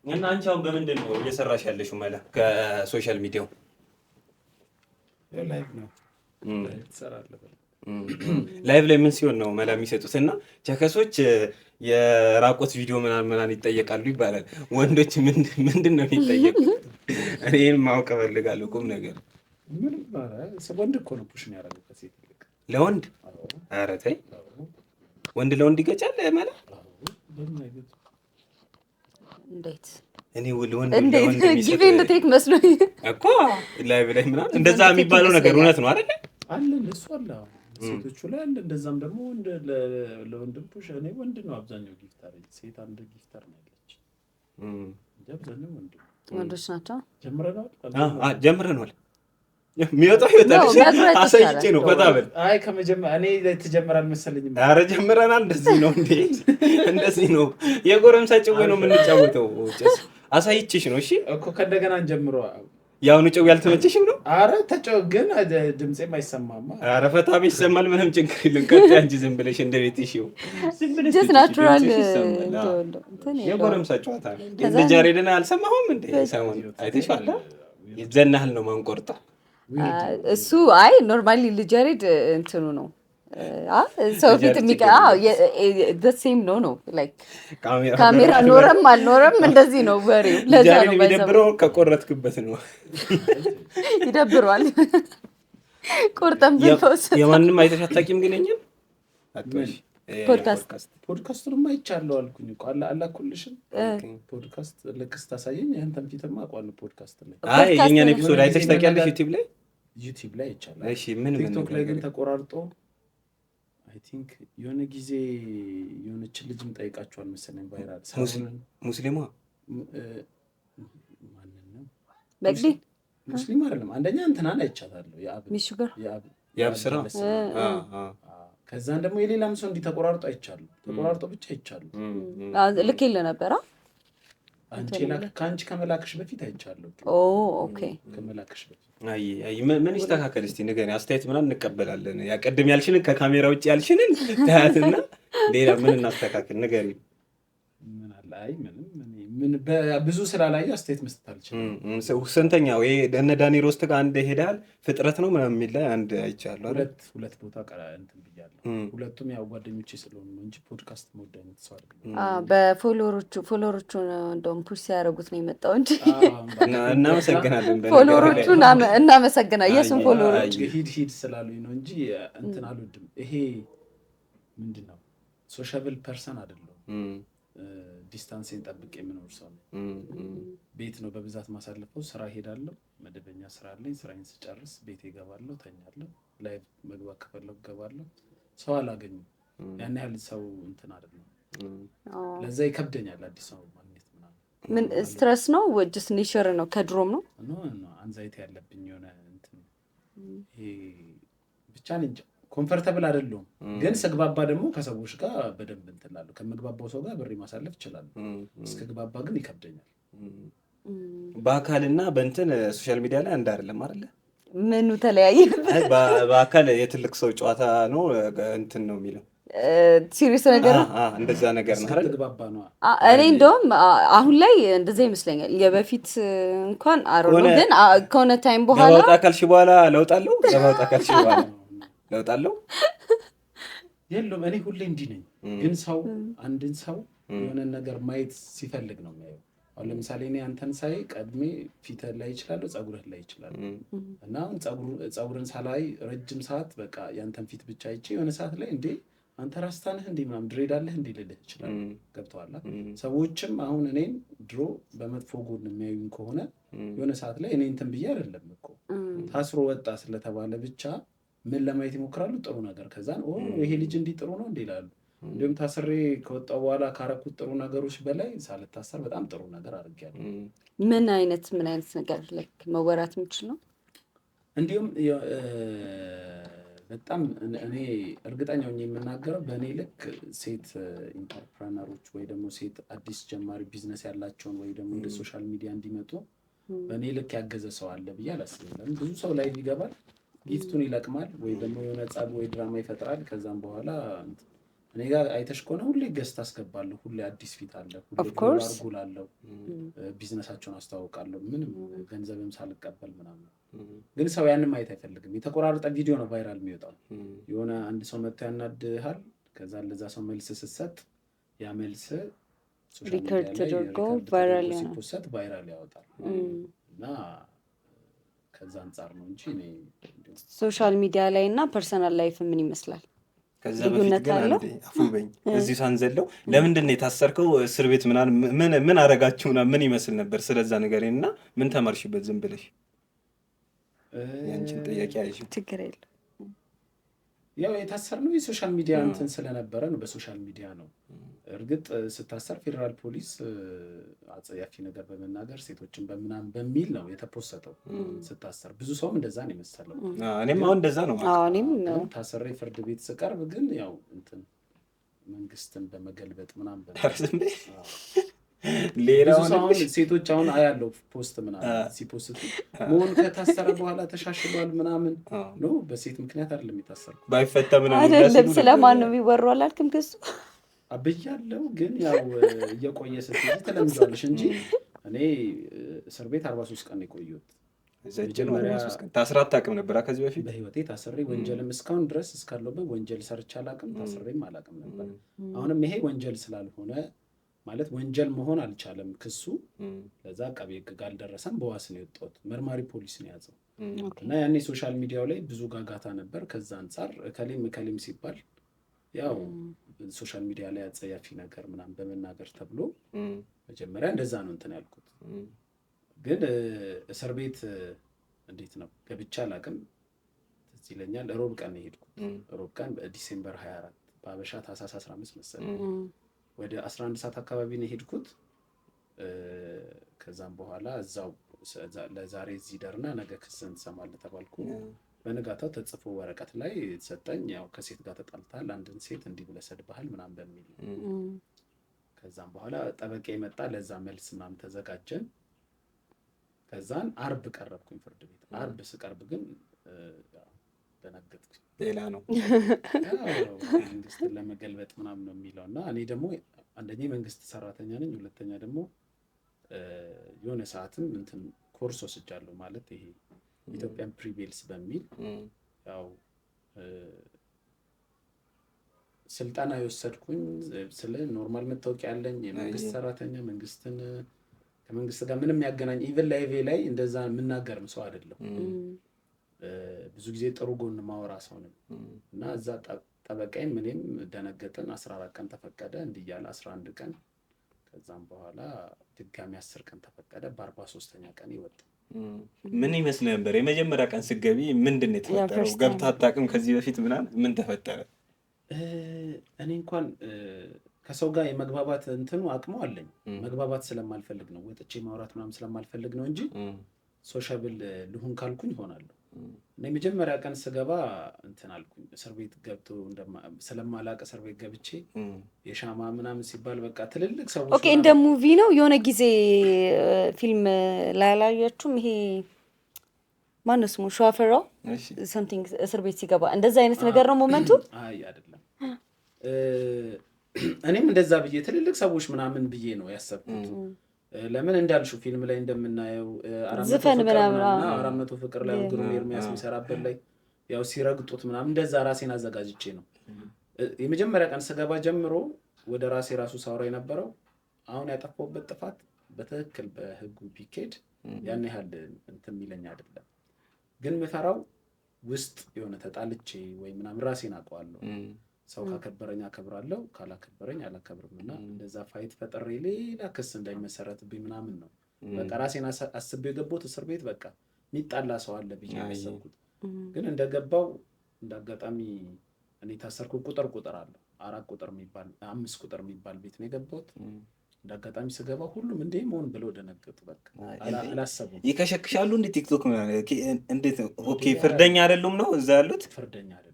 እና አንቺ አሁን በምንድን ነው እየሰራሽ ያለሽው? መላ ከሶሻል ሚዲያው ላይቭ ነው ትሰራለህ? ላይቭ ላይ ምን ሲሆን ነው መላ የሚሰጡት? እና ቸከሶች የራቆት ቪዲዮ ምናምን ይጠየቃሉ ይባላል። ወንዶች ምንድን ነው የሚጠየቁት? እኔን ማወቅ እፈልጋለሁ። ቁም ነገር ምንም ወንድ እኮ ነው ፑሽ የሚያደርገው ከሴት ይልቅ ለወንድ። ኧረ ተይ፣ ወንድ ለወንድ ይገጫል ማለት እንዴት? እኔ ወንድ ለወንድ ጊቭ ኤንድ ቴክ መስሎኝ እኮ ላይቭ ላይ ምናምን እንደዛ የሚባለው ነገር እውነት ነው አይደለ? አለ እሱ አለ ሴቶቹ ላይ አለ። እንደዛም ደግሞ ለወንድም ፑሽ እኔ ወንድ ነው አብዛኛው ጊፍተር፣ ሴት አንድ ጊፍተር ነው ያለች እንጂ አብዛኛው ወንዶች ናቸው። ጀምረናል። የሚወጣው ይወጣል። አሳይቼ ነው በጣም አይ ከመጀመሪያ እኔ ተጀመራል መሰለኝ። ኧረ ጀምረናል። እንደዚህ ነው እንዴ? እንደዚህ ነው የጎረምሳ ጭዌ ነው የምንጫወተው። አሳይቼሽ ነው። እሺ እኮ ከእንደገና እንጀምረው። ያው ጭዌ ያልተመቸሽም ነው? ኧረ ተጫው ግን ድምጼም አይሰማማ። ኧረ ፈታ ቤት ይሰማል። ምንም ችግር የለም። ቀጥ አንቺ ዝም ብለሽ እንደ ቤትሽ ይው ጀስት ናቹራል የጎረምሳ ጨዋታ ነው። እንደ ጃሬድን አልሰማሁም እንዴ? ሰሞኑን አይተሽዋል? ይዘናል ነው ማንቆርጣ እሱ አይ ኖርማሊ ልጃሬድ እንትኑ ነው ሰው ፊት ሴም ነው ላይክ ካሜራ ኖረም አልኖረም እንደዚህ ነው ወሬው። ለዛ ነው የሚደብረው። ከቆረጥክበት ነው ይደብረዋል። ቆርጠም ቢፈውስ የማንም አይተሽ አታውቂም? ግን እኛም ፖድካስቱንም አይቻለሁ አልኩኝ እኮ አላኩልሽም። ፖድካስት ልክ ስታሳየኝ ያንተም ፊትማ አውቀዋለሁ። ፖድካስት ላይ አይ የእኛን ኤፒሶድ አይተሽ ታውቂያለሽ? ዩቲዩብ ላይ ይቻላል። እሺ ምን ቲክቶክ ላይ ግን ተቆራርጦ አይ ቲንክ የሆነ ጊዜ የሆነች ልጅም ጠይቃቸዋል መሰለኝ ቫይራል ሙስሊሟ ማንን ነው በግዲ ሙስሊም አይደለም። አንደኛ እንትናን አይቻታለሁ የአብ ስራ ከዛን ደግሞ የሌላም ሰው እንዲህ ተቆራርጦ አይቻሉ። ተቆራርጦ ብቻ አይቻሉ። ልክ የለ ነበር ከአንቺ ከመላክሽ በፊት አይቻለሁ። ኦኬ ከመላክሽ በፊት ምን ይስተካከል እስቲ ንገሪኝ። አስተያየት ምናምን እንቀበላለን። ያቀድም ያልሽንን ከካሜራ ውጭ ያልሽንን ታያትና ሌላ ምን እናስተካክል ንገሪኝ። ምን አለ? አይ ምን ብዙ ስላላየሁ አስተያየት መስጠት አልችልም። ስንተኛ ወይ እነ ዳኒ ሮስት ጋር አንድ ሄዳል ፍጥረት ነው ምናምን የሚል ላይ አንድ አይቻለሁ። ሁለት ቦታ እንትን ብያለሁ። ሁለቱም ያው ጓደኞቼ ስለሆኑ ነው እንጂ ፖድካስት መወድ አይነት ሰው አይደለም። በፎሎወሮቹ እንደውም ፑሽ ሲያደርጉት ነው የመጣው እንጂ እናመሰግናለን። ፎሎወሮቹ እናመሰግናለን። የሱን ፎሎወሮች ሂድ ስላሉኝ ነው እንጂ እንትን አልወድም። ይሄ ምንድን ነው ሶሻብል ፐርሰን አይደለሁም። ዲስታንሴን ጠብቄ የምኖር ሰው ነው። ቤት ነው በብዛት ማሳለፈው። ስራ ሄዳለሁ፣ መደበኛ ስራ አለኝ። ስራዬን ስጨርስ ቤቴ እገባለሁ፣ ተኛለሁ። ላይቭ መግባት ከፈለኩ እገባለሁ። ሰው አላገኝም። ያን ያህል ሰው እንትን አይደለም። ለዛ ይከብደኛል አዲስ ሰው ማግኘት ምናምን። ምን ስትረስ ነው ወጅስ ኔቸር ነው? ከድሮም ነው አንዛይቲ ያለብኝ የሆነ እንትን ይሄ ብቻ ነኝ። ኮምፈርተብል አይደለሁም። ግን ስግባባ ደግሞ ከሰዎች ጋር በደንብ እንትን እላለሁ። ከምግባባው ሰው ጋር ብሬ ማሳለፍ እችላለሁ። እስክግባባ ግን ይከብደኛል። በአካልና በእንትን ሶሻል ሚዲያ ላይ አንድ አይደለም አይደለ? ምኑ ተለያየ? በአካል የትልቅ ሰው ጨዋታ ነው እንትን ነው የሚለው ሲሪየስ ነገር እንደዛ ነገር ነው አይደል? ግባባ ነው። እኔ እንደውም አሁን ላይ እንደዛ ይመስለኛል። የበፊት እንኳን አሮን ግን ከሆነ ታይም በኋላ ለውጥ ካልሽ በኋላ ለውጣለሁ ለውጥ ካልሽ በኋላ ለውጣለሁ የለም። እኔ ሁሌ እንዲህ ነኝ። ግን ሰው አንድን ሰው የሆነ ነገር ማየት ሲፈልግ ነው የሚያየው። አሁን ለምሳሌ እኔ አንተን ሳይ ቀድሜ ፊትህ ላይ ይችላል፣ ጸጉርህ ላይ ይችላል። እና አሁን ጸጉርን ሳላይ ረጅም ሰዓት በቃ ያንተን ፊት ብቻ አይቼ የሆነ ሰዓት ላይ እንዴ አንተ ራስታነህ እንዴ ምናምን ድሬድ አለህ እንዴ ልልህ ይችላል። ገብቶሃል? ሰዎችም አሁን እኔን ድሮ በመጥፎ ጎን የሚያዩኝ ከሆነ የሆነ ሰዓት ላይ እኔ እንትን ብዬ አይደለም እኮ ታስሮ ወጣ ስለተባለ ብቻ ምን ለማየት ይሞክራሉ? ጥሩ ነገር። ከዛን ይሄ ልጅ እንዲህ ጥሩ ነው እንዴ ይላሉ። እንዲሁም ታስሬ ከወጣው በኋላ ካረኩት ጥሩ ነገሮች በላይ ሳልታሰር በጣም ጥሩ ነገር አድርጌያለሁ። ምን አይነት ነገር ልክ መወራት የሚችል ነው? እንዲሁም በጣም እኔ እርግጠኛ ሆኜ የምናገረው በእኔ ልክ ሴት ኢንተርፕረነሮች ወይ ደግሞ ሴት አዲስ ጀማሪ ቢዝነስ ያላቸውን ወይ ደግሞ ወደ ሶሻል ሚዲያ እንዲመጡ በእኔ ልክ ያገዘ ሰው አለ ብዬ አላስብም። ብዙ ሰው ላይ ይገባል፣ ጊፍቱን ይለቅማል፣ ወይ ደግሞ የሆነ ጸብ ወይ ድራማ ይፈጥራል። ከዛም በኋላ እኔ ጋር አይተሽ ከሆነ ሁሌ ገስት አስገባለሁ፣ ሁሌ አዲስ ፊት አለ፣ ሁሌ አርጉላለሁ፣ ቢዝነሳቸውን አስተዋውቃለሁ፣ ምንም ገንዘብም ሳልቀበል ምናምን። ግን ሰው ያንን ማየት አይፈልግም። የተቆራረጠ ቪዲዮ ነው ቫይራል የሚወጣው። የሆነ አንድ ሰው መጥቶ ያናድሃል፣ ከዛ ለዛ ሰው መልስ ስትሰጥ ያ መልስ ሪከርድ ተደርጎ ቫይራል ሲፖስት ቫይራል ያወጣል። እና ከዛ አንጻር ነው እንጂ እኔ ሶሻል ሚዲያ ላይ እና ፐርሰናል ላይፍ ምን ይመስላል? ከዛ በፊት ግን አንዴ አፉበኝ እዚህ ሳንዘለው ለምንድን ነው የታሰርከው? እስር ቤት ምን አረጋችሁ? ምን ይመስል ነበር? ስለዛ ነገር እና ምን ተማርሽበት? ዝም ብለሽ ያንቺን ጥያቄ አይሽ። ችግር የለም። ያው የታሰርነው የሶሻል ሚዲያ እንትን ስለነበረ ነው። በሶሻል ሚዲያ ነው። እርግጥ ስታሰር ፌዴራል ፖሊስ አጸያፊ ነገር በመናገር ሴቶችን በምናምን በሚል ነው የተፖሰተው። ስታሰር ብዙ ሰውም እንደዛ ነው የመሰለው። እኔም አሁን እንደዛ ነው ማለት እኔም ታሰሬ ፍርድ ቤት ስቀርብ ግን ያው እንትን መንግስትን በመገልበጥ ምናምን ሌላው ሴቶች አሁን አያለው ፖስት ምናምን ሲፖስቱ መሆን ከታሰረ በኋላ ተሻሽሏል ምናምን ነው። በሴት ምክንያት አይደለም የታሰረው ባይፈታ ምናምን አይደለም። ስለማን ነው የሚወራው አላልክም? ክሱ አብያለሁ ግን ያው እየቆየ ስትይ ተለምዷለሽ እንጂ እኔ እስር ቤት 43 ቀን የቆየሁት። ታስራ አታውቅም ነበር ከዚህ በፊት? በህይወቴ ታስሬ ወንጀልም እስካሁን ድረስ እስካለሁበት ወንጀል ሰርቼ አላውቅም፣ ታስሬም አላውቅም ነበር። አሁንም ይሄ ወንጀል ስላልሆነ ማለት ወንጀል መሆን አልቻለም ክሱ። ለዛ አቃቤ ሕግ ጋር አልደረሰም፣ በዋስ ነው የወጣሁት። መርማሪ ፖሊስ ነው የያዘው እና ያኔ ሶሻል ሚዲያው ላይ ብዙ ጋጋታ ነበር። ከዛ አንጻር እከሌም ሲባል ያው ሶሻል ሚዲያ ላይ አጸያፊ ነገር ምናምን በመናገር ተብሎ መጀመሪያ እንደዛ ነው እንትን ያልኩት። ግን እስር ቤት እንዴት ነው ገብቼ አላውቅም። ትዝ ይለኛል ሮብ ቀን ነው የሄድኩት። ሮብ ቀን በዲሴምበር 24 በአበሻ ታህሳስ 15 መሰለኝ ወደ 11 ሰዓት አካባቢ ነው የሄድኩት። ከዛም በኋላ እዛው ለዛሬ እዚህ ደርና ነገ ክስን ትሰማለህ ተባልኩ። በነጋታው ተጽፎ ወረቀት ላይ ሰጠኝ። ያው ከሴት ጋር ተጣልታል፣ አንድን ሴት እንዲህ ብለህ ሰድበሃል ምናምን በሚል። ከዛም በኋላ ጠበቃ የመጣ ለዛ መልስ ምናምን ተዘጋጀን። ከዛን አርብ ቀረብኩኝ ፍርድ ቤት። አርብ ስቀርብ ግን ደነገጥኩኝ። ሌላ ነው መንግስትን ለመገልበጥ ምናምን ነው የሚለው እና እኔ ደግሞ አንደኛ መንግስት ሰራተኛ ነኝ፣ ሁለተኛ ደግሞ የሆነ ሰዓትም እንትን ኮርስ ወስጃለሁ ማለት ይሄ ኢትዮጵያን ፕሪቬልስ በሚል ያው ስልጠና የወሰድኩኝ ስለ ኖርማል መታወቂያ ያለኝ የመንግስት ሰራተኛ መንግስትን ከመንግስት ጋር ምንም ያገናኝ ኢቨን ላይቬ ላይ እንደዛ የምናገርም ሰው አይደለም። ብዙ ጊዜ ጥሩ ጎን ማወራ ሰው ነኝ እና እዛ ጠበቃይም እኔም ደነገጥን። 14 ቀን ተፈቀደ እንዲያለ 11 ቀን ከዛም በኋላ ድጋሚ 10 ቀን ተፈቀደ። በ43ኛ ቀን ይወጣ። ምን ይመስል ነበር የመጀመሪያ ቀን ስገቢ? ምንድን ነው የተፈጠረው? ገብታ አታውቅም ከዚህ በፊት ምናምን? ምን ተፈጠረ? እኔ እንኳን ከሰው ጋር የመግባባት እንትኑ አቅሙ አለኝ። መግባባት ስለማልፈልግ ነው፣ ወጥቼ ማውራት ምናምን ስለማልፈልግ ነው እንጂ ሶሻብል ልሁን ካልኩኝ ይሆናለሁ። እና የመጀመሪያ ቀን ስገባ እንትን አልኩኝ። እስር ቤት ገብቶ ስለማላቅ እስር ቤት ገብቼ የሻማ ምናምን ሲባል በቃ ትልልቅ ሰዎች ኦኬ፣ እንደ ሙቪ ነው። የሆነ ጊዜ ፊልም ላይ አላያችሁም? ይሄ ማነው ስሙ? ሸዋፈራው ሰምቲንግ እስር ቤት ሲገባ እንደዛ አይነት ነገር ነው ሞመንቱ? አይ አይደለም። እኔም እንደዛ ብዬ ትልልቅ ሰዎች ምናምን ብዬ ነው ያሰብኩት። ለምን እንዳልሹ ፊልም ላይ እንደምናየው ዝፈን ምናምን 400 ፍቅር ላይ ግሩም ኤርሚያስ የሚሰራበት ላይ ያው ሲረግጡት ምናምን እንደዛ ራሴን አዘጋጅቼ ነው። የመጀመሪያ ቀን ስገባ ጀምሮ ወደ ራሴ ራሱ ሳውራ የነበረው አሁን ያጠፋሁበት ጥፋት በትክክል በህጉ ቢኬድ ያን ያህል እንትን የሚለኝ አይደለም። ግን ምፈራው ውስጥ የሆነ ተጣልቼ ወይ ምናምን ራሴን አውቀዋለሁ። ሰው ካከበረኝ አከብራለሁ፣ ካላከበረኝ አላከብርም። እና እንደዛ ፋይት ፈጥሬ ሌላ ክስ እንዳይመሰረትብኝ ምናምን ነው በቃ ራሴን አስቤ የገባሁት እስር ቤት። በቃ የሚጣላ ሰው አለ ብዬ ያሰብኩት። ግን እንደገባው እንዳጋጣሚ እኔ ታሰርኩ ቁጥር አለው 4 ቁጥር የሚባል 5 ቁጥር የሚባል ቤት ነው የገባሁት። እንዳጋጣሚ ስገባ ሁሉም እንዴ መሆን ብለው ደነገጡ። በቃ አላሰቡም። ይከሸክሻሉ እንዴ ቲክቶክ ምናምን? እንዴት ነው? ኦኬ ፍርደኛ አይደሉም ነው እዛ ያሉት? ፍርደኛ አይደለም።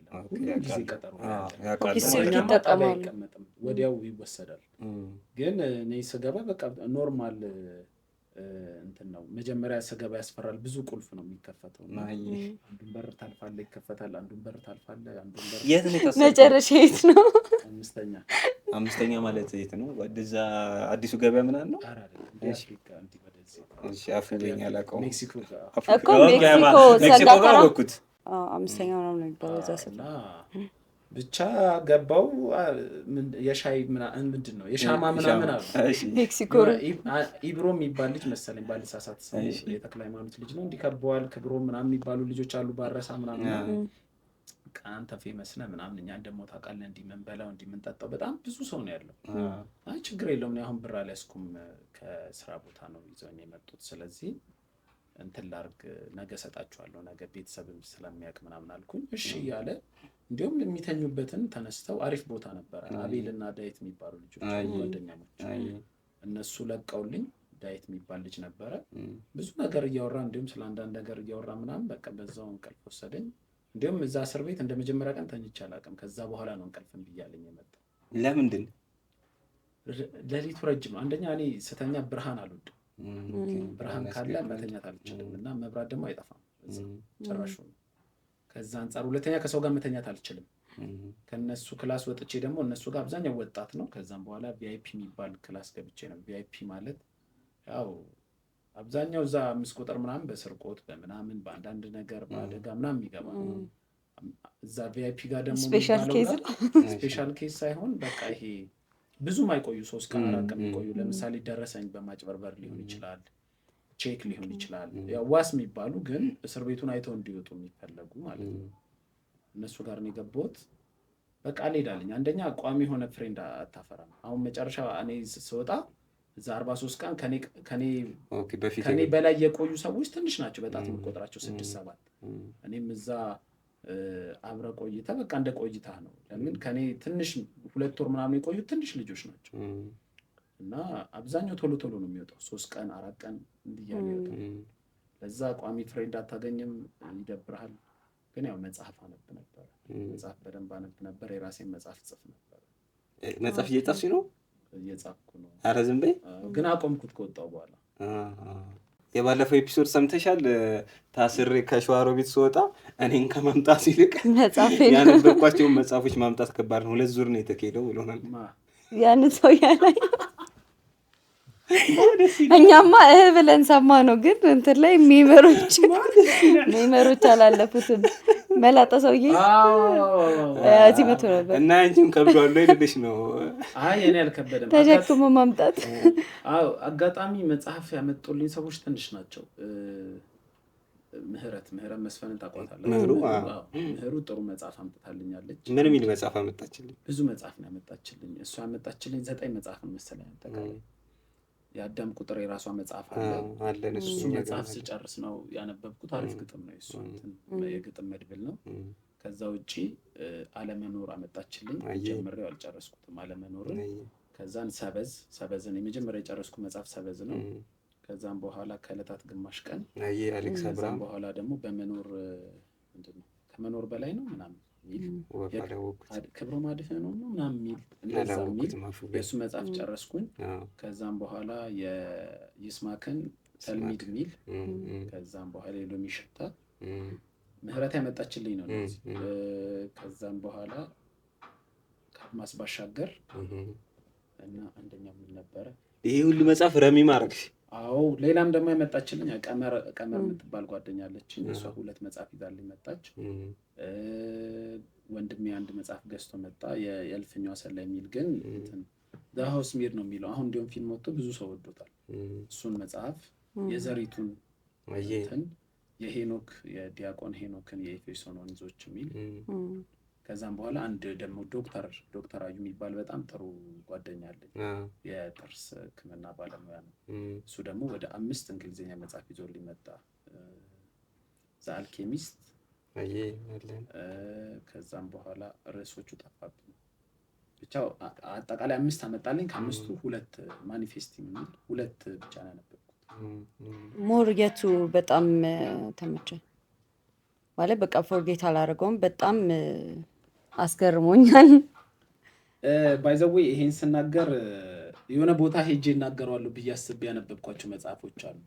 ጊዜ ቀጠሮ አይቀመጥም፣ ወዲያው ይወሰዳል። ግን እኔ ስገባ በቃ ኖርማል እንትን ነው መጀመሪያ ስገባ ያስፈራል። ብዙ ቁልፍ ነው የሚከፈተው እና አንዱን በር ታልፋለህ ይከፈታል፣ አንዱን በር ታልፋለህ፣ አንዱን በር የት ነው የታሰበው? መጨረሻ የት ነው? አምስተኛ ማለት የት ነው? ወደዛ አዲሱ ገበያ ምናምን ነው? እሺ አፍሪካ አላውቀውም። ሜክሲኮ እኮ ሜክሲኮ ጋር ወኩት አምስተኛ ነው የሚባለው እዛ ስለ ብቻ ገባው። የሻይ ምንድን ነው የሻማ ምናምን አሉ። ሜክሲኮ ኢብሮ የሚባል ልጅ መሰለኝ ባልሳሳት የተክለ ሃይማኖት ልጅ ነው። እንዲከበዋል ክብሮ ምናምን የሚባሉ ልጆች አሉ። ባረሳ ምናምን አንተ ፌመስ ነህ ምናምን እኛን ደግሞ ታውቃለህ እንዲህ የምንበላው እንዲህ የምንጠጣው በጣም ብዙ ሰው ነው ያለው። አይ ችግር የለውም አሁን ብር አልያዝኩም ከስራ ቦታ ነው ይዘውኝ የመጡት ስለዚህ እንትን ላድርግ ነገ እሰጣችኋለሁ ነገ ቤተሰብም ስለሚያውቅ ምናምን አልኩኝ። እሺ እያለ እንዲሁም የሚተኙበትን ተነስተው አሪፍ ቦታ ነበረ። አቤል እና ዳዊት የሚባሉ ልጆች ጓደኛሞች እነሱ ለቀውልኝ። ዳዊት የሚባል ልጅ ነበረ ብዙ ነገር እያወራ እንዲሁም ስለ አንዳንድ ነገር እያወራ ምናምን በቃ በዛው እንቅልፍ ወሰደኝ። እንዲሁም እዛ እስር ቤት እንደ መጀመሪያ ቀን ተኝቼ አላውቅም። ከዛ በኋላ ነው እንቅልፍ እምቢ እያለኝ የመጣው። ለምንድን? ሌሊቱ ረጅም ነው። አንደኛ እኔ ስተኛ ብርሃን አልወድም። ብርሃን ካለ መተኛት አልችልም እና መብራት ደግሞ አይጠፋም ጭራሹ። ከዛ አንጻር ሁለተኛ ከሰው ጋር መተኛት አልችልም። ከነሱ ክላስ ወጥቼ ደግሞ እነሱ ጋር አብዛኛው ወጣት ነው። ከዛም በኋላ ቪአይፒ የሚባል ክላስ ገብቼ ነው። ቪአይፒ ማለት ያው አብዛኛው እዛ 5 ቁጥር ምናምን በስርቆት በምናምን በአንዳንድ ነገር በአደጋ ምናምን የሚገባ እዛ ቪአይፒ ጋር ደግሞ ስፔሻል ኬዝ ሳይሆን በቃ ይሄ ብዙም አይቆዩ 3 ቀን 4 ቀን የሚቆዩ ለምሳሌ ደረሰኝ በማጭበርበር ሊሆን ይችላል፣ ቼክ ሊሆን ይችላል። ያው ዋስ የሚባሉ ግን እስር ቤቱን አይተው እንዲወጡ የሚፈለጉ ማለት ነው። እነሱ ጋር ነው የገባሁት። በቃ አልሄዳለኝ። አንደኛ ቋሚ የሆነ ፍሬንድ አታፈራም። አሁን መጨረሻ እኔ ስወጣ እዛ 43 ቀን ከኔ በላይ የቆዩ ሰዎች ትንሽ ናቸው። በጣም የምቆጥራቸው 6-7 እኔም እዛ አብረ ቆይታ በቃ እንደ ቆይታ ነው። ለምን ከኔ ትንሽ 2 ወር ምናምን የቆዩት ትንሽ ልጆች ናቸው እና አብዛኛው ቶሎ ቶሎ ነው የሚወጣው 3 ቀን 4 ቀን እንዲያለ ይወጣል። ለዛ ቋሚ ፍሬንድ አታገኝም፣ ይደብርሃል። ግን ያው መጽሐፍ አነብ ነበር። መጽሐፍ በደንብ አነብ ነበር። የራሴን መጽሐፍ ጽፍ ነበር። መጽሐፍ እየጻፍሽ ነው? እየጻፍኩ ነው። ኧረ ዝም በይ። ግን አቆምኩት ከወጣሁ በኋላ። የባለፈው ኤፒሶድ ሰምተሻል? ታስሬ ከሸዋሮ ቤት ስወጣ እኔን ከማምጣት ይልቅ ያነበብኳቸውን መጽሐፎች ማምጣት ከባድ ነው፣ 2 ዙር ነው የተካሄደው ብሎናል። ያን ሰው ያላይ እኛማ ብለን ሰማ ነው። ግን እንትን ላይ ሜመሮች አላለፉትም። መላጣ ሰውዬ እዚህ መቶ ነበር እና አንቺም ከብዷል አይደለሽ ነው? አይ እኔ አልከበደም ተሸክሞ ማምጣት። አዎ አጋጣሚ መጽሐፍ ያመጡልኝ ሰዎች ትንሽ ናቸው። ምህረት መስፈንን ታውቋታለህ? ምህሩ ጥሩ መጽሐፍ አምጥታልኛለች። ምን የሚል መጽሐፍ አመጣችልኝ? ብዙ መጽሐፍ ነው ያመጣችልኝ። እሷ ያመጣችልኝ 9 መጽሐፍ መሰለኝ አጠቃላይ። የአዳም ቁጥር የራሷ መጽሐፍ አለ። እሱ መጽሐፍ ስጨርስ ነው ያነበብኩት። አሪፍ ግጥም ነው እሱ፣ የግጥም መድብል ነው። ከዛ ውጪ አለመኖር አመጣችልኝ። ጀምሬው አልጨረስኩትም አለመኖርን። ከዛን ሰበዝን የመጀመሪያ የጨረስኩት መጽሐፍ ሰበዝ ነው። ከዛም በኋላ ከዕለታት ግማሽ ቀን ከዛም በኋላ ደግሞ በመኖር ምንድን ነው ከመኖር በላይ ነው ምናምን ክብሮ ማድህን ነው ምናምን የሚል እንደዛ የሚል የእሱ መጽሐፍ ጨረስኩኝ። ከዛም በኋላ የይስማክን ተልሚድ የሚል ከዛም በኋላ የሎሚ ሽታ ምህረት ያመጣችልኝ ነው እነዚህ። ከዛም በኋላ ከአድማስ ባሻገር እና አንደኛው ምን ነበረ? ይሄ ሁሉ መጽሐፍ ረሚ ማረግሽ? አዎ ሌላም ደግሞ ያመጣችልኝ ቀመር የምትባል ጓደኛ አለችኝ። እሷ 2 መጽሐፍ ይዛልኝ መጣች። ወንድሜ 1 መጽሐፍ ገዝቶ መጣ፣ የእልፍኛዋ ሰላ የሚል ግን ዘ ሃውስ ሚር ነው የሚለው። አሁን እንዲሁም ፊልም ወጥቶ ብዙ ሰው ወዶታል እሱን መጽሐፍ። የዘሪቱን የሄኖክ የዲያቆን ሄኖክን የኤፌሶን ወንዞች የሚል። ከዛም በኋላ አንድ ደግሞ ዶክተር አዩ የሚባል በጣም ጥሩ ጓደኛ አለኝ፣ የጥርስ ሕክምና ባለሙያ ነው። እሱ ደግሞ ወደ 5 እንግሊዝኛ መጽሐፍ ይዞልኝ መጣ። ዘ አልኬሚስት። ከዛም በኋላ ርዕሶቹ ጠፋብኝ። ብቻ አጠቃላይ 5 አመጣልኝ። ከ5ቱ 2 ማኒፌስቲንግ የሚል 2 ብቻ ነው ያነበብኩት። ሞር የቱ በጣም ተመቸ ማለት በቃ ፎርጌት አላደረገውም። በጣም አስገርሞኛል። ባይ ዘ ዌይ ይሄን ስናገር የሆነ ቦታ ሄጄ እናገረዋለሁ ብዬ አስቤ ያነበብኳቸው መጽሐፎች አሉ።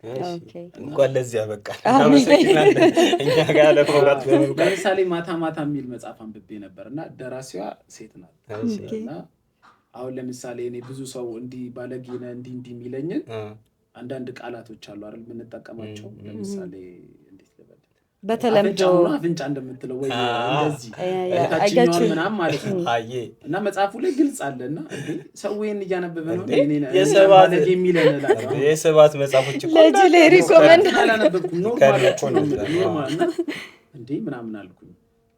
እንኳን ለዚያ በቃ እናመሰግናለን። እኛ ጋር ለፕሮግራም ለምሳሌ ማታ ማታ የሚል መጽሐፍ አንብቤ ነበር እና ደራሲዋ ሴት ናት። እና አሁን ለምሳሌ እኔ ብዙ ሰው እንዲህ ባለጌ ነህ እንዲህ የሚለኝን አንዳንድ ቃላቶች አሉ አይደል የምንጠቀማቸው። ለምሳሌ በተለምዶ አፍንጫ እንደምትለው ወይ እንደዚህ ታችኛው ምናምን ማለት ነው። እና መጽሐፉ ላይ ግልጽ አለና ሰው ይሄን እያነበበ ነው የሰባት የሰባት መጽሐፎች እኮ ለዚህ ሪኮመንድ አላነበብኩም። ኖርማል እንዴ ምናምን አልኩኝ።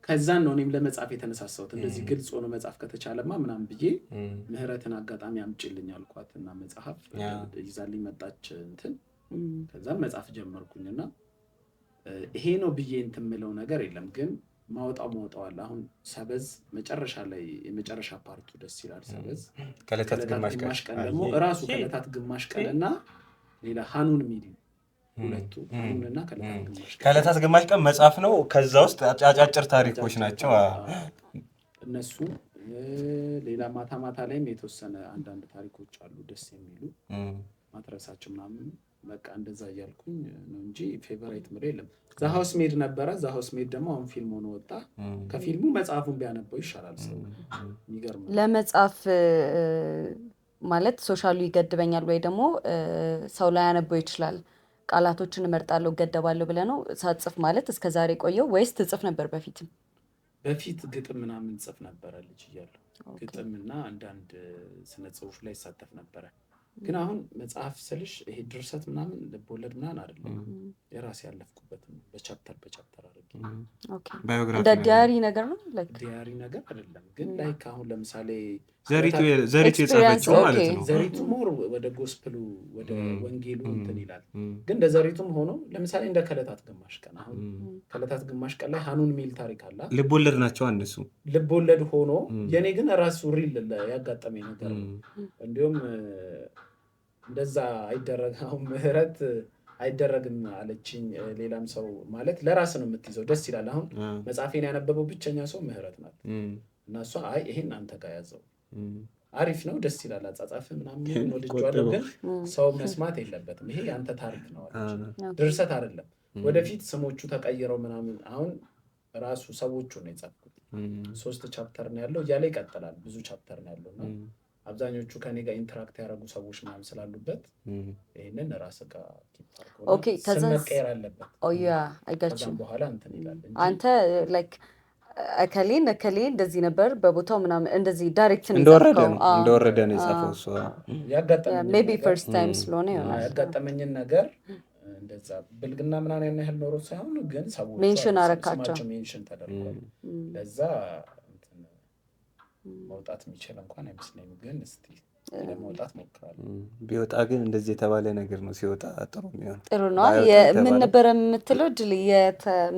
ከዛን ነው እኔም ለመጽሐፍ የተነሳሳሁት። እንደዚህ ግልጽ ሆኖ መጽሐፍ ከተቻለማ ምናምን ብዬ ምህረትን አጋጣሚ አምጪልኝ አልኳትና መጽሐፍ ይዛልኝ መጣች እንትን። ከዛም መጽሐፍ ጀመርኩኝና ይሄ ነው ብዬ እንትን የምለው ነገር የለም፣ ግን ማውጣው አለ። አሁን ሰበዝ መጨረሻ ላይ የመጨረሻ ፓርቱ ደስ ይላል። ሰበዝ ከዕለታት ግማሽ ቀን ደግሞ እራሱ ከዕለታት ግማሽ ቀንና ሌላ ሀኑን የሚል ሁለቱ ሀኑንና ከዕለታት ግማሽ ቀን መጽሐፍ ነው። ከዛ ውስጥ አጫጭር ታሪኮች ናቸው እነሱ። ሌላ ማታ ማታ ላይም የተወሰነ አንዳንድ ታሪኮች አሉ ደስ የሚሉ ማትረሳቸው ምናምን። በቃ እንደዛ እያልኩኝ ነው እንጂ ፌቨራይት ምር የለም። ዛሃውስ ሜድ ነበረ። ዛሃውስ ሜድ ደግሞ አሁን ፊልም ሆኖ ወጣ። ከፊልሙ መጽሐፉን ቢያነበው ይሻላል። ሰው የሚገርም ለመጽሐፍ ማለት ሶሻሉ ይገድበኛል ወይ ደግሞ ሰው ላይ ያነበው ይችላል። ቃላቶችን እመርጣለሁ እገደባለሁ ብለህ ነው ሳትጽፍ ማለት እስከ ዛሬ ቆየው ወይስ ትጽፍ ነበር በፊትም? በፊት ግጥም ምናምን ጽፍ ነበረ ልጅ እያለሁ። ግጥምና አንዳንድ ስነ ጽሁፍ ላይ ይሳተፍ ነበረ። ግን አሁን መጽሐፍ ስልሽ ይሄ ድርሰት ምናምን ልቦለድ ምናምን አይደለም። የራሴ ያለፍኩበት ነው። በቻፕተር አድርጌ እንደ ዲያሪ ነገር ነው። ዲያሪ ነገር አይደለም ግን ላይክ አሁን ለምሳሌ ዘሪቱ የጻፈችው ማለት ነው። ዘሪቱ ሞር ወደ ጎስፕሉ ወደ ወንጌሉ እንትን ይላል። ግን እንደ ዘሪቱም ሆኖ ለምሳሌ እንደ ከዕለታት ግማሽ ቀን አሁን ከዕለታት ግማሽ ቀን ላይ ሀኑን የሚል ታሪክ አለ። ልቦለድ ናቸው እነሱ። ልቦለድ ሆኖ የኔ ግን ራሱ ሪል ያጋጠመኝ ነገር ነው። እንዲሁም እንደዛ አይደረግም አሁን ምህረት አይደረግም አለችኝ። ሌላም ሰው ማለት ለራስ ነው የምትይዘው። ደስ ይላል። አሁን መጽሐፌን ያነበበው ብቸኛ ሰው ምህረት ናት እና እሷ አይ ይሄን አንተ ጋር ያዘው አሪፍ ነው ደስ ይላል አጻጻፍ ምናምን ነው ልጅዋለሁ፣ ግን ሰው መስማት የለበትም ይሄ ያንተ ታሪክ ነው አለች። ድርሰት አይደለም። ወደፊት ስሞቹ ተቀይረው ምናምን አሁን ራሱ ሰዎቹ ነው የጻፍኩት። 3 ቻፕተር ነው ያለው እያለ ይቀጥላል። ብዙ ቻፕተር ነው ያለውና አብዛኞቹ ከኔ ጋር ኢንተራክት ያደረጉ ሰዎች ምናምን ስላሉበት ይሄንን ራስ ጋር ኦኬ ተመቀየር አለበት። ኦያ አይጋጭ በኋላ እንትን ይላል አንተ ላይክ አከሌ እንደዚህ ነበር በቦታው ምናምን እንደዚህ ዳይሬክት እንደወረደ ነው የጻፈው እሱ። ያጋጠመኝ ሜቢ ፈርስት ታይም ስለሆነ ያጋጠመኝን ነገር እንደዛ ብልግና ምናምን ያን ያህል ኖሮ ሳይሆን ግን ሰዎች ሜንሽን አረካቸው ሜንሽን ተደርጓል። ለዛ መውጣት የሚችል እንኳን አይመስለኝም፣ ግን እስቲ ለመውጣት ሞክራለሁ። ቢወጣ ግን እንደዚህ የተባለ ነገር ነው ሲወጣ ጥሩ ነው። ጥሩ ነው። ምን ነበር የምትለው? ድል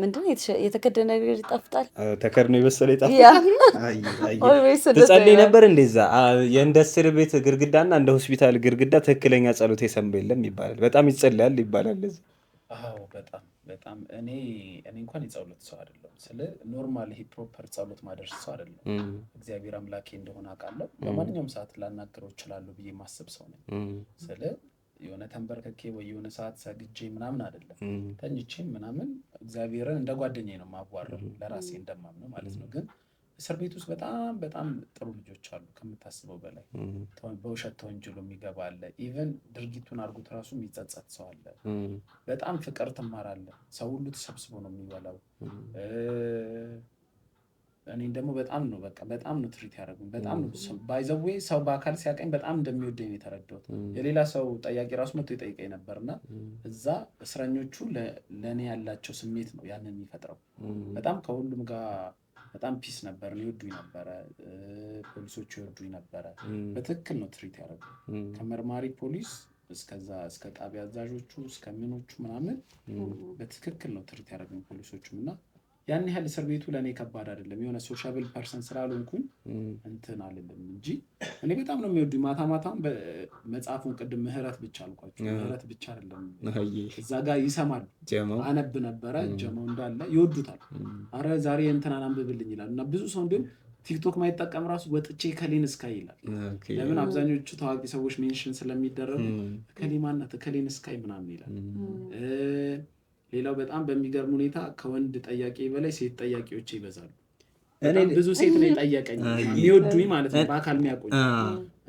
ምንድን የተከደነ ነገር ይጣፍጣል፣ ተከድኖ የበሰለ ይጣፍጣል። ትጸልይ ነበር እንደዛ። የእንደ እስር ቤት ግርግዳና እንደ ሆስፒታል ግርግዳ ትክክለኛ ጸሎት የሰማ የለም ይባላል። በጣም ይጸልያል ይባላል። አዎ በጣም እኔ እንኳን የጸሎት ሰው አይደለም። ስለ ኖርማል ይሄ ፕሮፐር ጸሎት ማድረስ ሰው አይደለም። እግዚአብሔር አምላኬ እንደሆነ አውቃለሁ። በማንኛውም ሰዓት ላናገረው እችላለሁ ብዬ ማሰብ ሰው ነኝ። ስለ የሆነ ተንበርከኬ ወይ የሆነ ሰዓት ሰግጄ ምናምን አይደለም። ተኝቼም ምናምን እግዚአብሔርን እንደ ጓደኛዬ ነው የማዋራው፣ ለራሴ እንደማምነው ማለት ነው። ግን እስር ቤት ውስጥ በጣም ጥሩ ልጆች አሉ ከምታስበው በላይ። በውሸት ተወንጅሎ የሚገባ አለ። ኢቨን ድርጊቱን አድርጎት ራሱ የሚጸጸት ሰው አለ። በጣም ፍቅር ትማራለህ። ሰው ሁሉ ተሰብስቦ ነው የሚበላው። እኔን ደግሞ በጣም ነው ትሪት ያደረጉኝ። በጣም ነው ባይዘዌ ሰው በአካል ሲያቀኝ በጣም እንደሚወደኝ ነው የተረዳሁት። የሌላ ሰው ጠያቂ ራሱ መጥቶ ይጠይቀኝ ነበርና እዛ እስረኞቹ ለእኔ ያላቸው ስሜት ነው ያንን የሚፈጥረው። በጣም ከሁሉም ጋር በጣም ፒስ ነበር። ይወዱኝ ነበረ። ፖሊሶቹ ይወዱኝ ነበረ። በትክክል ነው ትሪት ያደረጉኝ። ከመርማሪ ፖሊስ እስከ ጣቢያ አዛዦቹ እስከ ምኖቹ ምናምን በትክክል ነው ትሪት ያደረጉኝ ፖሊሶቹም። እና ያን ያህል እስር ቤቱ ለእኔ ከባድ አይደለም። የሆነ ሶሻብል ፐርሰን ስላልሆንኩኝ እንትን አልልም እንጂ እኔ በጣም ነው የሚወዱኝ። ማታም መጽሐፉን ቅድም ምህረት ብቻ አልኳቸው። ምህረት ብቻ አይደለም እዛ ጋር ይሰማል። አነብ ነበረ ጀመው እንዳለ ይወዱታል። አረ ዛሬ እንትናን አንብብልኝ ይላል። እና ብዙ ሰው እንዲሁም ቲክቶክ ማይጠቀም ራሱ ወጥቼ ከሌን ስካይ ይላል። ለምን አብዛኞቹ ታዋቂ ሰዎች ሜንሽን ስለሚደረጉ ከሌ ማናት ከሌን ስካይ ምናምን ይላል። ሌላው በጣም በሚገርም ሁኔታ ከወንድ ጠያቂ በላይ ሴት ጠያቂዎች ይበዛሉ። በጣም ብዙ ሴት ነው የጠየቀኝ የሚወዱኝ ማለት ነው በአካል የሚያውቁኝ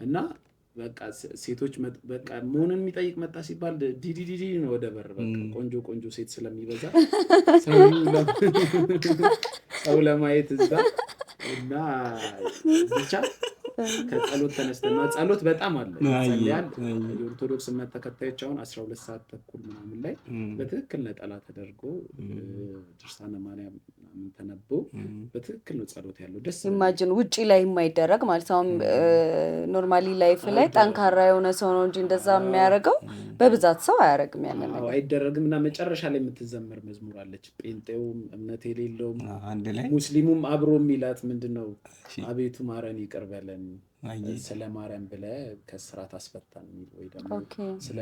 እና በቃ ሴቶች በቃ መሆንን የሚጠይቅ መጣ ሲባል ዲዲዲዲ ነው ወደ በር በቃ ቆንጆ ሴት ስለሚበዛ ሰው ለማየት እዛ እና ብቻ ከጸሎት ተነስተን ጸሎት በጣም አለ ጸልያል። የኦርቶዶክስ እምነት ተከታዮች አሁን 12 ሰዓት ተኩል ምናምን ላይ በትክክል ነጠላ ተደርጎ ድርሳነ ማርያም ተነቦ በትክክል ነው ጸሎት ያለው። ደስ ኢማጂን ውጪ ላይ የማይደረግ ማለት ነው። ኖርማሊ ላይፍ ላይ ጠንካራ የሆነ ሰው ነው እንጂ እንደዛ የሚያደርገው በብዛት ሰው አያደርግም። ያንን ነገር አይደረግም። እና መጨረሻ ላይ የምትዘመር መዝሙር አለች። ጴንጤውም እምነት የሌለውም ሙስሊሙም አብሮ የሚላት ምንድነው? አቤቱ ማረን ይቅር በለን ስለ ማርያም ብለህ ከስራት አስፈታን የሚል ወይ ደግሞ ስለ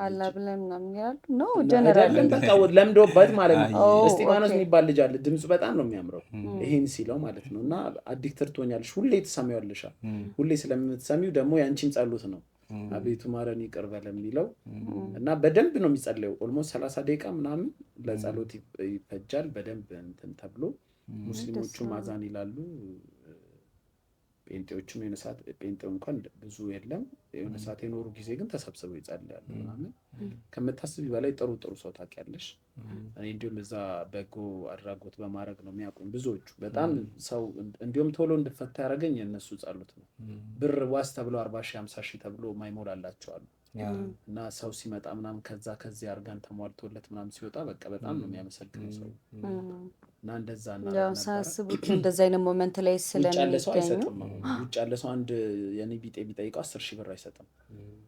አላህ ብለህ ምናምን ይላል ነው ጀነራል በቃ ለምዶበት ማለት ነው። እስጢፋኖስ የሚባል ልጅ አለ። ድምፁ በጣም ነው የሚያምረው ይሄን ሲለው ማለት ነው። እና አዲክተር ትሆኛለሽ፣ ሁሌ ትሰሚዋለሽ። ሁሌ ስለምትሰሚው ደግሞ ያንቺን ጸሎት ነው አቤቱ ማረን ይቅር በለን የሚለው እና በደንብ ነው የሚጸለየው። ኦልሞስት 30 ደቂቃ ምናምን ለጸሎት ይፈጃል። በደንብ እንትን ተብሎ ሙስሊሞቹም አዛን ይላሉ። ጴንጤዎችም የሆነ ሰዓት ጴንጤው እንኳን ብዙ የለም የሆነ ሰዓት የኖሩ ጊዜ ግን ተሰብስበው ይጸልያሉ ምናምን። ከምታስቢ በላይ ጥሩ ሰው ታውቂያለሽ። እኔ እንዲሁም እዛ በጎ አድራጎት በማድረግ ነው የሚያውቁኝ ብዙዎቹ። በጣም ሰው እንዲሁም ቶሎ እንድፈታ ያደረገኝ የእነሱ ጸሎት ነው። ብር ዋስ ተብሎ 40 ሺህ 50 ሺህ ተብሎ ማይሞላላቸዋሉ እና ሰው ሲመጣ ምናምን ከዚህ አርጋን ተሟልቶለት ምናምን ሲወጣ በቃ በጣም ነው የሚያመሰግነው ሰው እና እንደዛ እና ያው ሳስቡት እንደዛ አይነት ሞመንት ላይ ስለሚገኙ ውጭ ያለ ሰው አንድ የኔ ቢጤ ቢጠይቀው 10 ሺህ ብር አይሰጥም።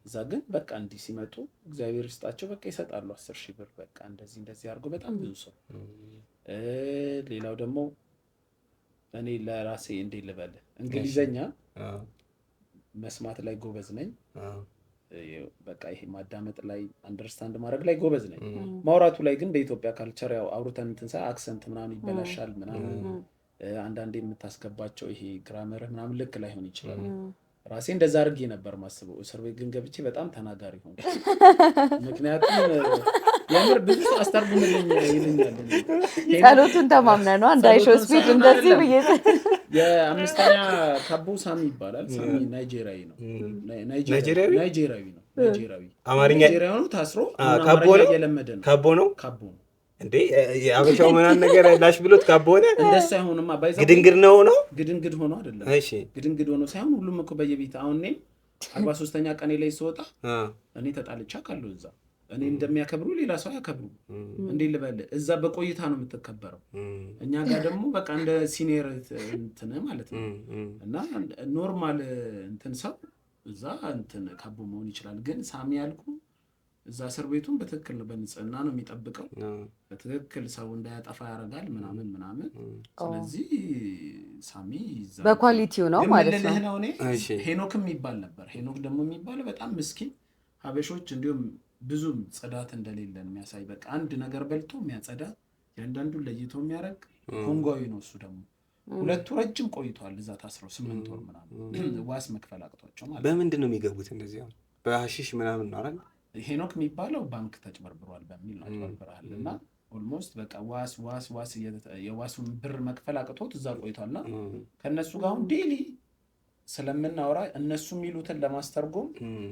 እዛ ግን በቃ እንዲህ ሲመጡ እግዚአብሔር ይስጣቸው በቃ ይሰጣሉ 10 ሺህ ብር በቃ እንደዚህ አድርጎ በጣም ብዙ ሰው። ሌላው ደግሞ እኔ ለራሴ እንዴ ልበል እንግሊዘኛ መስማት ላይ ጎበዝ ነኝ። በቃ ይሄ ማዳመጥ ላይ አንደርስታንድ ማድረግ ላይ ጎበዝ ነኝ። ማውራቱ ላይ ግን በኢትዮጵያ ካልቸር ያው አውሩተን እንትን ሳይ አክሰንት ምናምን ይበላሻል ምናምን። አንዳንዴ የምታስገባቸው ይሄ ግራመር ምናምን ልክ ላይሆን ይችላል። ራሴ እንደዛ አድርጌ ነበር ማስበው። እስር ቤት ግን ገብቼ በጣም ተናጋሪ ሆንኩ። ምክንያቱም የምር ብዙ አስተርጉምልኝ ይሉኛል። ጸሎቱን ተማምነህ ነው እንዳይሾስ ፊት እንደዚህ ብዬ የአምስተኛ ካቦ ሳሚ ይባላል። ሳሚ ናይጄሪያዊ ነው። ናይጄሪያዊ አማርኛ ናይጄሪያዊ ነው። ታስሮ አማርኛ እየለመደ ነው። ካቦ ነው እንዴ የአበሻው ምናምን ነገር ላሽ ብሎት ካቦ ሆነ። እንደሱ አይሆንማ። ባይዘው ግድንግድ ነው ግድንግድ ሆኖ አይደለም። እሺ ግድንግድ ሆኖ ሳይሆን ሁሉም እኮ በየቤት አሁን እኔ 43ኛ ቀኔ ላይ ስወጣ እኔ ተጣልቻ ካለው እዛ እኔ እንደሚያከብሩ ሌላ ሰው ያከብሩ እንዴ ልበል። እዛ በቆይታ ነው የምትከበረው። እኛ ጋር ደግሞ በቃ እንደ ሲኒየር እንትን ማለት ነው። እና ኖርማል እንትን ሰው እዛ እንትን ካቦ መሆን ይችላል። ግን ሳሚ ያልኩ እዛ እስር ቤቱን በትክክል በንጽህና ነው የሚጠብቀው። በትክክል ሰው እንዳያጠፋ ያደርጋል ምናምን። ስለዚህ ሳሚ በኳሊቲው ነው ማለት ነው። ሄኖክም ይባል ነበር። ሄኖክ ደግሞ የሚባለው በጣም ምስኪን ሀበሾች እንዲሁም ብዙም ጽዳት እንደሌለን የሚያሳይ በቃ አንድ ነገር በልቶ የሚያጸዳ ያንዳንዱን ለይቶ የሚያደርግ ኮንጓዊ ነው። እሱ ደግሞ ሁለቱ ረጅም ቆይቷል እዛ ታስረው 8 ወር ምናምን ዋስ መክፈል አቅቷቸው ማለት። በምንድን ነው የሚገቡት እንደዚህ? በሐሺሽ ምናምን ነው አይደል? ሄኖክ የሚባለው ባንክ ተጭበርብሯል በሚል ነው ተጭበርብሯል። እና ኦልሞስት በቃ ዋስ የዋሱን ብር መክፈል አቅቶት እዛ ቆይቷልና ከነሱ ጋር አሁን ዴሊ ስለምናወራ እነሱ የሚሉትን ለማስተርጎም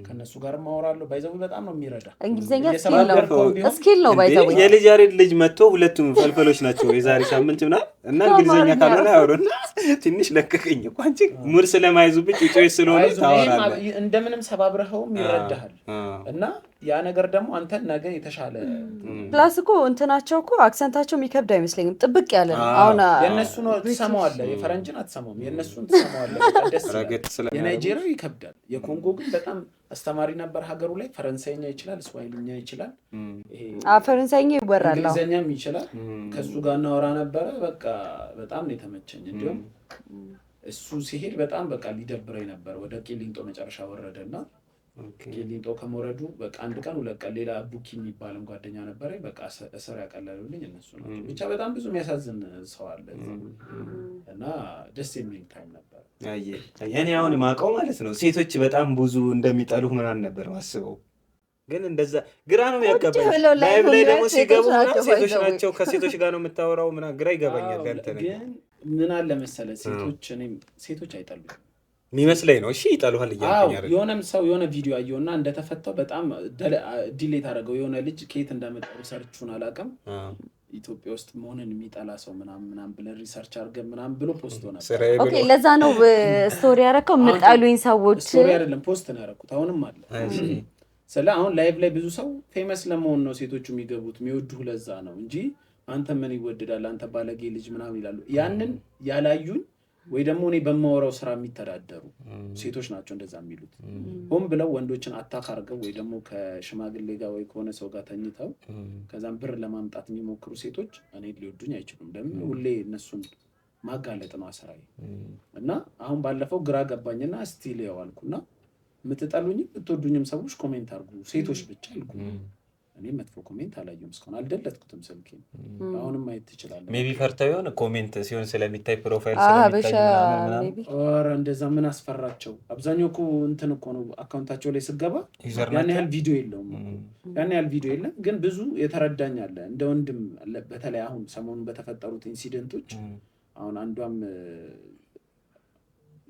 ከነሱ ጋር ማወራለሁ። ባይዘው በጣም ነው የሚረዳ። እንግሊዘኛ ስኪል ነው ባይዘው። የልጅ ያሬድ ልጅ መጥቶ ሁለቱም ፈልፈሎች ናቸው የዛሬ ሳምንት ምናምን እና እንግሊዘኛ ካልሆነ አውሮና ትንሽ ለቀቀኝ እኮ አንቺ ሙር ስለማይዙብኝ ጮይ ስለሆነ ታወራለህ። እንደምንም ሰባብረኸውም ይረዳሃል። እና ያ ነገር ደግሞ አንተን ነገ የተሻለ ፕላስ እኮ እንትናቸው እኮ አክሰንታቸው የሚከብድ አይመስለኝም። ጥብቅ ያለ ነው። አሁን የነሱ ነው ትሰማዋለህ። የፈረንጅን አትሰማውም። የነሱን ትሰማዋለህ። ደስ የናይጄሪያው ይከብዳል። የኮንጎ ግን በጣም አስተማሪ ነበር ሀገሩ ላይ። ፈረንሳይኛ ይችላል፣ ስዋሂልኛ ይችላል፣ ፈረንሳይኛ ይወራል፣ እንግሊዘኛም ይችላል። ከሱ ጋር እናወራ ነበረ። በቃ በጣም ነው የተመቸኝ። እንዲሁም እሱ ሲሄድ በጣም በቃ ሊደብረኝ ነበር። ወደ ቂሊንጦ መጨረሻ ወረደና ቂሊንጦ ከመውረዱ በቃ 1 ቀን 2 ቀን ሌላ ቡኪ የሚባልም ጓደኛ ነበረኝ። በቃ እስር ያቀለሉልኝ እነሱ ናቸው። ብቻ በጣም ብዙ የሚያሳዝን ሰው አለ እና ደስ የሚል ታይም ነበር። እኔ አሁን ማውቀው ማለት ነው ሴቶች በጣም ብዙ እንደሚጠሉ ምናምን ነበር ማስበው፣ ግን እንደዛ ግራ ነው የሚያጋባኝ። ላይቭ ላይ ደግሞ ሲገቡ ሴቶች ናቸው ከሴቶች ጋር ነው የምታወራው ምናምን ግራ ይገባኛል። ግን ምን አለ መሰለህ ሴቶች አይጠሉም የሚመስለኝ ነው። እሺ ይጠሉሃል እያልኩኝ አይደል? የሆነም ሰው የሆነ ቪዲዮ አየውና እንደተፈታው በጣም ዲሌት አደረገው። የሆነ ልጅ ከየት እንዳመጣው ሰርቹን አላውቅም፣ ኢትዮጵያ ውስጥ መሆንን የሚጠላ ሰው ምናምን ብለን ሪሰርች አድርገን ምናምን ብሎ ፖስት ነበር። ኦኬ ለዛ ነው ስቶሪ ያደረከው። የምጠሉኝ ሰዎች ስቶሪ አይደለም ፖስት ነው ያደረኩት። አሁንም አለ ስለ አሁን ላይቭ ላይ ብዙ ሰው ፌመስ ለመሆን ነው ሴቶቹ የሚገቡት የሚወዱህ ለዛ ነው እንጂ አንተ ምን ይወደዳል አንተ ባለጌ ልጅ ምናምን ይላሉ። ያንን ያላዩኝ ወይ ደግሞ እኔ በማወራው ስራ የሚተዳደሩ ሴቶች ናቸው እንደዛ የሚሉት። ሆን ብለው ወንዶችን አታክ አድርገው ወይ ደግሞ ከሽማግሌ ጋር ወይ ከሆነ ሰው ጋር ተኝተው ከዛም ብር ለማምጣት የሚሞክሩ ሴቶች እኔ ሊወዱኝ አይችሉም። ለምን ሁሌ እነሱን ማጋለጥ ነው ስራዬ። እና አሁን ባለፈው ግራ ገባኝና ስቲል ያዋልኩና የምትጠሉኝም የምትወዱኝም ሰዎች ኮሜንት አድርጉ፣ ሴቶች ብቻ አልኩ። እኔ መጥፎ ኮሜንት አላየሁም እስካሁን፣ አልደለትኩትም ስልኬን። አሁንም ማየት ትችላለህ። ሜቢ ፈርተው የሆነ ኮሜንት ሲሆን ስለሚታይ ፕሮፋይል ስለሚታይ ምናምን ኦር እንደዛ ምን አስፈራቸው? አብዛኛው እኮ እንትን እኮ ነው አካውንታቸው ላይ ስገባ ያን ያህል ቪዲዮ የለውም፣ ያን ያህል ቪዲዮ የለም። ግን ብዙ የተረዳኝ አለ እንደ ወንድም። በተለይ አሁን ሰሞኑን በተፈጠሩት ኢንሲደንቶች አሁን አንዷም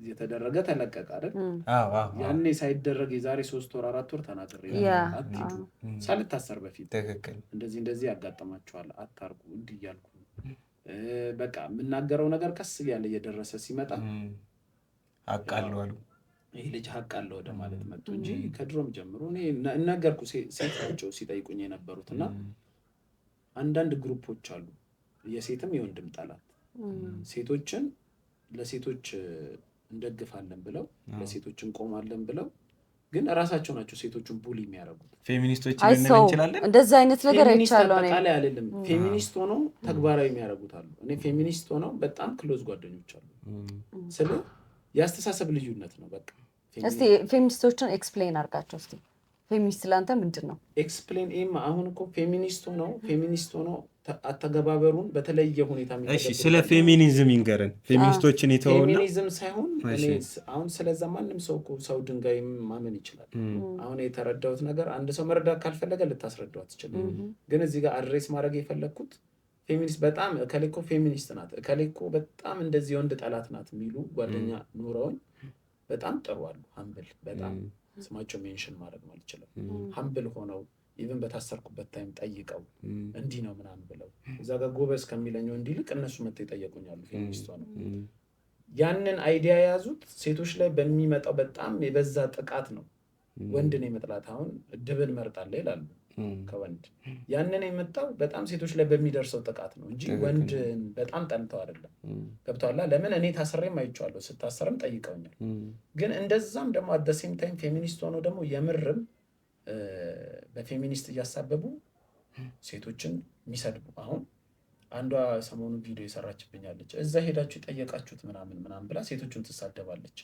የተደረገ ተለቀቀ አይደል? ያኔ ሳይደረግ የዛሬ 3 ወር 4 ወር ተናግሬ አትሂዱ ሳልታሰር በፊት እንደዚህ ያጋጥማቸዋል አታርጉ እንዲህ እያልኩ በቃ የምናገረው ነገር ቀስ እያለ እየደረሰ ሲመጣ አቃለው አሉ። ይሄ ልጅ አቃለው ወደ ማለት መጥቶ እንጂ ከድሮም ጀምሮ እኔ እናገርኩ ሴቶች ሲጠይቁኝ የነበሩትና አንዳንድ ግሩፖች አሉ የሴትም የወንድም ጠላት ሴቶችን ለሴቶች እንደግፋለን ብለው ለሴቶች እንቆማለን ብለው ግን ራሳቸው ናቸው ሴቶቹን ቡሊ የሚያደርጉት። ፌሚኒስቶች ልንል እንችላለን። እንደዛ አይነት ነገር አይቻለው ነው ቃል አይደለም። ፌሚኒስት ሆኖ ተግባራዊ የሚያደርጉት አሉ። እኔ ፌሚኒስት ሆኖ በጣም ክሎዝ ጓደኞች አሉ። ስለ ያስተሳሰብ ልዩነት ነው በቃ። እስቲ ፌሚኒስቶችን ኤክስፕሌን አድርጋቸው እስቲ። ፌሚኒስት ላንተ ምንድን ነው? ኤክስፕሌን አሁን እኮ ፌሚኒስት ሆኖ አተገባበሩን በተለየ ሁኔታ እሺ፣ ስለ ፌሚኒዝም ይንገረን። ፌሚኒስቶችን የተወውና ፌሚኒዝም ሳይሆን አሁን ስለዛ ማንም ሰው ድንጋይ ማመን ይችላል። አሁን የተረዳሁት ነገር አንድ ሰው መረዳት ካልፈለገ ልታስረዳው አትችልም። ግን እዚህ ጋር አድሬስ ማድረግ የፈለግኩት ፌሚኒስት በጣም እከሌኮ ፌሚኒስት ናት፣ እከሌኮ በጣም እንደዚህ ወንድ ጠላት ናት የሚሉ ጓደኛ ኑረውኝ በጣም ጥሩ አሉ። ሀምብል በጣም ስማቸው ሜንሽን ማድረግ ማለት ይችላል። ሀምብል ሆነው ኢቭን በታሰርኩበት ታይም ጠይቀው እንዲህ ነው ምናምን ብለው እዛ ጋር ጎበዝ ከሚለኝ እንዲልቅ እነሱ መጥተው ይጠየቁኛሉ። ፌሚኒስት ነው ያንን አይዲያ የያዙት ሴቶች ላይ በሚመጣው በጣም የበዛ ጥቃት ነው። ወንድን የመጥላት አሁን ድብን መርጣለ ይላሉ ከወንድ ያንን የመጣው በጣም ሴቶች ላይ በሚደርሰው ጥቃት ነው እንጂ ወንድን በጣም ጠልተው አይደለም። ገብቷላ? ለምን እኔ ታስሬም አይቼዋለሁ፣ ስታሰርም ጠይቀውኛል። ግን እንደዛም ደግሞ አት ዘ ሴም ታይም ፌሚኒስት ሆኖ ደግሞ የምርም በፌሚኒስት እያሳበቡ ሴቶችን የሚሰድቡ አሁን አንዷ ሰሞኑን ቪዲዮ የሰራችብኛለች። እዛ ሄዳችሁ የጠየቃችሁት ምናምን ብላ ሴቶቹን ትሳደባለች።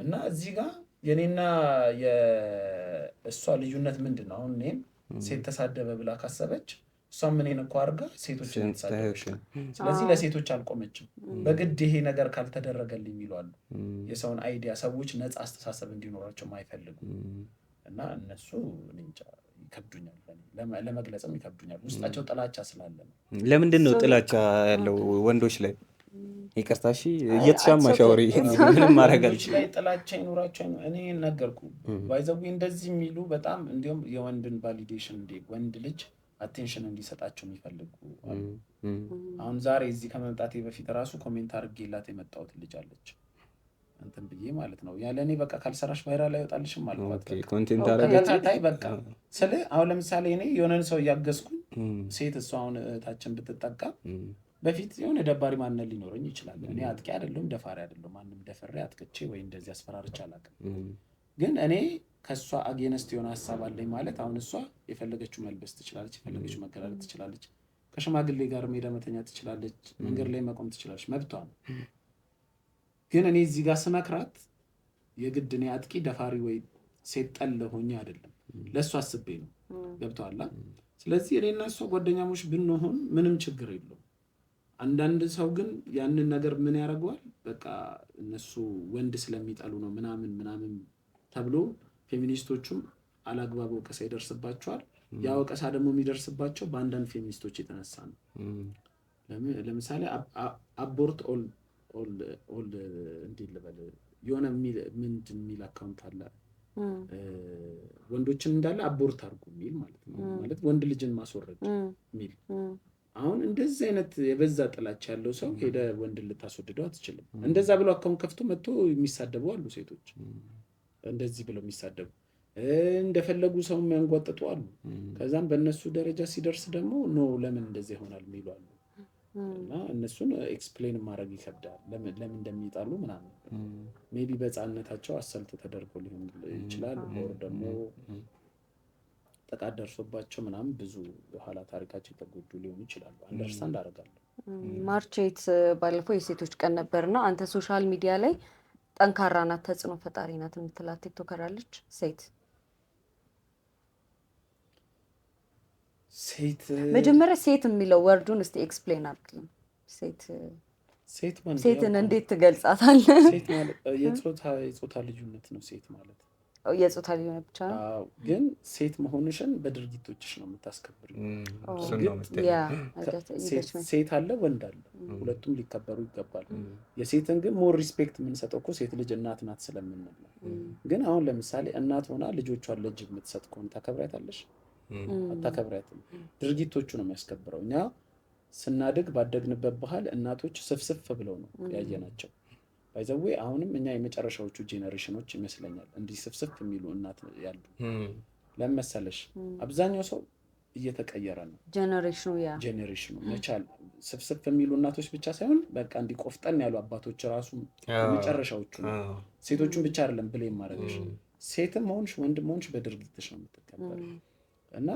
እና እዚህ ጋር የኔና የእሷ ልዩነት ምንድን ነው? አሁን እኔም ሴት ተሳደበ ብላ ካሰበች እሷም እኔን እኮ አድርጋ ሴቶችን ተሳደበች። ስለዚህ ለሴቶች አልቆመችም። በግድ ይሄ ነገር ካልተደረገልኝ ይሏሉ። የሰውን አይዲያ ሰዎች ነፃ አስተሳሰብ እንዲኖራቸው ማይፈልጉ እና እነሱ እንጃ ይከብዱኛል፣ ለመግለጽም ይከብዱኛል። ውስጣቸው ጥላቻ ስላለ ነው። ለምንድን ነው ጥላቻ ያለው ወንዶች ላይ? ይቅርታ እሺ፣ እየተሻማሽ አውሪ። ምንም ማድረግ አልችልም። ላይ ጥላቻ ይኖራቸው እኔ ነገርኩ ባይዘው እንደዚህ የሚሉ በጣም እንዲያውም የወንድን ቫሊዴሽን ወንድ ልጅ አቴንሽን እንዲሰጣቸው የሚፈልጉ አሁን ዛሬ እዚህ ከመምጣቴ በፊት ራሱ ኮሜንት አድርጌላት የመጣሁት ልጅ አለች እንትን ብዬ ማለት ነው። ያለ እኔ በቃ ካልሰራሽ ቫይራል አይወጣልሽም አልኳት። ኮንቴንት አረጋግጥ በቃ ስለ አሁን ለምሳሌ እኔ የሆነን ሰው እያገዝኩኝ ሴት እሷ አሁን እህታችን ብትጠቃ በፊት የሆነ ደባሪ ማንነት ሊኖረኝ ይችላል። እኔ አጥቂ አይደለም፣ ደፋሪ አይደለም። ማንም ደፈሬ አጥቅቼ ወይ እንደዚህ አስፈራርቼ አላውቅም። ግን እኔ ከእሷ አጌነስት የሆነ ሀሳብ አለኝ ማለት አሁን እሷ የፈለገችው መልበስ ትችላለች፣ የፈለገችው መገላለጥ ትችላለች፣ ከሽማግሌ ጋር ሜዳ መተኛ ትችላለች፣ መንገድ ላይ መቆም ትችላለች፣ መብቷ ነው። ግን እኔ እዚህ ጋር ስመክራት የግድ እኔ አጥቂ ደፋሪ ወይ ሴት ጠል ሆኜ አይደለም፣ ለእሱ አስቤ ነው። ገብቶሃል? ስለዚህ እኔና እሷ ጓደኛሞች ብንሆን ምንም ችግር የለውም። አንዳንድ ሰው ግን ያንን ነገር ምን ያደርገዋል? በቃ እነሱ ወንድ ስለሚጠሉ ነው ምናምን ተብሎ ፌሚኒስቶቹም አላግባብ ወቀሳ ይደርስባቸዋል። ያ ወቀሳ ደግሞ የሚደርስባቸው በአንዳንድ ፌሚኒስቶች የተነሳ ነው። ለምሳሌ አቦርት ኦል እንዴት ልበል የሆነ ምንድን የሚል አካውንት አለ ወንዶችን እንዳለ አቦርት አድርጉ የሚል ማለት ነው። ማለት ወንድ ልጅን ማስወረድ የሚል። አሁን እንደዚህ አይነት የበዛ ጥላቻ ያለው ሰው ሄደ ወንድ ልታስወድደው አትችልም። እንደዛ ብሎ አካውንት ከፍቶ መጥቶ የሚሳደቡ አሉ ሴቶች፣ እንደዚህ ብለው የሚሳደቡ እንደፈለጉ ሰው የሚያንጓጥጡ አሉ። ከዛም በእነሱ ደረጃ ሲደርስ ደግሞ ኖ ለምን እንደዚህ ይሆናል የሚሉ አሉ። እና እነሱን ኤክስፕሌን ማድረግ ይከብዳል፣ ለምን እንደሚጣሉ ምናምን። ሜቢ በሕፃንነታቸው አሰልት ተደርገው ሊሆን ይችላል፣ ወር ደግሞ ጥቃት ደርሶባቸው ምናምን ብዙ በኋላ ታሪካቸው የተጎዱ ሊሆኑ ይችላሉ። አንደርስታንድ አደርጋለሁ። ማርች 8 ባለፈው የሴቶች ቀን ነበርና አንተ ሶሻል ሚዲያ ላይ ጠንካራ ናት፣ ተጽዕኖ ፈጣሪ ናት የምትላት ቲክቶከር አለች ሴት? መጀመሪያ ሴት የሚለው ወርዱን እስቲ ኤክስፕሌን አድርግልኝ። ሴትን እንዴት ትገልጻታለህ? ሴት ማለት የጾታ ልዩነት ነው። ሴት ማለት የጾታ ልዩነት ብቻ ነው። ግን ሴት መሆንሽን በድርጊቶችሽ ነው የምታስከብሪው። ሴት አለ፣ ወንድ አለ፣ ሁለቱም ሊከበሩ ይገባል። የሴትን ግን ሞር ሪስፔክት የምንሰጠው እኮ ሴት ልጅ እናት ናት ስለምንል ነው። ግን አሁን ለምሳሌ እናት ሆና ልጆቿን ልጅ የምትሰጥ ከሆነ ታከብሪያታለሽ? አታከብሪያትም። ድርጊቶቹ ነው የሚያስከብረው። እኛ ስናድግ ባደግንበት ባህል እናቶች ስፍስፍ ብለው ነው ያየናቸው። ባይዘዌ አሁንም እኛ የመጨረሻዎቹ ጄኔሬሽኖች ይመስለኛል እንዲህ ስፍስፍ የሚሉ እናት ያሉ። ለምን መሰለሽ? አብዛኛው ሰው እየተቀየረ ነው ጄኔሬሽኑ። መቻል ስፍስፍ የሚሉ እናቶች ብቻ ሳይሆን በቃ እንዲህ ቆፍጠን ያሉ አባቶች ራሱ የመጨረሻዎቹ ነው። ሴቶቹን ብቻ አይደለም ብሌም ማድረግሽ። ሴትም ሆንሽ ወንድም ሆንሽ በድርጊትሽ ነው የምትከበር። እና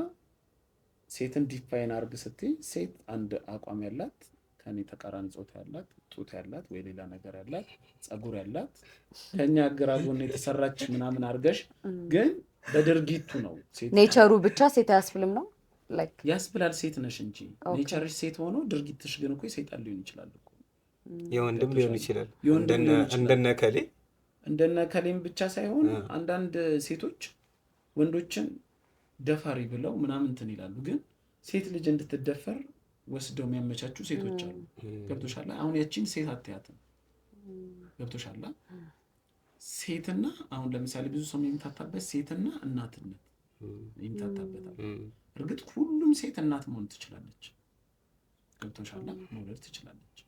ሴትን ዲፋይን አርግ ስትይ ሴት አንድ አቋም ያላት ከኔ ተቃራኒ ጾታ ያላት ጡት ያላት ወይ ሌላ ነገር ያላት ጸጉር ያላት ከኛ ግራ ጎን የተሰራች ምናምን አርገሽ ግን በድርጊቱ ነው ሴት ኔቸሩ ብቻ ሴት አያስብልም ነው ላይክ ያስብላል። ሴት ነሽ እንጂ ኔቸርሽ ሴት ሆኖ ድርጊትሽ ግን እኮ ሰይጣን ሊሆን ይችላል እኮ። የወንድም ሊሆን ይችላል እንደነ ከሌም ብቻ ሳይሆን አንዳንድ ሴቶች ወንዶችን ደፋሪ ብለው ምናምን እንትን ይላሉ። ግን ሴት ልጅ እንድትደፈር ወስደው የሚያመቻቹ ሴቶች አሉ። ገብቶሻል? አሁን ያቺን ሴት አትያትም። ገብቶሻል? ሴትና አሁን ለምሳሌ ብዙ ሰው የሚምታታበት ሴትና እናትነት ይምታታበታል። እርግጥ ሁሉም ሴት እናት መሆን ትችላለች። ገብቶሻል? መውለድ ትችላለች።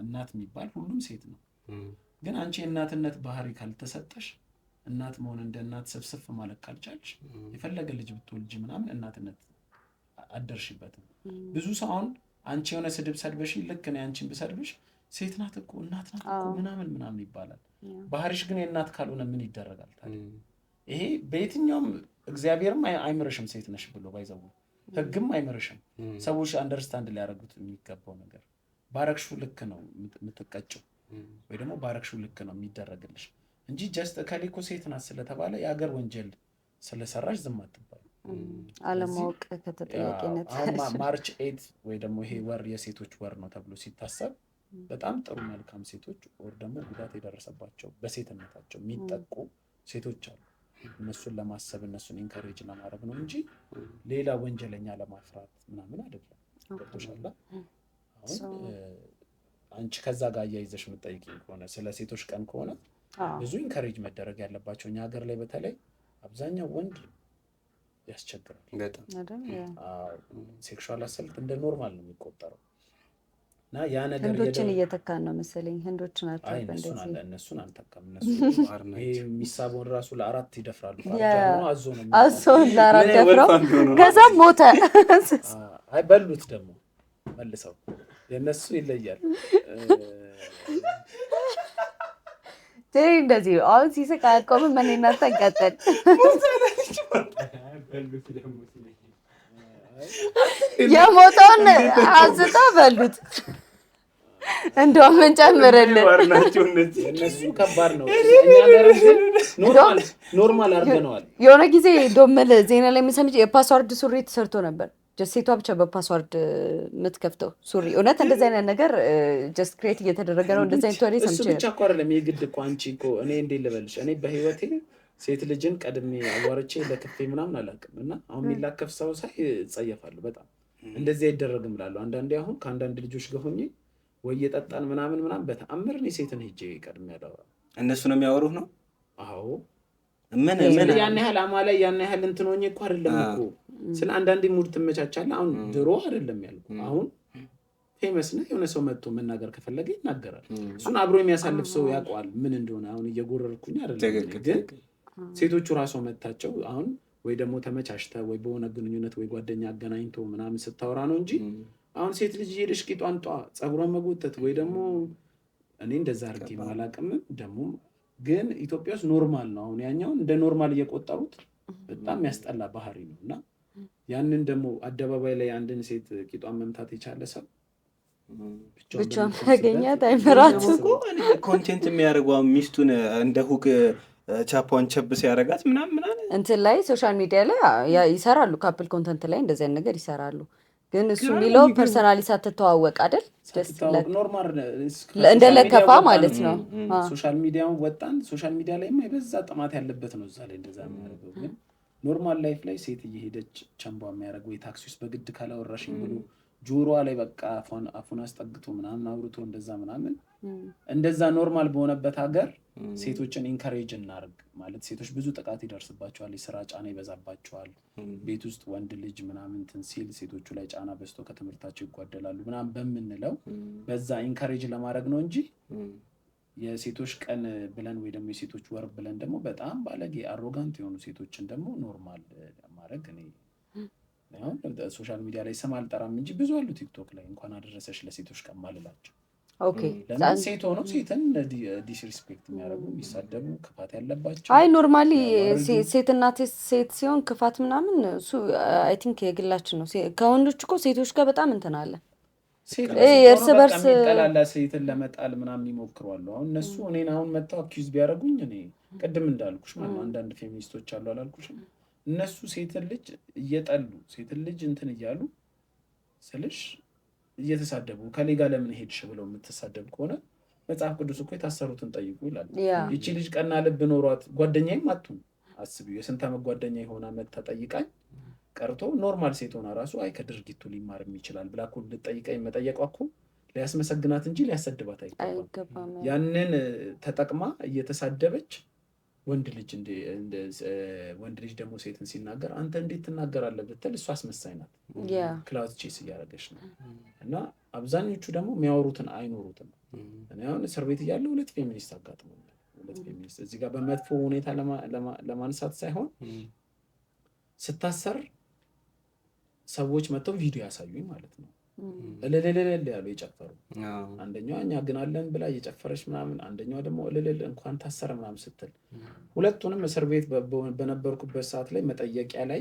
እናት የሚባል ሁሉም ሴት ነው። ግን አንቺ የእናትነት ባህሪ ካልተሰጠሽ እናት መሆን እንደ እናት ሰብሰብ ማለት ካልቻልሽ የፈለገ ልጅ ብትወልጂ ምናምን እናትነት አደርሽበትም። ብዙ ሰው አሁን አንቺ የሆነ ስድብ ሰድበሽ ልክ ነው አንቺን ብሰድብሽ ሴት ናት እኮ እናት ናት እኮ ምናምን ይባላል። ባህሪሽ ግን የእናት ካልሆነ ምን ይደረጋል ታዲያ? ይሄ በየትኛውም እግዚአብሔርም አይምርሽም ሴት ነሽ ብሎ ባይዘው ህግም አይምርሽም። ሰዎች አንደርስታንድ ሊያደርጉት የሚገባው ነገር ባረክሹ ልክ ነው የምትቀጭው ወይ ደግሞ ባረክሹ ልክ ነው የሚደረግልሽ እንጂ ጀስት ከሊኮ ሴት ናት ስለተባለ የሀገር ወንጀል ስለሰራሽ ዝም አትባይ። አለማወቅ ከተጠያቂነት ማርች 8 ወይ ደግሞ ይሄ ወር የሴቶች ወር ነው ተብሎ ሲታሰብ በጣም ጥሩ መልካም ሴቶች ወር ደግሞ ጉዳት የደረሰባቸው በሴትነታቸው የሚጠቁ ሴቶች አሉ። እነሱን ለማሰብ እነሱን ኢንካሬጅ ለማድረግ ነው እንጂ ሌላ ወንጀለኛ ለማፍራት ምናምን አይደለም። ገብቶሻል? አሁን አንቺ ከዛ ጋር አያይዘሽ የምትጠይቂኝ ከሆነ ስለ ሴቶች ቀን ከሆነ ብዙ ኢንካሬጅ መደረግ ያለባቸው እኛ ሀገር ላይ በተለይ አብዛኛው ወንድ ያስቸግራል በጣም። ሴክሹዋል አሰልት እንደ ኖርማል ነው የሚቆጠረው እና ያ ነገር ህንዶችን እየተካን ነው መሰለኝ። ህንዶች ናቸው እንደዚህ እነሱን አንተካም። እነሱ የሚሳበውን ራሱ ለአራት ይደፍራሉ። አዞ ለአራት ደፍረው ከዛም ሞተ። አይ በሉት ደግሞ መልሰው የነሱ ይለያል። እንደዚህ ነው። አሁን ሲስቅ አያቆምም። እኔ እናንተ እንቀጥል። የሞተውን አንስታ በሉት። እንደው ምን ጨምረልን እነሱ ከባድ ነው። እኛ ጋር ኖርማል አድርገነዋል። የሆነ ጊዜ እንደውም ዜና ላይ የሚሰምጭ የፓስዋርድ ሱሪ ተሰርቶ ነበር። ሴቷ ብቻ በፓስዋርድ የምትከፍተው ሱሪ። እውነት እንደዚህ አይነት ነገር ጀስት ክሬት እየተደረገ ነው። እንደዚህ አይነት ወሬ ሰምቼ እሱ ብቻ እኮ አይደለም የግድ እኮ አንቺ እኮ እኔ እንዴት ልበልሽ፣ እኔ በህይወቴ ሴት ልጅን ቀድሜ አዋርቼ ለክፌ ምናምን አላውቅም። እና አሁን የሚላከፍ ሰው ሳይ እጸየፋለሁ በጣም። እንደዚህ አይደረግም እላለሁ። አንዳንዴ አሁን ከአንዳንድ ልጆች ጋር ሆኜ ወይ የጠጣን ምናምን በተአምር እኔ ሴትን ሄጄ ቀድሜ ያላወራ። እነሱ ነው የሚያወሩህ ነው? አዎ ምን ያን ያህል አማላይ ያን ያህል እንትን ሆኜ እኮ አይደለም እኮ። ስለ አንዳንዴ ሙድ ትመቻቻለህ። አሁን ድሮ አይደለም ያልኩ። አሁን ፌመስ ነህ፣ የሆነ ሰው መጥቶ መናገር ከፈለገ ይናገራል። እሱን አብሮ የሚያሳልፍ ሰው ያውቀዋል ምን እንደሆነ። አሁን እየጎረርኩኝ አይደለም፣ ግን ሴቶቹ ራሷ መታቸው አሁን ወይ ደግሞ ተመቻችተ ወይ በሆነ ግንኙነት ወይ ጓደኛ አገናኝቶ ምናምን ስታወራ ነው እንጂ አሁን ሴት ልጅ ሄደሽ ቂጧን ጸጉሯን መጎተት ወይ ደግሞ እኔ እንደዛ አድርጌ አላውቅም። ደግሞ ግን ኢትዮጵያ ውስጥ ኖርማል ነው። አሁን ያኛውን እንደ ኖርማል እየቆጠሩት በጣም ያስጠላ ባህሪ ነው። እና ያንን ደግሞ አደባባይ ላይ አንድን ሴት ቂጧን መምታት የቻለ ሰው ብቻውን ያገኛት አይመራት ኮንቴንት የሚያደርገው ሚስቱን እንደ ሁክ ቻፓውን ቸብ ሲያደርጋት ምናምን እንትን ላይ ሶሻል ሚዲያ ላይ ይሰራሉ። ካፕል ኮንተንት ላይ እንደዚህ አይነት ነገር ይሰራሉ። ግን እሱ የሚለው ፐርሰናሊ ሳትተዋወቅ አይደል እንደ ለከፋ ማለት ነው። ሶሻል ሚዲያውን ወጣን። ሶሻል ሚዲያ ላይ የበዛ ጥማት ያለበት ነው። እዛ ላይ እንደዛ የሚያደርገው ግን ኖርማል ላይፍ ላይ ሴት እየሄደች ቸንቧ የሚያደርገው የታክሲ ውስጥ በግድ ካላወራሽኝ ብሎ ጆሮዋ ላይ በቃ አፉን አስጠግቶ ምናምን አውርቶ እንደዛ ምናምን እንደዛ ኖርማል በሆነበት ሀገር ሴቶችን ኢንካሬጅ እናርግ ማለት ሴቶች ብዙ ጥቃት ይደርስባቸዋል፣ የስራ ጫና ይበዛባቸዋል። ቤት ውስጥ ወንድ ልጅ ምናምን እንትን ሲል ሴቶቹ ላይ ጫና በዝቶ ከትምህርታቸው ይጓደላሉ ምናምን በምንለው በዛ ኢንካሬጅ ለማድረግ ነው እንጂ የሴቶች ቀን ብለን ወይ ደግሞ የሴቶች ወር ብለን ደግሞ በጣም ባለጌ አሮጋንት የሆኑ ሴቶችን ደግሞ ኖርማል ማድረግ እኔ አሁን ሶሻል ሚዲያ ላይ ስም አልጠራም እንጂ ብዙ አሉ ቲክቶክ ላይ እንኳን አደረሰሽ ለሴቶች ቀን ማልላቸው። ኦኬ ለምን ሴት ሆነው ሴትን ዲስሪስፔክት የሚያደርጉ የሚሳደቡ ክፋት ያለባቸው? አይ ኖርማሊ ሴትና ሴት ሲሆን ክፋት ምናምን እሱ አይ ቲንክ የግላችን ነው። ከወንዶች እኮ ሴቶች ጋር በጣም እንትን አለ። እርስ በርስ የሚጠላላ ሴትን ለመጣል ምናምን ይሞክራሉ። አሁን እነሱ እኔን አሁን መጣው አኪዩዝ ቢያደርጉኝ እኔ ቅድም እንዳልኩሽ ማለት ነው አንዳንድ ፌሚኒስቶች አሉ አላልኩሽም? እነሱ ሴትን ልጅ እየጠሉ ሴትን ልጅ እንትን እያሉ ስልሽ እየተሳደቡ ከሌ ጋር ለምን ሄድሽ ብለው የምትሳደብ ከሆነ መጽሐፍ ቅዱስ እኮ የታሰሩትን ጠይቁ ይላል። ይቺ ልጅ ቀና ልብ ኖሯት ጓደኛዬም አትሁን አስቢው፣ የስንት ዓመት ጓደኛ የሆነ መታ ጠይቃኝ ቀርቶ ኖርማል ሴት ሆና ራሱ አይ ከድርጊቱ ሊማርም ይችላል ብላ እኮ ልጠይቀኝ መጠየቋ እኮ ሊያስመሰግናት እንጂ ሊያሰድባት አይገባም። ያንን ተጠቅማ እየተሳደበች ወንድ ልጅ ደግሞ ሴትን ሲናገር አንተ እንዴት ትናገራለህ ብትል እሷ አስመሳይ ናት። ክላውድ ቼስ እያደረገች ነው። እና አብዛኞቹ ደግሞ የሚያወሩትን አይኖሩትም። እኔ አሁን እስር ቤት እያለሁ 2 ፌሚኒስት አጋጥሞኛል። 2 ፌሚኒስት እዚህ ጋር በመጥፎ ሁኔታ ለማንሳት ሳይሆን ስታሰር ሰዎች መጥተው ቪዲዮ ያሳዩኝ ማለት ነው። እልልልል ያሉ የጨፈሩ አንደኛዋ እኛ ግን አለን ብላ እየጨፈረች ምናምን፣ አንደኛዋ ደግሞ እልልል እንኳን ታሰረ ምናምን ስትል ሁለቱንም እስር ቤት በነበርኩበት ሰዓት ላይ መጠየቂያ ላይ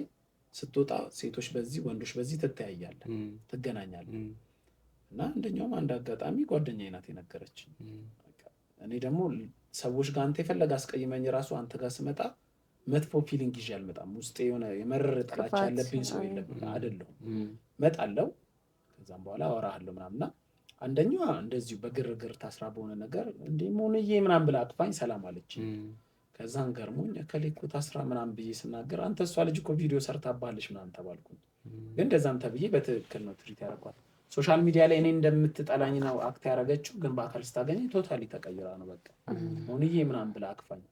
ስትወጣ ሴቶች በዚህ ወንዶች በዚህ ትተያያለህ፣ ትገናኛለህ። እና አንደኛውም አንድ አጋጣሚ ጓደኛዬ ናት የነገረችኝ። እኔ ደግሞ ሰዎች ጋር አንተ የፈለገ አስቀይመኝ ራሱ አንተ ጋር ስመጣ መጥፎ ፊሊንግ ይዤ አልመጣም። ውስጤ የሆነ የመረረ ጥላቻ ያለብኝ ሰው የለም አይደለሁም። እመጣለሁ ከዛም በኋላ አወራሃለሁ ምናምንና አንደኛዋ እንደዚሁ በግርግር ታስራ በሆነ ነገር እንዴ ሞንዬ ምናምን ብላ አቅፋኝ ሰላም አለች። ከዛን ገርሞኝ ከሌኮ ታስራ ምናምን ብዬ ስናገር አንተ እሷ ልጅ እኮ ቪዲዮ ሰርታባለች ምናምን ተባልኩኝ። ግን እንደዛም ተብዬ በትክክል ነው ትሪት ያደረኳት። ሶሻል ሚዲያ ላይ እኔ እንደምትጠላኝ ነው አክት ያደረገችው፣ ግን በአካል ስታገኘኝ ቶታሊ ተቀይራ ነው በቃ ሞንዬ ምናምን ብላ አቅፋኝ።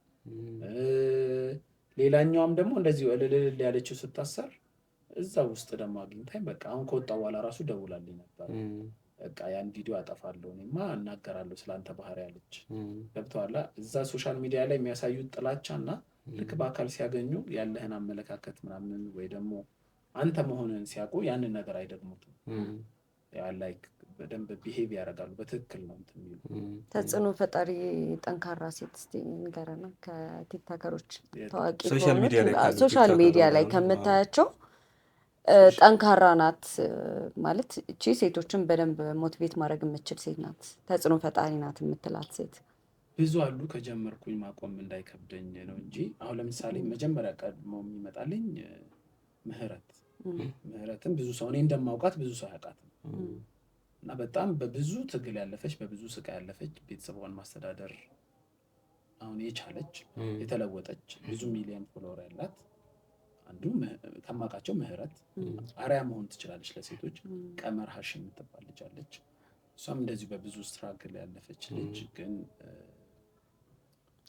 ሌላኛዋም ደግሞ እንደዚሁ እልል ያለችው ስታሰር እዛ ውስጥ ደግሞ አግኝታኝ በቃ አሁን ከወጣ በኋላ ራሱ ደውላልኝ ነበር። በቃ ያን ቪዲዮ አጠፋለሁ እኔማ እናገራለሁ ስላንተ ባህሪ ያለች ገብተዋላ። እዛ ሶሻል ሚዲያ ላይ የሚያሳዩት ጥላቻና ልክ በአካል ሲያገኙ ያለህን አመለካከት ምናምን ወይ ደግሞ አንተ መሆንን ሲያውቁ ያንን ነገር አይደግሙትም። ያ ላይክ በደንብ ቢሄቭ ያደርጋሉ። በትክክል ነው እንትን የሚሉ ተጽዕኖ ፈጣሪ ጠንካራ ሴት እስቲ ንገረና ከቲክቶከሮች ታዋቂ ሶሻል ሚዲያ ላይ ከምታያቸው ጠንካራ ናት ማለት እቺ ሴቶችን በደንብ ሞቲቬት ማድረግ የምትችል ሴት ናት፣ ተጽዕኖ ፈጣሪ ናት የምትላት ሴት ብዙ አሉ። ከጀመርኩኝ ማቆም እንዳይከብደኝ ነው እንጂ አሁን ለምሳሌ መጀመሪያ ቀድሞ የሚመጣልኝ ምህረትን ብዙ ሰው እኔ እንደማውቃት ብዙ ሰው ያውቃትም እና በጣም በብዙ ትግል ያለፈች በብዙ ስቃይ ያለፈች ቤተሰቧን ማስተዳደር አሁን የቻለች የተለወጠች ብዙ ሚሊዮን ፎሎወር ያላት አንዱ ከማውቃቸው ምህረት አርያ መሆን ትችላለች ለሴቶች። ቀመር ሀሽ የምትባል ልጅ አለች። እሷም እንደዚሁ በብዙ ስትራግል ያለፈች ልጅ ግን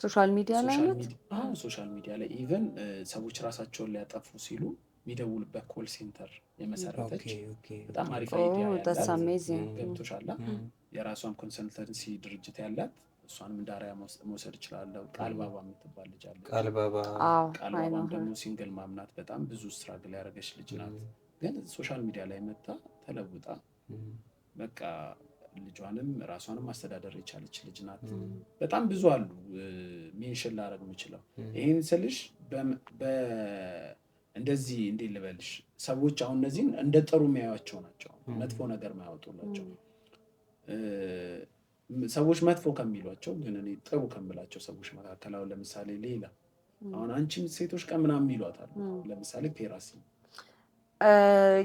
ሶሻል ሚዲያ ላይ ሶሻል ሚዲያ ላይ ኢቨን ሰዎች ራሳቸውን ሊያጠፉ ሲሉ የሚደውሉበት ኮል ሴንተር የመሰረተች በጣም አሪፍ አይዲያ ያላት ገብቶሻል። የራሷን ኮንሰልተንሲ ድርጅት ያላት እሷንም እንደ አርአያ መውሰድ እችላለሁ። ቃልባባ የምትባል ልጅ አለች። ቃልባባም ደግሞ ሲንግል ማምናት በጣም ብዙ ስትራግል ያደረገች ልጅ ናት። ግን ሶሻል ሚዲያ ላይ መጣ ተለውጣ በቃ ልጇንም ራሷንም ማስተዳደር የቻለች ልጅ ናት። በጣም ብዙ አሉ ሜንሽን ላደርግ የምችለው። ይህን ስልሽ እንደዚህ እንዴት ልበልሽ፣ ሰዎች አሁን እነዚህን እንደ ጥሩ የሚያዩቸው ናቸው፣ መጥፎ ነገር ማያወጡላቸው ሰዎች መጥፎ ከሚሏቸው ግን እኔ ጥሩ ከምላቸው ሰዎች መካከል አሁን ለምሳሌ ሌላ አሁን አንቺን ሴቶች ቀን ምናምን ይሏታል። ለምሳሌ ፔራሲ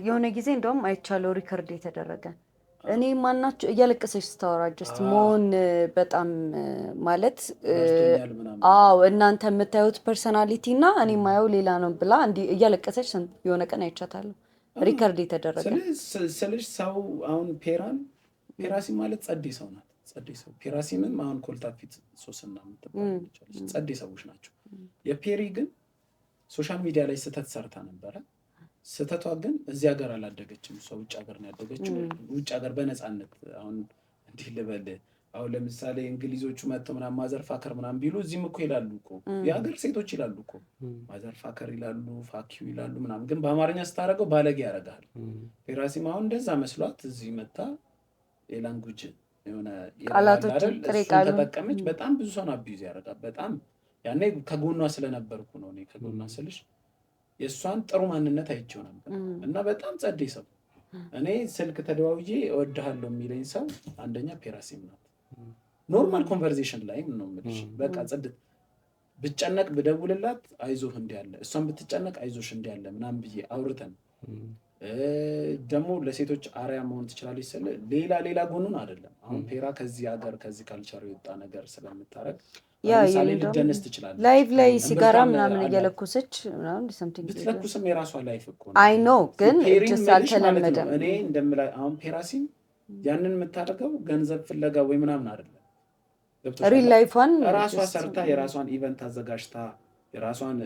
የሆነ ጊዜ እንደውም አይቻለው ሪከርድ የተደረገ እኔ ማናቸው እያለቀሰች ስታወራ ጀስት መሆን በጣም ማለት እናንተ የምታዩት ፐርሰናሊቲ እና እኔ ማየው ሌላ ነው ብላ እንዲህ እያለቀሰች የሆነ ቀን አይቻታለሁ ሪከርድ የተደረገ ስልሽ ሰው አሁን ፔራሲ ማለት ጸዴ ሰው ናት። ጸዴ ሰው ፔራሲምም አሁን ኮልታፊት ሶስና የምትባል ጸዴ ሰዎች ናቸው። የፔሪ ግን ሶሻል ሚዲያ ላይ ስህተት ሰርታ ነበረ። ስህተቷ ግን እዚህ ሀገር አላደገችም። እሷ ውጭ ሀገር ነው ያደገችው። ውጭ ሀገር በነፃነት አሁን እንዲህ ልበል አሁን ለምሳሌ እንግሊዞቹ መጥተው ምናምን ማዘርፋከር ምናምን ቢሉ እዚህም እኮ ይላሉ እኮ የሀገር ሴቶች ይላሉ እኮ ማዘርፋከር ይላሉ፣ ፋኪው ይላሉ ምናምን። ግን በአማርኛ ስታደርገው ባለጌ ያደርጋል። ፔራሲም አሁን እንደዛ መስሏት እዚህ መጣ የላንጉጅ የሆነ ቃላቶችን ጥሬ ቃል ተጠቀመች። በጣም ብዙ ሰው አቢዩዝ ያደርጋል። በጣም ያኔ ከጎኗ ስለነበርኩ ነው። እኔ ከጎኗ ስልሽ የእሷን ጥሩ ማንነት አይቼው ነበር እና በጣም ጸዴ ሰው። እኔ ስልክ ተደዋውዬ እወድሃለሁ የሚለኝ ሰው አንደኛ ፔራሲም ናት። ኖርማል ኮንቨርሴሽን ላይ ነው የምልሽ። በቃ ጽድት ብጨነቅ ብደውልላት አይዞህ እንዲህ ያለ እሷን ብትጨነቅ አይዞሽ እንዲህ ያለ ምናምን ብዬ አውርተን ደግሞ ለሴቶች አርያ መሆን ትችላለች ስለ ሌላ ጎኑን አይደለም። አሁን ፔራ ከዚህ ሀገር ከዚህ ካልቸር የወጣ ነገር ስለምታረግ ለምሳሌ ልደንስ ትችላለች። ላይቭ ላይ ሲጋራ ምናምን እየለኩሰች ምናምን something ብትለኩስም የራሷ ላይፍ እኮ ነው። አይ ኖ ግን just አልተለመደም። እኔ እንደምላ አሁን ፔራሲም ያንን የምታደርገው ገንዘብ ፍለጋ ወይ ምናምን አይደለም። ሪል ላይፏን ራሷ ሰርታ የራሷን ኢቨንት አዘጋጅታ የራሷን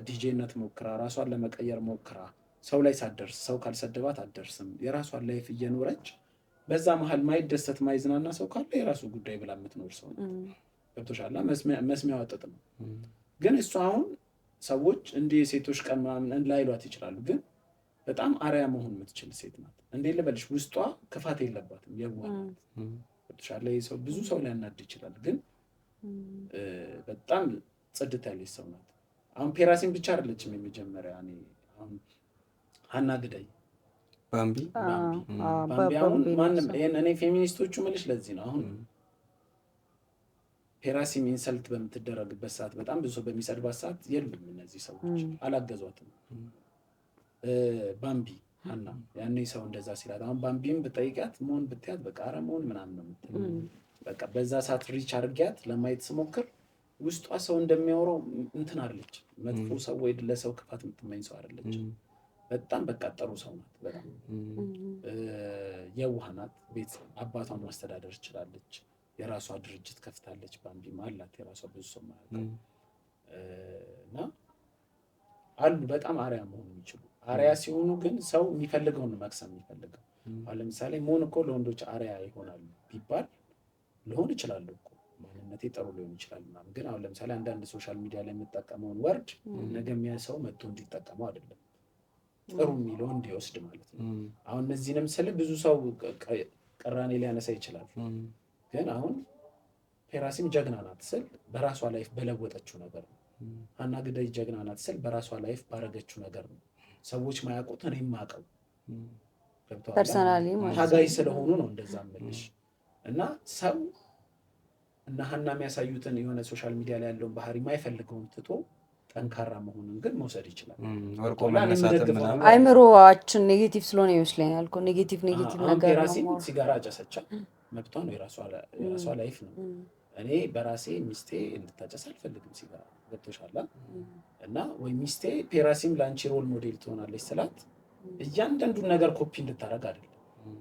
ዲጄነት ሞክራ ራሷን ለመቀየር ሞክራ ሰው ላይ ሳትደርስ ሰው ካልሰደባት አትደርስም። የራሷን ላይፍ እየኖረች በዛ መሀል ማይደሰት ማይዝናና ሰው ካለ የራሱ ጉዳይ ብላ የምትኖር ሰው ነው። ገብቶሻል? መስሚያ ወጥጥ ነው። ግን እሱ አሁን ሰዎች እንዲህ የሴቶች ቀን ምናምን ላይሏት ይችላሉ። ግን በጣም አርያ መሆን የምትችል ሴት ናት። እንዴት ልበልሽ፣ ውስጧ ክፋት የለባትም። የዋህ ናት። ገብቶሻል? ሰው ብዙ ሰው ሊያናድ ይችላል። ግን በጣም ጽድት ያለች ሰው ናት። አሁን ፔራሲም ብቻ አይደለችም የመጀመሪያ እኔ አሁን ሀና ግዳይ ባምቢ አሁን ማንም እኔ ፌሚኒስቶቹ ምልሽ ለዚህ ነው። አሁን ፔራሲም ኢንሰልት በምትደረግበት ሰዓት በጣም ብዙ ሰው በሚሰድባት ሰዓት የሉም እነዚህ ሰዎች አላገዟትም። ባምቢ ሀና ያኔ ሰው እንደዛ ሲላት አሁን ባምቢም ብጠይቃት መሆን ብትያት በቃ ኧረ መሆን ምናምን ነው የምትለው። በቃ በዛ ሰዓት ሪች አድርጊያት ለማየት ስሞክር ውስጧ ሰው እንደሚያወራው እንትን አለች። መጥፎ ሰው ወይ ለሰው ክፋት የምትመኝ ሰው አይደለች። በጣም በቃ ጥሩ ሰው ናት። በጣም የዋህ ናት። ቤት አባቷን ማስተዳደር ትችላለች። የራሷ ድርጅት ከፍታለች። ባምቢም አላት የራሷ ብዙ ሰው ማለት ነው። እና አሉ በጣም አርያ መሆን የሚችሉ አርያ ሲሆኑ ግን ሰው የሚፈልገውን መቅሰም የሚፈልገው አሁን ለምሳሌ መሆን እኮ ለወንዶች አርያ ይሆናሉ ቢባል ሊሆን ይችላሉ እኮ ማንነቴ ጥሩ ሊሆን ይችላል ምናምን። ግን አሁን ለምሳሌ አንዳንድ ሶሻል ሚዲያ ላይ የምጠቀመውን ወርድ ነገ የሚያሰው መጥቶ እንዲጠቀመው አይደለም ጥሩ የሚለው እንዲወስድ ማለት ነው። አሁን እነዚህንም ስል ብዙ ሰው ቅራኔ ሊያነሳ ይችላል። ግን አሁን ፔራሲም ጀግና ናት ስል በራሷ ላይፍ በለወጠችው ነገር ነው። ሀና ግዳይ ጀግና ናት ስል በራሷ ላይፍ ባረገችው ነገር ነው። ሰዎች ማያውቁት እኔ የማውቀው ፐርሰናሊ ታጋይ ስለሆኑ ነው እንደዛ የምልሽ። እና ሰው እና ሀና የሚያሳዩትን የሆነ ሶሻል ሚዲያ ላይ ያለውን ባህሪ የማይፈልገውን ትቶ ጠንካራ መሆኑን ግን መውሰድ ይችላል። አይምሮአችን ኔጌቲቭ ስለሆነ ይመስለኛል እኮ ኔጌቲቭ ነገር ነው። ሲጋራ አጨሰቻ መብቷ ነው፣ የራሷ ላይፍ ነው። እኔ በራሴ ሚስቴ እንድታጨስ አልፈልግም ሲጋራ። ገብቶሻል? እና ወይ ሚስቴ ፔራሲም ለአንቺ ሮል ሞዴል ትሆናለች ስላት እያንዳንዱን ነገር ኮፒ እንድታረግ አይደለም፣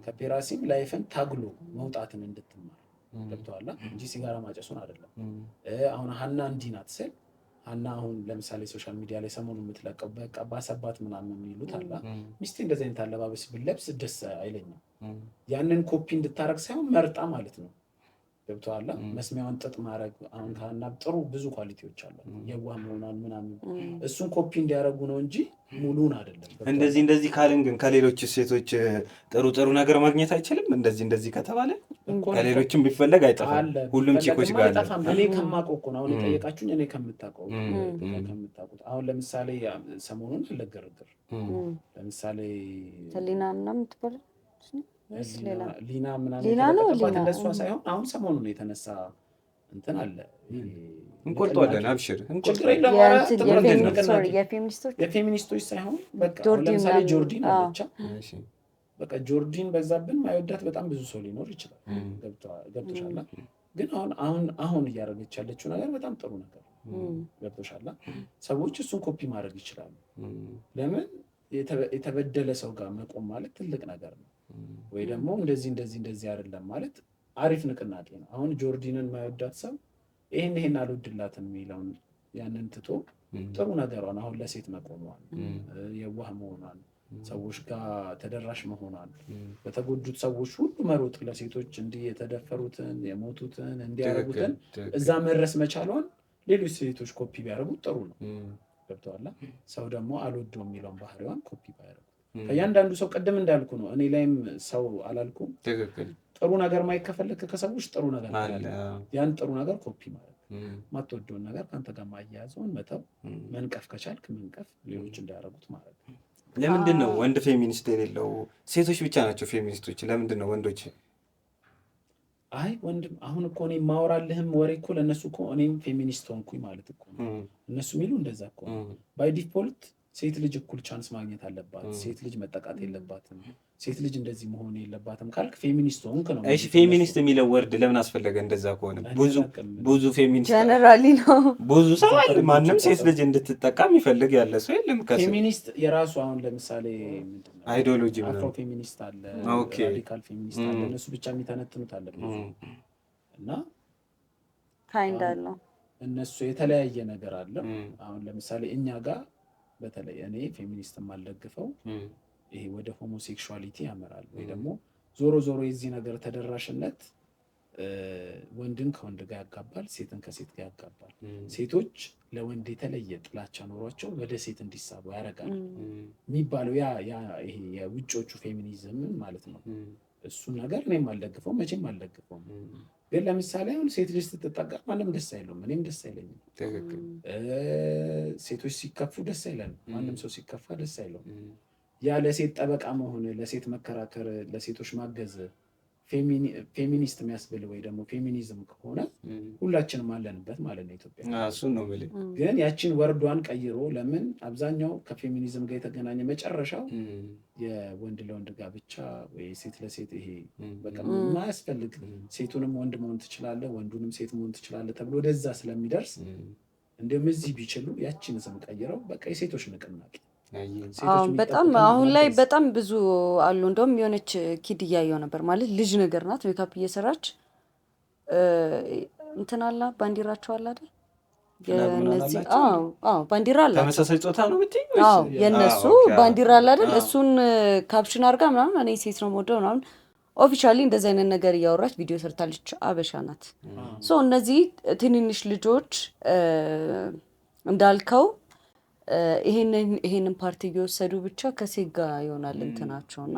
ከፔራሲም ላይፍን ታግሎ መውጣትን እንድትማር ገብቶሃል? እንጂ ሲጋራ ማጨሱን አይደለም። አሁን ሀና እንዲህ ናት ስል ሀና አሁን ለምሳሌ ሶሻል ሚዲያ ላይ ሰሞኑን የምትለቀው በቃ ባሰባት ምናምን የሚሉት አላ ሚስቴ እንደዚህ አይነት አለባበስ ብለብስ ደስ አይለኝም። ያንን ኮፒ እንድታረግ ሳይሆን መርጣ ማለት ነው። ገብቶሃል? መስሚያውን ጥጥ ማድረግ አሁን ከሀና ጥሩ ብዙ ኳሊቲዎች አሉ። የዋህ መሆኗን ምናምን እሱን ኮፒ እንዲያደርጉ ነው እንጂ ሙሉን አይደለም። እንደዚህ ካልን ግን ከሌሎች ሴቶች ጥሩ ነገር ማግኘት አይችልም? እንደዚህ ከተባለ ከሌሎችም ቢፈለግ አይጠፋም። ሁሉም ቺኮች ጋር አለ። እኔ ከማውቀው እኮ ነው አሁን የጠየቃችሁኝ። እኔ ከምታውቁት አሁን ለምሳሌ ሰሞኑን አለገርግር ለምሳሌ ሊና ምናምን ትባል ሊና ምናምን እንደሷ ሳይሆን አሁን ሰሞኑን የተነሳ እንትን አለ እንቆርጠዋለን። አብሽር የፌሚኒስቶች ሳይሆን በቃ ለምሳሌ ጆርዲን አለቻ። በቃ ጆርዲን በዛብን ማይወዳት በጣም ብዙ ሰው ሊኖር ይችላል። ገብቶሻል? ግን አሁን እያደረገች ያለችው ነገር በጣም ጥሩ ነገር ገብቶሻል? ሰዎች እሱን ኮፒ ማድረግ ይችላሉ። ለምን የተበደለ ሰው ጋር መቆም ማለት ትልቅ ነገር ነው። ወይ ደግሞ እንደዚህ አይደለም ማለት አሪፍ ንቅናቄ ነው። አሁን ጆርዲንን ማይወዳት ሰው ይሄን አልወድላትም የሚለውን ያንን ትቶ ጥሩ ነገሯን አሁን ለሴት መቆሟን፣ የዋህ መሆኗን፣ ሰዎች ጋር ተደራሽ መሆኗን፣ በተጎዱት ሰዎች ሁሉ መሮጥ፣ ለሴቶች እንዲህ የተደፈሩትን የሞቱትን እንዲያረጉትን እዛ መድረስ መቻሏን ሌሎች ሴቶች ኮፒ ቢያደርጉት ጥሩ ነው። ገብተዋላ? ሰው ደግሞ አልወደው የሚለውን ባህሪዋን ኮፒ ባያደርጉ ከእያንዳንዱ ሰው ቅድም እንዳልኩ ነው። እኔ ላይም ሰው አላልኩም። ጥሩ ነገር ማይከፈልክ ከሰዎች ጥሩ ነገር አለ። ያን ጥሩ ነገር ኮፒ ማለት ማትወደውን ነገር ከአንተ ጋር ማያያዘውን መተው፣ መንቀፍ ከቻልክ መንቀፍ፣ ሌሎች እንዳያረጉት ማለት ነው። ለምንድን ነው ወንድ ፌሚኒስት የሌለው? ሴቶች ብቻ ናቸው ፌሚኒስቶች። ለምንድን ነው ወንዶች? አይ ወንድም አሁን እኮ እኔ ማወራልህም ወሬ እኮ ለእነሱ እኮ እኔም ፌሚኒስት ሆንኩኝ ማለት እኮ እነሱ የሚሉ እንደዛ እኮ ባይ ዲፎልት ሴት ልጅ እኩል ቻንስ ማግኘት አለባት፣ ሴት ልጅ መጠቃት የለባትም፣ ሴት ልጅ እንደዚህ መሆን የለባትም ካልክ ፌሚኒስት ሆንክ ነው። እሺ ፌሚኒስት የሚለው ወርድ ለምን አስፈለገ? እንደዛ ከሆነ ብዙ ፌሚኒስት ጀነራሊ ነው ብዙ ሰው አለ። ማንም ሴት ልጅ እንድትጠቃም ይፈልግ ያለ ሰው የለም። ፌሚኒስት የራሱ አሁን ለምሳሌ አይዲዮሎጂ ነው። አፍሮ ፌሚኒስት አለ፣ ራዲካል ፌሚኒስት አለ። እነሱ ብቻ የሚተነትኑት አለ እና ካይንድ አለው እነሱ የተለያየ ነገር አለ። አሁን ለምሳሌ እኛ ጋር በተለይ እኔ ፌሚኒስት የማልደግፈው ይሄ ወደ ሆሞሴክሹዋሊቲ ያመራል ወይ ደግሞ ዞሮ የዚህ ነገር ተደራሽነት ወንድን ከወንድ ጋር ያጋባል፣ ሴትን ከሴት ጋር ያጋባል። ሴቶች ለወንድ የተለየ ጥላቻ ኖሯቸው ወደ ሴት እንዲሳቡ ያደርጋል የሚባለው ይሄ የውጮቹ ፌሚኒዝም ማለት ነው። እሱን ነገር እኔም አልደግፈውም፣ መቼም አልደግፈውም። ግን ለምሳሌ አሁን ሴት ልጅ ስትጠቃ ማንም ደስ አይለውም፣ እኔም ደስ አይለኝም። ሴቶች ሲከፉ ደስ አይለንም፣ ማንም ሰው ሲከፋ ደስ አይለውም። ያ ለሴት ጠበቃ መሆን፣ ለሴት መከራከር፣ ለሴቶች ማገዝ ፌሚኒስት የሚያስብል ወይ ደግሞ ፌሚኒዝም ከሆነ ሁላችንም አለንበት ማለት ነው ኢትዮጵያ። እሱን ነው የምልህ። ግን ያችን ወርዷን ቀይሮ ለምን አብዛኛው ከፌሚኒዝም ጋር የተገናኘ መጨረሻው የወንድ ለወንድ ጋብቻ ወይ ሴት ለሴት ይሄ በቃ የማያስፈልግ ሴቱንም ወንድ መሆን ትችላለህ፣ ወንዱንም ሴት መሆን ትችላለህ ተብሎ ወደዛ ስለሚደርስ እንደውም እዚህ ቢችሉ ያችን ስም ቀይረው በቃ የሴቶች ንቅናቄ በጣም አሁን ላይ በጣም ብዙ አሉ። እንደውም የሆነች ኪድ እያየው ነበር ማለት ልጅ ነገር ናት፣ ሜካፕ እየሰራች እንትን አላ ባንዲራቸው አለ አይደል? የነዚህ ባንዲራ አለ። ተመሳሳይ ጾታ ነው ብትይ? የነሱ ባንዲራ አለ አይደል? እሱን ካፕሽን አድርጋ ምናምን እኔ ሴት ነው የምወደው ምናምን ኦፊሻሊ እንደዚህ አይነት ነገር እያወራች ቪዲዮ ሰርታለች። አበሻ ናት። ሶ እነዚህ ትንንሽ ልጆች እንዳልከው ይሄንን ፓርቲ እየወሰዱ ብቻ ከሴት ጋር ይሆናል እንትናቸውና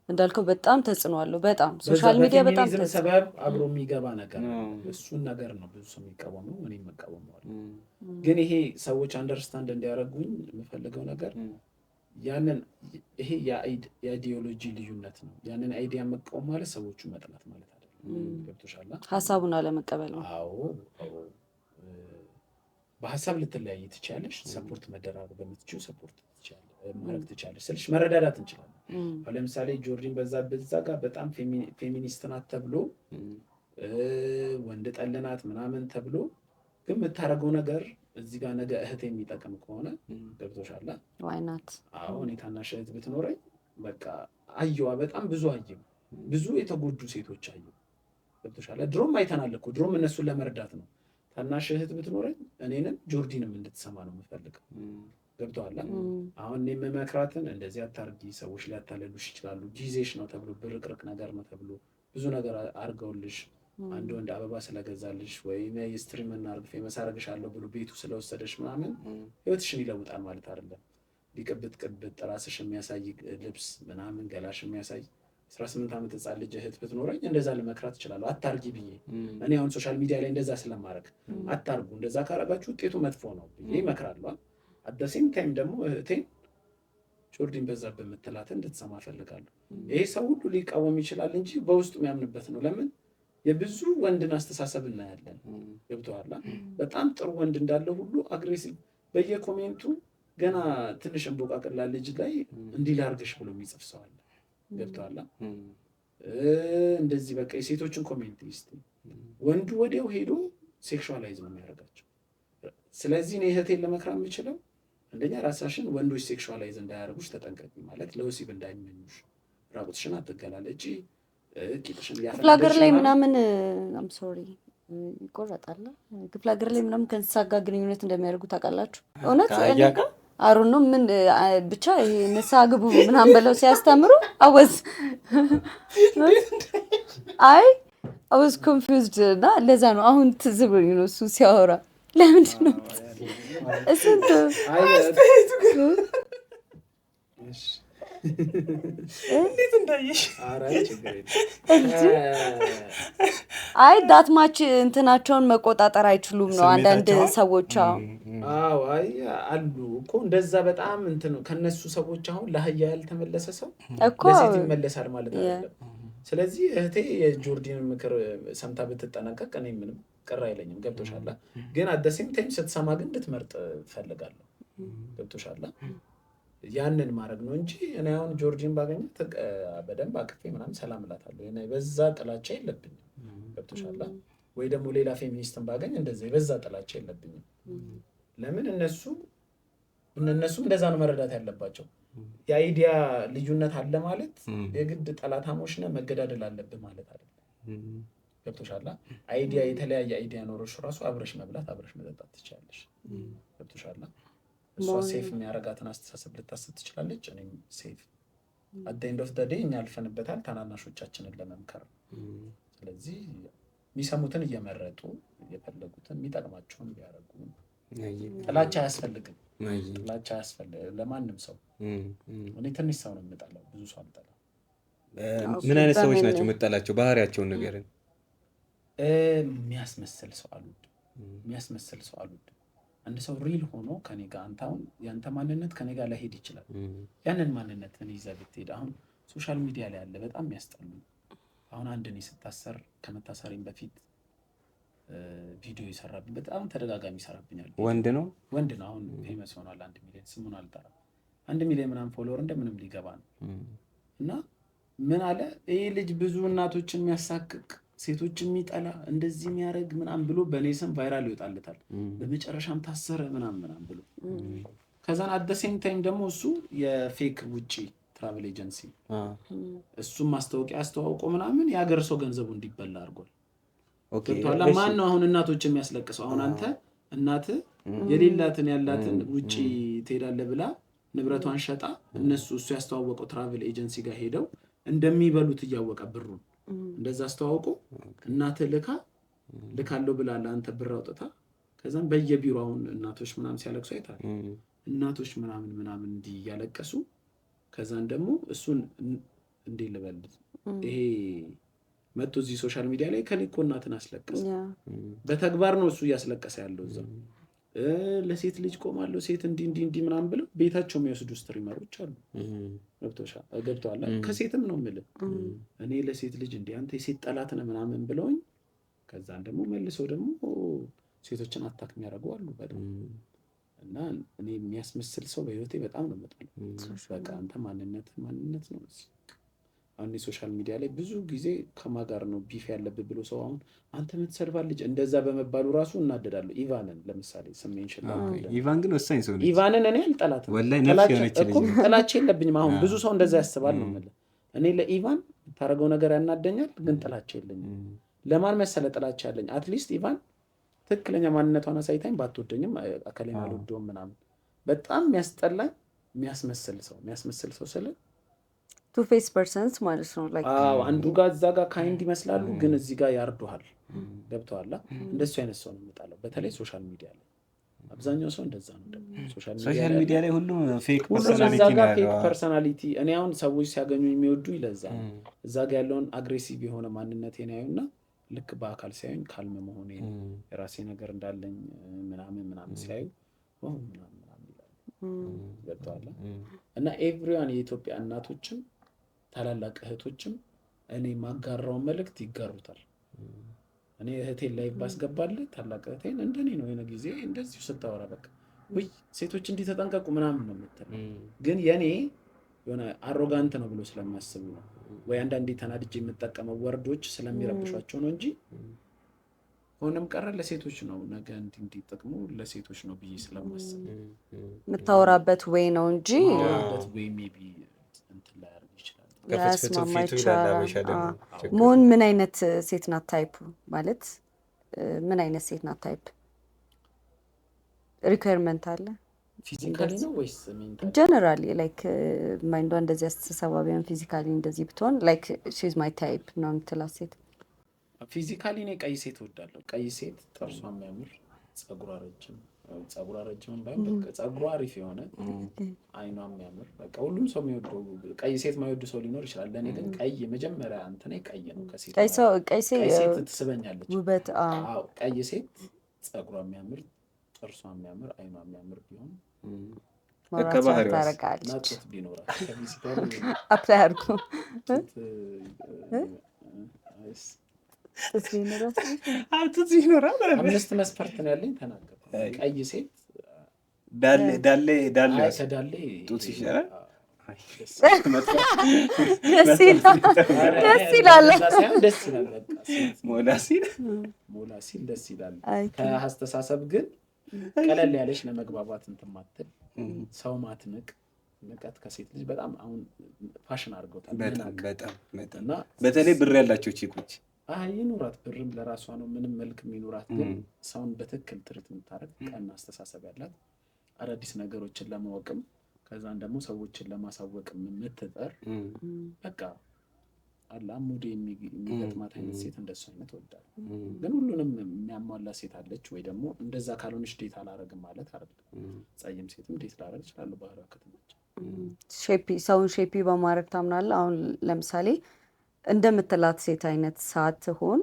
እንዳልከው በጣም ተጽዕኖ አለው። በጣም ሶሻል ሚዲያ በጣም ሰበብ አብሮ የሚገባ ነገር እሱን ነገር ነው ብዙ ሰው የሚቃወመው፣ እኔ የምቃወመው። ግን ይሄ ሰዎች አንደርስታንድ እንዲያደርጉኝ የምፈልገው ነገር ያንን ይሄ የአይዲዮሎጂ ልዩነት ነው። ያንን አይዲያ መቃወም ማለት ሰዎቹ መጥላት ማለት አይደለም። ገብቶሻል? ሀሳቡን አለመቀበል ነው። አዎ በሀሳብ ልትለያይ ትችያለሽ። ሰፖርት መደራረግ በምትችይው ሰፖርት ማድረግ ትችያለሽ ስልሽ መረዳዳት እንችላለን። አሁን ለምሳሌ ጆርጂን በዛ ጋር በጣም ፌሚኒስት ናት ተብሎ ወንድ ጠል ናት ምናምን ተብሎ ግን የምታደርገው ነገር እዚህ ጋር ነገ እህት የሚጠቅም ከሆነ ገብቶሻል? ዋይ ናት? አዎ እኔ ታናሽ እህት ብትኖረኝ በቃ አየዋ በጣም ብዙ የተጎዱ ሴቶች አየሁ። ገብቶሻል? ድሮም አይተናል እኮ ድሮም እነሱን ለመርዳት ነው። ታናሽ እህት ብትኖረኝ እኔንም ጆርጂንም እንድትሰማ ነው የምፈልገው። ገብቶሃል? አሁን እኔ የምመክራትን እንደዚህ አታርጊ፣ ሰዎች ሊያታለሉሽ ይችላሉ፣ ጊዜሽ ነው ተብሎ ብርቅርቅ ነገር ነው ተብሎ ብዙ ነገር አድርገውልሽ አንድ ወንድ አበባ ስለገዛልሽ ወይ ስትሪም እናርግ ፌመስ አደርግሻለሁ ብሎ ቤቱ ስለወሰደሽ ምናምን ህይወትሽን ይለውጣል ማለት አይደለም። ሊቅብጥ ራስሽ የሚያሳይ ልብስ ምናምን ገላሽ የሚያሳይ 18 ዓመት ህፃን ልጅ እህት ብትኖረኝ እንደዛ ልመክራት እችላለሁ። አታርጊ ብዬ እኔ አሁን ሶሻል ሚዲያ ላይ እንደዛ ስለማድረግ አታርጉ፣ እንደዛ ካረጋችሁ ውጤቱ መጥፎ ነው ብዬ እመክራለሁ። አደሴም ታይም ደግሞ እህቴን ጆርጂን በዛብህ የምትላትን እንድትሰማ እፈልጋለሁ። ይሄ ሰው ሁሉ ሊቃወም ይችላል እንጂ በውስጡ የሚያምንበት ነው። ለምን የብዙ ወንድን አስተሳሰብ እናያለን። ገብቶሃል? በጣም ጥሩ ወንድ እንዳለ ሁሉ አግሬሲቭ በየኮሜንቱ ገና ትንሽ እንቦቃቅላ ልጅ ላይ እንዲህ ላርግሽ ብሎ የሚጽፍ ሰው አለ። ገብቶሃል? እንደዚህ በቃ የሴቶችን ኮሜንት ይስጥ ወንዱ ወዲያው ሄዶ ሴክሹዋላይዝ ነው የሚያደርጋቸው። ስለዚህ እኔ እህቴን ለመክራ የምችለው አንደኛ ራሳሽን ወንዶች ሴክሹዋላይዝ እንዳያደርጉሽ ተጠንቀቂ። ማለት ለወሲብ እንዳይመኙሽ፣ ራቁትሽን አትገላለጪ። ክፍለ ሀገር ላይ ምናምን አም ሶሪ ይቆረጣል። ክፍለ ሀገር ላይ ምናምን ከእንስሳ ጋር ግንኙነት እንደሚያደርጉ ታውቃላችሁ? እውነት አሩ ነው ምን ብቻ ይሄ ንስሓ ግቡ ምናምን ብለው ሲያስተምሩ አወዝ ኮንፊውዝድ እና ለዛ ነው አሁን ትዝ ብሎኝ ነው እሱ ሲያወራ። ለምንድን ነው እስንት እንዴት እንዳየሽ? አይ ዳትማች እንትናቸውን መቆጣጠር አይችሉም ነው አንዳንድ ሰዎች። አዎ አይ አሉ እኮ እንደዛ በጣም እንትን ከነሱ ሰዎች አሁን ለአህያ ያልተመለሰ ሰው ለሴት ይመለሳል ማለት አይደለም። ስለዚህ እህቴ የጆርጂን ምክር ሰምታ ብትጠነቀቅ እኔ ምንም ቅር አይለኝም። ገብቶሻል? ግን አደሴም ታይም ስትሰማ ግን እንድትመርጥ ፈልጋለሁ። ገብቶሻል? ያንን ማድረግ ነው እንጂ እኔ አሁን ጆርጂን ባገኘት በደንብ አቅፌ ምናምን ሰላም እላታለሁ። እኔ በዛ ጥላቻ የለብኝም። ገብቶሻል? ወይ ደግሞ ሌላ ፌሚኒስትን ባገኝ እንደዛ በዛ ጥላቻ የለብኝም። ለምን እነሱም እንደዛ ነው መረዳት ያለባቸው። የአይዲያ ልዩነት አለ ማለት የግድ ጠላታሞች ነህ መገዳደል አለብህ ማለት አይደለም። ገብቶሻል? አይዲያ የተለያየ አይዲያ ኖሮሽ ራሱ አብረሽ መብላት አብረሽ መጠጣት ትችላለሽ። ገብቶሻል? እሷ ሴፍ የሚያረጋትን አስተሳሰብ ልታስብ ትችላለች። እኔም ሴፍ አት ኤንድ ኦፍ ዘ ዴይ እኛ አልፈንበታል ታናናሾቻችንን ለመምከር። ስለዚህ የሚሰሙትን እየመረጡ እየፈለጉትን የሚጠቅማቸውን ቢያደርጉ ጥላቻ አያስፈልግም። ጥላቻ አያስፈልግም ለማንም ሰው። እኔ ትንሽ ሰው ነው የምጠላው፣ ብዙ ሰው አልጠላም። ምን አይነት ሰዎች ናቸው የምጠላቸው? ባህሪያቸውን ንገረን። የሚያስመስል ሰው አልወድም። አንድ ሰው ሪል ሆኖ ከኔ ጋር አንተ አሁን ያንተ ማንነት ከኔ ጋር ላይሄድ ይችላል። ያንን ማንነት እኔ ይዘህ ብትሄድ አሁን ሶሻል ሚዲያ ላይ ያለ በጣም የሚያስጠሉ አሁን አንድ እኔ ስታሰር ከመታሰሪም በፊት ቪዲዮ ይሰራብኝ፣ በጣም ተደጋጋሚ ይሰራብኛል። ወንድ ነው አሁን ፌመስ ሆኗል። 1 ሚሊዮን ስሙን አልጠራም። 1 ሚሊዮን ምናምን ፎሎወር እንደምንም ሊገባ ነው። እና ምን አለ ይሄ ልጅ ብዙ እናቶችን የሚያሳቅቅ ሴቶችን የሚጠላ እንደዚህ የሚያደርግ ምናምን ብሎ በእኔ ስም ቫይራል ይወጣለታል። በመጨረሻም ታሰረ ምናምን ብሎ ከዛን አደሴም ታይም ደግሞ እሱ የፌክ ውጪ ትራቨል ኤጀንሲ እሱም ማስታወቂያ አስተዋውቆ ምናምን የሀገር ሰው ገንዘቡ እንዲበላ አድርጓል። ማን ነው አሁን እናቶችን የሚያስለቅሰው? አሁን አንተ እናት የሌላትን ያላትን ውጪ ትሄዳለህ ብላ ንብረቷን ሸጣ እሱ ያስተዋወቀው ትራቨል ኤጀንሲ ጋር ሄደው እንደሚበሉት እያወቀ ብሩን እንደዛ አስተዋውቆ እናት ልካለው ብላ ለአንተ ብር አውጥታ ከዛም በየቢሮ አሁን እናቶች ምናምን ሲያለቅሱ አይታል። እናቶች ምናምን እንዲህ እያለቀሱ ከዛን ደግሞ እሱን እንዴ ልበል ይሄ መጥቶ እዚህ ሶሻል ሚዲያ ላይ ከኔ እኮ እናትን አስለቀሰ። በተግባር ነው እሱ እያስለቀሰ ያለው እዛ። ለሴት ልጅ ቆማለሁ ሴት እንዲህ ምናምን ብለው ቤታቸው የሚወስዱ ስትሪመሮች አሉ። ገብተዋል። ከሴትም ነው የምልህ እኔ ለሴት ልጅ እንዲህ አንተ የሴት ጠላት ነህ ምናምን ብለውኝ ከዛን ደግሞ መልሰው ደግሞ ሴቶችን አታክ የሚያደርጉ አሉ በጣም። እና እኔ የሚያስመስል ሰው በህይወቴ በጣም ነው የምጠላው። በቃ አንተ ማንነት ነው። አሁን የሶሻል ሚዲያ ላይ ብዙ ጊዜ ከማጋር ነው ቢፍ ያለብህ ብሎ ሰው አሁን አንተ የምትሰድባ ልጅ እንደዛ በመባሉ ራሱ እናደዳለሁ። ኢቫንን ለምሳሌ ስሜን ኢቫን ግን ወሳኝ ሰው ነው። ኢቫንን እኔ አልጠላትም፣ ጥላቻ የለብኝም። አሁን ብዙ ሰው እንደዛ ያስባል ነው የምልህ። እኔ ለኢቫን ታደርገው ነገር ያናደኛል፣ ግን ጥላቻ የለኝም። ለማን መሰለ ጥላቻ ያለኝ አትሊስት ኢቫን ትክክለኛ ማንነቷን አሳይታኝ ባትወደኝም አከሌን አልወደውም ምናምን። በጣም የሚያስጠላኝ የሚያስመስል ሰው ስለ ቱ ፌስ ፐርሰንስ ማለት ነው። አንዱ ጋር እዛ ጋር ካይንድ ይመስላሉ፣ ግን እዚህ ጋር ያርዱሃል። ገብተዋላ። እንደሱ አይነት ሰው ነው የምጣለው። በተለይ ሶሻል ሚዲያ ላይ አብዛኛው ሰው እንደዛ ነው። ሶሻል ሚዲያ ላይ ሁሉም ፌክ ፐርሰናሊቲ። እኔ አሁን ሰዎች ሲያገኙ የሚወዱ ይለዛ እዛ ጋር ያለውን አግሬሲቭ የሆነ ማንነቴን ያዩና ልክ በአካል ሲያዩኝ ካልም መሆኔ የራሴ ነገር እንዳለኝ ምናምን ሲያዩ ምናምን ይላሉ። ገብተዋላ። እና ኤቭሪዋን የኢትዮጵያ እናቶችም ታላላቅ እህቶችም እኔ ማጋራውን መልእክት ይጋሩታል። እኔ እህቴን ላይ ባስገባልህ ታላቅ እህቴን እንደኔ ነው የሆነ ጊዜ እንደዚሁ ስታወራ በቃ ውይ ሴቶች እንዲህ ተጠንቀቁ ምናምን ነው የምትለው። ግን የኔ የሆነ አሮጋንት ነው ብሎ ስለማስብ ነው ወይ አንዳንዴ ተናድጄ የምጠቀመው ወርዶች ስለሚረብሿቸው ነው እንጂ ሆነም ቀረ ለሴቶች ነው ነገ እንዲህ ጥቅሙ ለሴቶች ነው ብዬ ስለማስብ የምታወራበት ወይ ነው እንጂ ወይ ሜቢ እንትን ላይ ያደርግ ይችላል። ያስማማ ይችላል። መሆን ምን አይነት ሴት ናት ታይፑ? ማለት ምን አይነት ሴት ናት ታይፕ? ሪኳየርመንት አለ ፊዚካሊ ነው ወይስ ሜንታሊ? ጀነራሊ ላይክ ማይንዷ እንደዚህ አስተሳሰባቢያን ፊዚካሊ እንደዚህ ብትሆን ላይክ ሺ ኢዝ ማይ ታይፕ ነው የምትላት ሴት። ፊዚካሊ እኔ ቀይ ሴት እወዳለሁ። ቀይ ሴት ጥርሷ የሚያምር ጸጉሯ ረጅም ባይሆን በቃ ጸጉሯ አሪፍ የሆነ አይኗ የሚያምር በቃ ሁሉም ሰው የሚወደው ቀይ ሴት ማይወድ ሰው ሊኖር ይችላል። ለእኔ ግን ቀይ መጀመሪያ እንትኔ ቀይ ነው። ቀይ ሴት ትስበኛለች። ውበት ቀይ ሴት ጸጉሯ የሚያምር ጥርሷ የሚያምር አይኗ የሚያምር ቢሆን ታረጋለች። ቢኖራት አፕላይ አድርጎ አምስት መስፈርት ነው ያለኝ ተናገር። ቀይ ሴት ዳሌ ጡት ይሻላል። ደስ ይላል። ሞላ ሲል ደስ ይላል። ከአስተሳሰብ ግን ቀለል ያለች ለመግባባት እንትን ማትል ሰው ማትንቅ ንቀት ከሴት ልጅ በጣም አሁን ፋሽን አድርገውታል። በጣም በተለይ ብር ያላቸው ቺኮች ይኑራት፣ ብርም ለራሷ ነው ምንም መልክ የሚኑራት፣ ግን ሰውን በትክክል ትርት የምታረግ ቀና አስተሳሰብ ያላት አዳዲስ ነገሮችን ለማወቅም ከዛን ደግሞ ሰዎችን ለማሳወቅም የምትጠር በቃ አላ ሙዴ የሚገጥማት አይነት ሴት እንደሱ አይነት እወዳለሁ። ግን ሁሉንም የሚያሟላ ሴት አለች ወይ ደግሞ እንደዛ ካልሆነች ዴት አላረግም ማለት አይደለም። ጸይም ሴትም ዴት ላረግ ይችላሉ። ባህሪዋ ከተመቸ ሰውን ሼፒ በማድረግ ታምናለህ? አሁን ለምሳሌ እንደምትላት ሴት አይነት ሳትሆን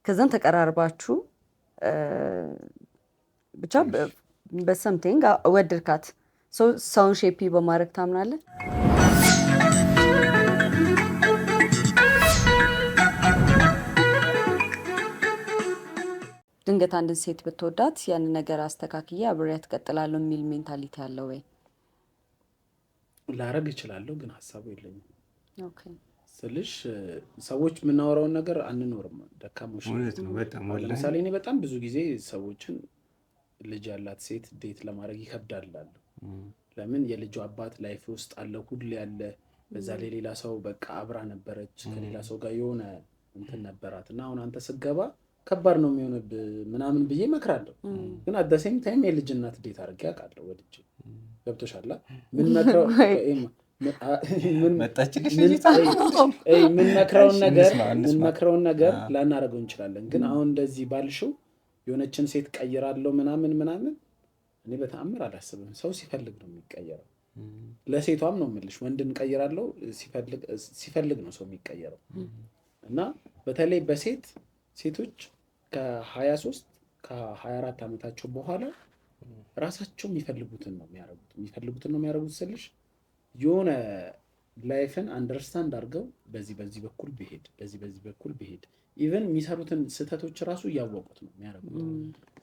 ከዛን ተቀራርባችሁ ብቻ በሰምቲንግ ወደድካት፣ ሰውን ሼፒ በማድረግ ታምናለህ? ድንገት አንድን ሴት ብትወዳት ያንን ነገር አስተካክዬ አብሬያት እቀጥላለሁ የሚል ሜንታሊቲ አለ ወይ? ላረግ እችላለሁ፣ ግን ሀሳቡ የለኝም። ኦኬ ስልሽ ሰዎች የምናወራውን ነገር አንኖርም። ደካሞች ለምሳሌ እኔ በጣም ብዙ ጊዜ ሰዎችን ልጅ ያላት ሴት ዴት ለማድረግ ይከብዳል እላለሁ። ለምን የልጁ አባት ላይፍ ውስጥ አለ፣ ሁሌ ያለ፣ በዛ ላይ ሌላ ሰው በቃ አብራ ነበረች ከሌላ ሰው ጋር የሆነ እንትን ነበራት እና አሁን አንተ ስገባ ከባድ ነው የሚሆንብህ ምናምን ብዬ እመክራለሁ። ግን አት ዘ ሴም ታይም የልጅ እናት ዴት አድርጌ አውቃለሁ ወድጄ። ገብቶሻል? ምን መክረውን ነገር ላናደርገው እንችላለን። ግን አሁን እንደዚህ ባልሽው የሆነችን ሴት ቀይራለሁ ምናምን እኔ በተአምር አላስብም። ሰው ሲፈልግ ነው የሚቀየረው። ለሴቷም ነው የምልሽ፣ ወንድን ቀይራለሁ ሲፈልግ ነው ሰው የሚቀየረው። እና በተለይ ሴቶች ከ23 ከ24 ዓመታቸው በኋላ ራሳቸው የሚፈልጉትን ነው የሚያደርጉት ስልሽ የሆነ ላይፍን አንደርስታንድ አድርገው በዚህ በኩል ብሄድ ኢቨን የሚሰሩትን ስህተቶች ራሱ እያወቁት ነው የሚያደርጉት።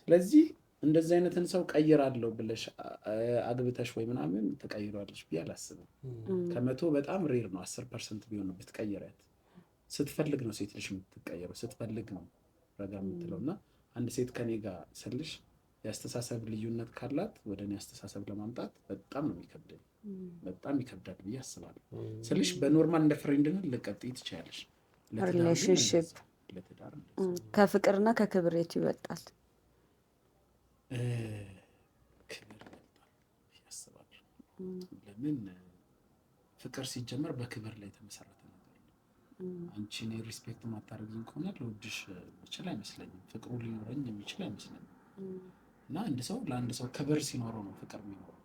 ስለዚህ እንደዚህ አይነትን ሰው ቀይራለሁ ብለሽ አግብተሽ ወይ ምናምን ተቀይሯለሽ ብዬ አላስብም። ከመቶ በጣም ሬር ነው 10% ቢሆን ነው ብትቀይሪያት። ስትፈልግ ነው ሴት ልጅ የምትቀየረው፣ ስትፈልግ ነው ረጋ የምትለው። እና አንድ ሴት ከኔ ጋር ስልሽ የአስተሳሰብ ልዩነት ካላት ወደ እኔ አስተሳሰብ ለማምጣት በጣም ነው የሚከብደኝ፣ በጣም ይከብዳል ብዬ አስባለሁ። ስልሽ በኖርማል እንደ ፍሬንድነት ልቀጥይ ትችያለሽ። ሪሌሽንሺፕ ከፍቅርና ከክብር የቱ ይበልጣል? ክብር ይበልጣል ብዬ አስባለሁ። ለምን ፍቅር ሲጀመር በክብር ላይ የተመሰረተ ነገር ነው። አንቺ እኔ ሪስፔክት ማታደርጊኝ ከሆነ ልወድሽ የሚችል አይመስለኝም፣ ፍቅሩ ሊኖረኝ የሚችል አይመስለኝም። እና አንድ ሰው ለአንድ ሰው ክብር ሲኖረው ነው ፍቅር የሚኖረው።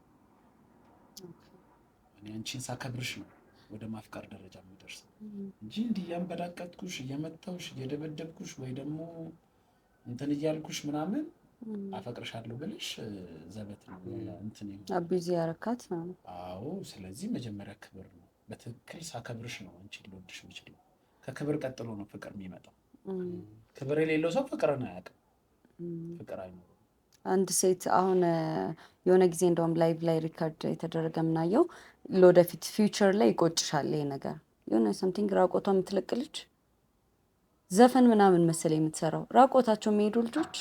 እኔ አንቺን ሳከብርሽ ነው ወደ ማፍቀር ደረጃ የሚደርሰው እንጂ እንዲህ እያንበላቀጥኩሽ እየመታውሽ እየደበደብኩሽ ወይ ደግሞ እንትን እያልኩሽ ምናምን አፈቅርሻለሁ ብለሽ ዘበት ነው እንትን አቢዚ ያረካት ነው። አዎ፣ ስለዚህ መጀመሪያ ክብር ነው። በትክክል ሳከብርሽ ነው አንቺ ልወድሽ የምችለው። ከክብር ቀጥሎ ነው ፍቅር የሚመጣው። ክብር የሌለው ሰው ፍቅርን አያውቅም፣ ፍቅር አይኖርም። አንድ ሴት አሁን የሆነ ጊዜ እንደውም ላይቭ ላይ ሪካርድ የተደረገ ምናየው ለወደፊት ፊውቸር ላይ ይቆጭሻል ይሄ ነገር የሆነ ሰምቲንግ ራቆቷ የምትለቅልች ዘፈን ምናምን መሰለኝ የምትሰራው ራቆታቸው የሚሄዱ ልጆች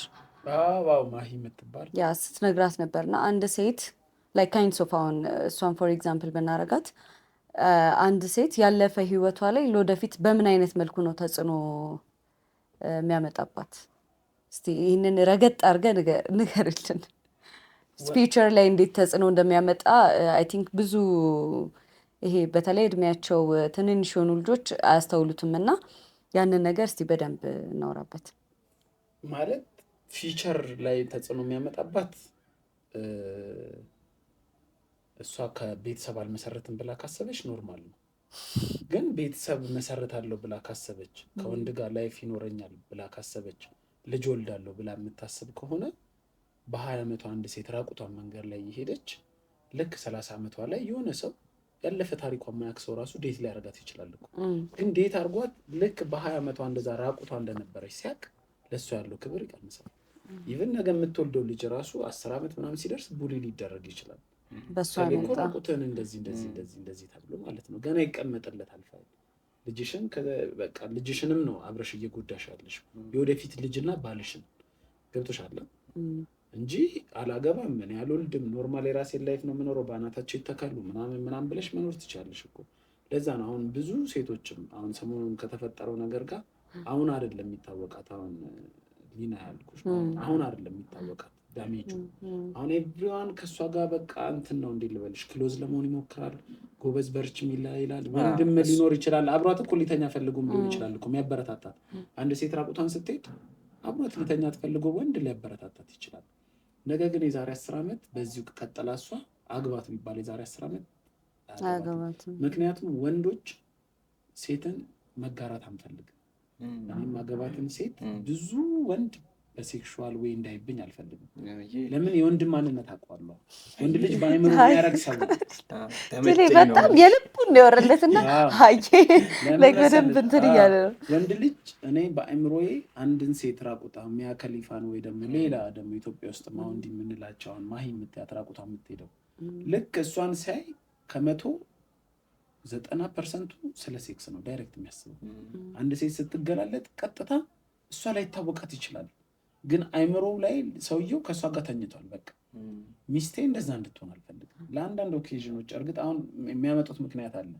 ዋው ማሂ የምትባል ያ ስትነግራት ነበርና አንድ ሴት ላይ ካይንድስ ኦፍ አሁን እሷን ፎር ኤግዛምፕል ብናረጋት አንድ ሴት ያለፈ ህይወቷ ላይ ለወደፊት በምን አይነት መልኩ ነው ተጽዕኖ የሚያመጣባት? እስቲ ይህንን ረገጥ አድርገህ ንገርልን። ፊውቸር ላይ እንዴት ተጽዕኖ እንደሚያመጣ አይ ቲንክ ብዙ ይሄ በተለይ እድሜያቸው ትንንሽ የሆኑ ልጆች አያስተውሉትም እና ያንን ነገር እስቲ በደንብ እናወራበት። ማለት ፊውቸር ላይ ተጽዕኖ የሚያመጣባት እሷ ከቤተሰብ አልመሰረትም ብላ ካሰበች ኖርማል ነው። ግን ቤተሰብ መሰረታለሁ ብላ ካሰበች፣ ከወንድ ጋር ላይፍ ይኖረኛል ብላ ካሰበች፣ ልጅ ወልዳለሁ ብላ የምታስብ ከሆነ በ20 ዓመቷ አንድ ሴት ራቁቷን መንገድ ላይ እየሄደች ልክ 30 ዓመቷ ላይ የሆነ ሰው ያለፈ ታሪኳ የማያውቅ ሰው ራሱ ዴት ሊያደርጋት ይችላል እኮ። ግን ዴት አድርጓት ልክ በ20 ዓመቷ እንደዛ ራቁቷ እንደነበረች ሲያውቅ ለእሷ ያለው ክብር ይቀንሳል። ኢቭን ነገ የምትወልደው ልጅ ራሱ 10 ዓመት ምናምን ሲደርስ ቡሊ ሊደረግ ይችላል። በሷ ራቁትን እንደዚህ ተብሎ ማለት ነው። ገና ይቀመጥለታል ፋይል። ልጅሽን በቃ ልጅሽንም ነው አብረሽ እየጎዳሽ ያለሽ የወደፊት ልጅና ባልሽን ገብቶሻል እንጂ አላገባም ምን ያልወልድም ኖርማል የራሴን ላይፍ ነው የምኖረው በአናታቸው ይተካሉ ምናምን ብለሽ መኖር ትችላለሽ እኮ። ለዛ ነው አሁን ብዙ ሴቶችም አሁን ሰሞኑን ከተፈጠረው ነገር ጋር አሁን አይደለም የሚታወቃት። አሁን ሊና ያልኩሽ አሁን አይደለም የሚታወቃት ዳሜጁ። አሁን ኤቭሪዋን ከእሷ ጋር በቃ እንትን ነው እንዴ ልበልሽ፣ ክሎዝ ለመሆን ይሞክራል። ጎበዝ በርች ይላል። ወንድም ሊኖር ይችላል አብሯት እኮ ሊተኛ ፈልጎም ሊሆን ይችላል እኮ የሚያበረታታት። አንድ ሴት ራቁቷን ስትሄድ አብሯት ሊተኛ ትፈልጎ ወንድ ሊያበረታታት ይችላል። ነገር ግን የዛሬ 10 ዓመት በዚሁ ቀጠላ እሷ አግባት ቢባል የዛሬ 10 ዓመት አያገባትም። ምክንያቱም ወንዶች ሴትን መጋራት አንፈልግም። እኔም አገባትን ሴት ብዙ ወንድ በሴክሹዋል ወይ እንዳይብኝ አልፈልግም። ለምን የወንድ ማንነት አውቀዋለሁ። ወንድ ልጅ በአይምሮ የሚያረግ ሰው በጣም የልቡን ነው ያወረለትና በደንብ እንትን እያለ ነው። ወንድ ልጅ እኔ በአይምሮዬ አንድን ሴት ራቁታ ሚያ ከሊፋን ወይ ደግሞ ሌላ ደግሞ ኢትዮጵያ ውስጥ ማውንዲ የምንላቸውን ማሂ የምትያት ራቁታ የምትሄደው ልክ እሷን ሳይ 90% ስለ ሴክስ ነው ዳይሬክት የሚያስበው። አንድ ሴት ስትገላለጥ ቀጥታ እሷ ላይ ታወቃት ይችላል። ግን አይምሮ ላይ ሰውየው ከእሷ ጋር ተኝቷል። በቃ ሚስቴ እንደዛ እንድትሆን አልፈልግም። ለአንዳንድ ኦኬዥኖች እርግጥ አሁን የሚያመጡት ምክንያት አለ።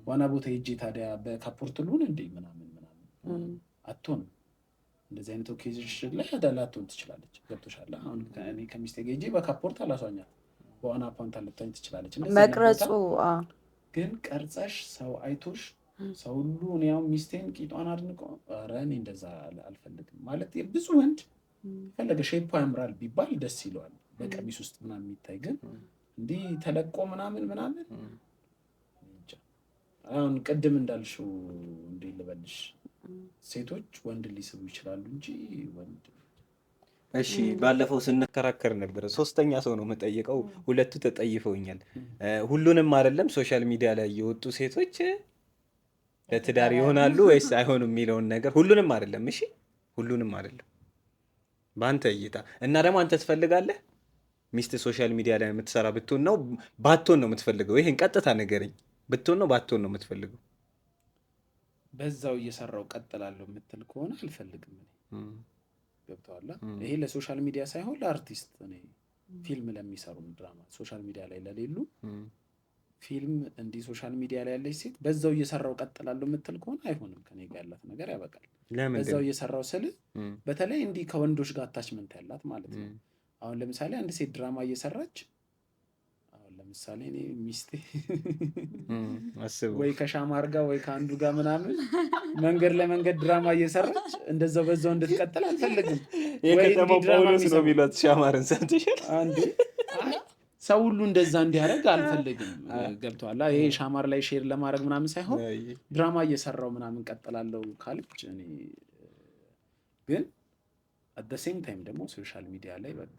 ዋና ቦታ ሄጄ ታዲያ በካፖርት ልሁን እንዴ ምናምን አትሆንም። እንደዚህ አይነት ኦኬዥን ላይ ላትሆን ትችላለች። ገብቶሻል? አሁን እኔ ከሚስቴ ጋር ሄጄ በካፖርት አላሷኛት በዋና ፓንት ልትሆን ትችላለች። መቅረጹ ግን ቀርጸሽ ሰው አይቶሽ ሰው ሁሉ እኔ ያው ሚስቴን ቂጧን አድንቆ ኧረ እኔ እንደዛ አልፈልግም ማለት ብዙ ወንድ ፈለገ ሼፕ ያምራል ቢባል ደስ ይለዋል በቀሚስ ውስጥ ምናምን የሚታይ ግን እንዲህ ተለቆ ምናምን አሁን ቅድም እንዳልሽው እንዴ ልበልሽ ሴቶች ወንድ ሊስቡ ይችላሉ እንጂ ወንድ እሺ ባለፈው ስንከራከር ነበር። ሶስተኛ ሰው ነው የምጠይቀው፣ ሁለቱ ተጠይፈውኛል። ሁሉንም አይደለም ሶሻል ሚዲያ ላይ የወጡ ሴቶች ለትዳር ይሆናሉ ወይስ አይሆኑም የሚለውን ነገር ሁሉንም አይደለም። እሺ ሁሉንም አይደለም በአንተ እይታ። እና ደግሞ አንተ ትፈልጋለህ ሚስት ሶሻል ሚዲያ ላይ የምትሰራ ብትሆን ነው ባትሆን ነው የምትፈልገው? ይሄን ቀጥታ ንገረኝ። ብትሆን ነው ባትሆን ነው የምትፈልገው? በዛው እየሰራው ቀጥላለሁ የምትል ከሆነ አልፈልግም። ገብተዋላ። ይሄ ለሶሻል ሚዲያ ሳይሆን ለአርቲስት እኔ ፊልም ለሚሰሩ ድራማ ሶሻል ሚዲያ ላይ ለሌሉ ፊልም እንዲህ ሶሻል ሚዲያ ላይ ያለች ሴት በዛው እየሰራው ቀጥላለሁ የምትል ከሆነ አይሆንም። ከኔ ጋር ያላት ነገር ያበቃል። በዛው እየሰራው ስል በተለይ እንዲህ ከወንዶች ጋር አታችመንት ያላት ማለት ነው። አሁን ለምሳሌ አንድ ሴት ድራማ እየሰራች ለምሳሌ እኔ ሚስቴ ወይ ከሻማር ጋር ወይ ከአንዱ ጋር ምናምን መንገድ ለመንገድ ድራማ እየሰራች እንደዛው በዛው እንድትቀጥል አልፈልግም። የከተማው ጳውሎስ ነው የሚሏት ሻማርን ሰምተሻል? አንዴ ሰው ሁሉ እንደዛ እንዲያደርግ አልፈልግም። ገብቶሃል? ይሄ ሻማር ላይ ሼር ለማድረግ ምናምን ሳይሆን ድራማ እየሰራው ምናምን ቀጥላለሁ ካለች እኔ ግን at the same time ደግሞ ሶሻል ሚዲያ ላይ በቃ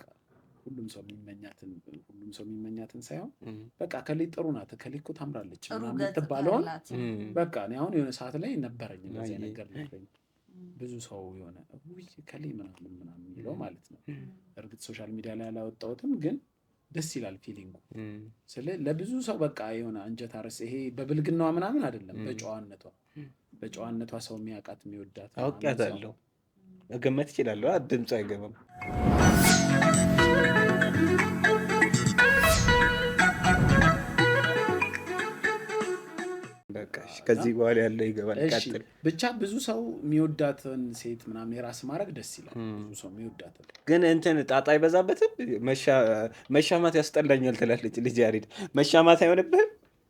ሁሉም ሰው የሚመኛትን ሳይሆን በቃ ከሌ ጥሩ ናት ከሌ እኮ ታምራለች ምናምን ትባለውን በቃ እኔ አሁን የሆነ ሰዓት ላይ ነበረኝ እንደዚህ ነገር ነበር። ብዙ ሰው የሆነ ከሌ ምናምን የሚለው ማለት ነው። እርግጥ ሶሻል ሚዲያ ላይ አላወጣሁትም ግን ደስ ይላል ፊሊንጉ። ለብዙ ሰው በቃ የሆነ አንጀት አርስ ይሄ በብልግናዋ ምናምን አይደለም፣ በጨዋነቷ ሰው የሚያውቃት የሚወዳት አውቃታለሁ። እገመት እችላለሁ። ድምፁ አይገባም። ከዚህ በኋላ ያለው ይገባል። ቀጥል። ብቻ ብዙ ሰው የሚወዳትን ሴት ምናምን የራስ ማድረግ ደስ ይላል። ብዙ ሰው የሚወዳትን ግን እንትን ጣጣ አይበዛበትም? መሻማት ያስጠላኛል ትላለች ልጅ ያሬድ። መሻማት አይሆንብህም?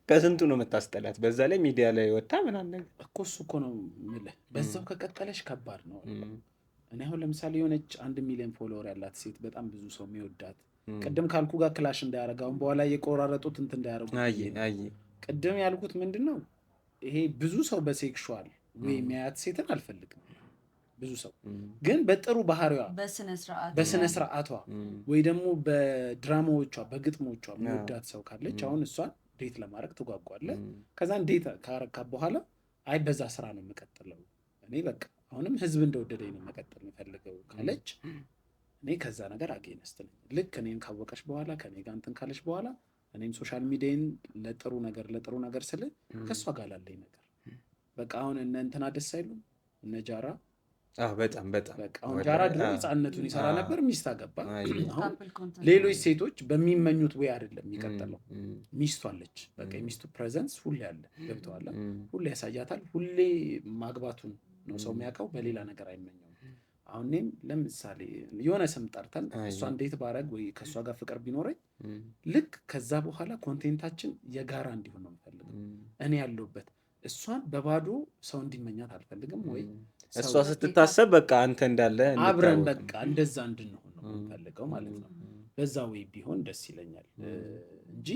ከስንቱ ነው የምታስጠላት? በዛ ላይ ሚዲያ ላይ ወጣ ምናምን እኮ እሱ እኮ ነው የምልህ። በዛው ከቀጠለሽ ከባድ ነው። እኔ አሁን ለምሳሌ የሆነች 1 ሚሊዮን ፎሎወር ያላት ሴት በጣም ብዙ ሰው የሚወዳት ቅድም ካልኩ ጋር ክላሽ እንዳያረግ አሁን በኋላ የቆራረጡት እንትን እንዳያረጉ ቅድም ያልኩት ምንድን ነው ይሄ ብዙ ሰው በሴክሹዋል ወይ የሚያያት ሴትን አልፈልግም። ብዙ ሰው ግን በጥሩ ባህሪዋ በስነ ስርዓቷ ወይ ደግሞ በድራማዎቿ በግጥሞቿ የሚወዳት ሰው ካለች አሁን እሷን ዴት ለማድረግ ትጓጓለህ። ከዛን ዴት ካረካ በኋላ አይ በዛ ስራ ነው የምቀጥለው እኔ በቃ አሁንም ህዝብ እንደወደደኝ ነው መቀጠል የምፈልገው ካለች እኔ ከዛ ነገር አጌንስት ነኝ። ልክ እኔን ካወቀች በኋላ ከኔ ጋር እንትን ካለች በኋላ እኔም ሶሻል ሚዲያን ለጥሩ ነገር ስለ ከሷ ጋር ላለኝ ነገር በቃ አሁን እነ እንትና ደስ አይሉም እነ ጃራ በጣም በቃ አሁን ጃራ ድሮ ህፃንነቱን ይሰራ ነበር፣ ሚስት አገባ። አሁን ሌሎች ሴቶች በሚመኙት ወይ አይደለም የሚቀጥለው። ሚስቱ አለች በቃ የሚስቱ ፕሬዘንስ ሁሌ አለ። ገብተዋል? ሁሌ ያሳያታል። ሁሌ ማግባቱን ነው ሰው የሚያውቀው፣ በሌላ ነገር አይመኘውም። አሁን እኔም ለምሳሌ የሆነ ስም ጠርተን እሷ እንዴት ባረግ ወይ ከእሷ ጋር ፍቅር ቢኖረኝ ልክ ከዛ በኋላ ኮንቴንታችን የጋራ እንዲሆን ነው የምፈልገው። እኔ ያለሁበት እሷን በባዶ ሰው እንዲመኛት አልፈልግም። ወይ እሷ ስትታሰብ በቃ አንተ እንዳለ አብረን በቃ እንደዛ እንድንሆን ነው የምፈልገው ማለት ነው። በዛ ወይ ቢሆን ደስ ይለኛል እንጂ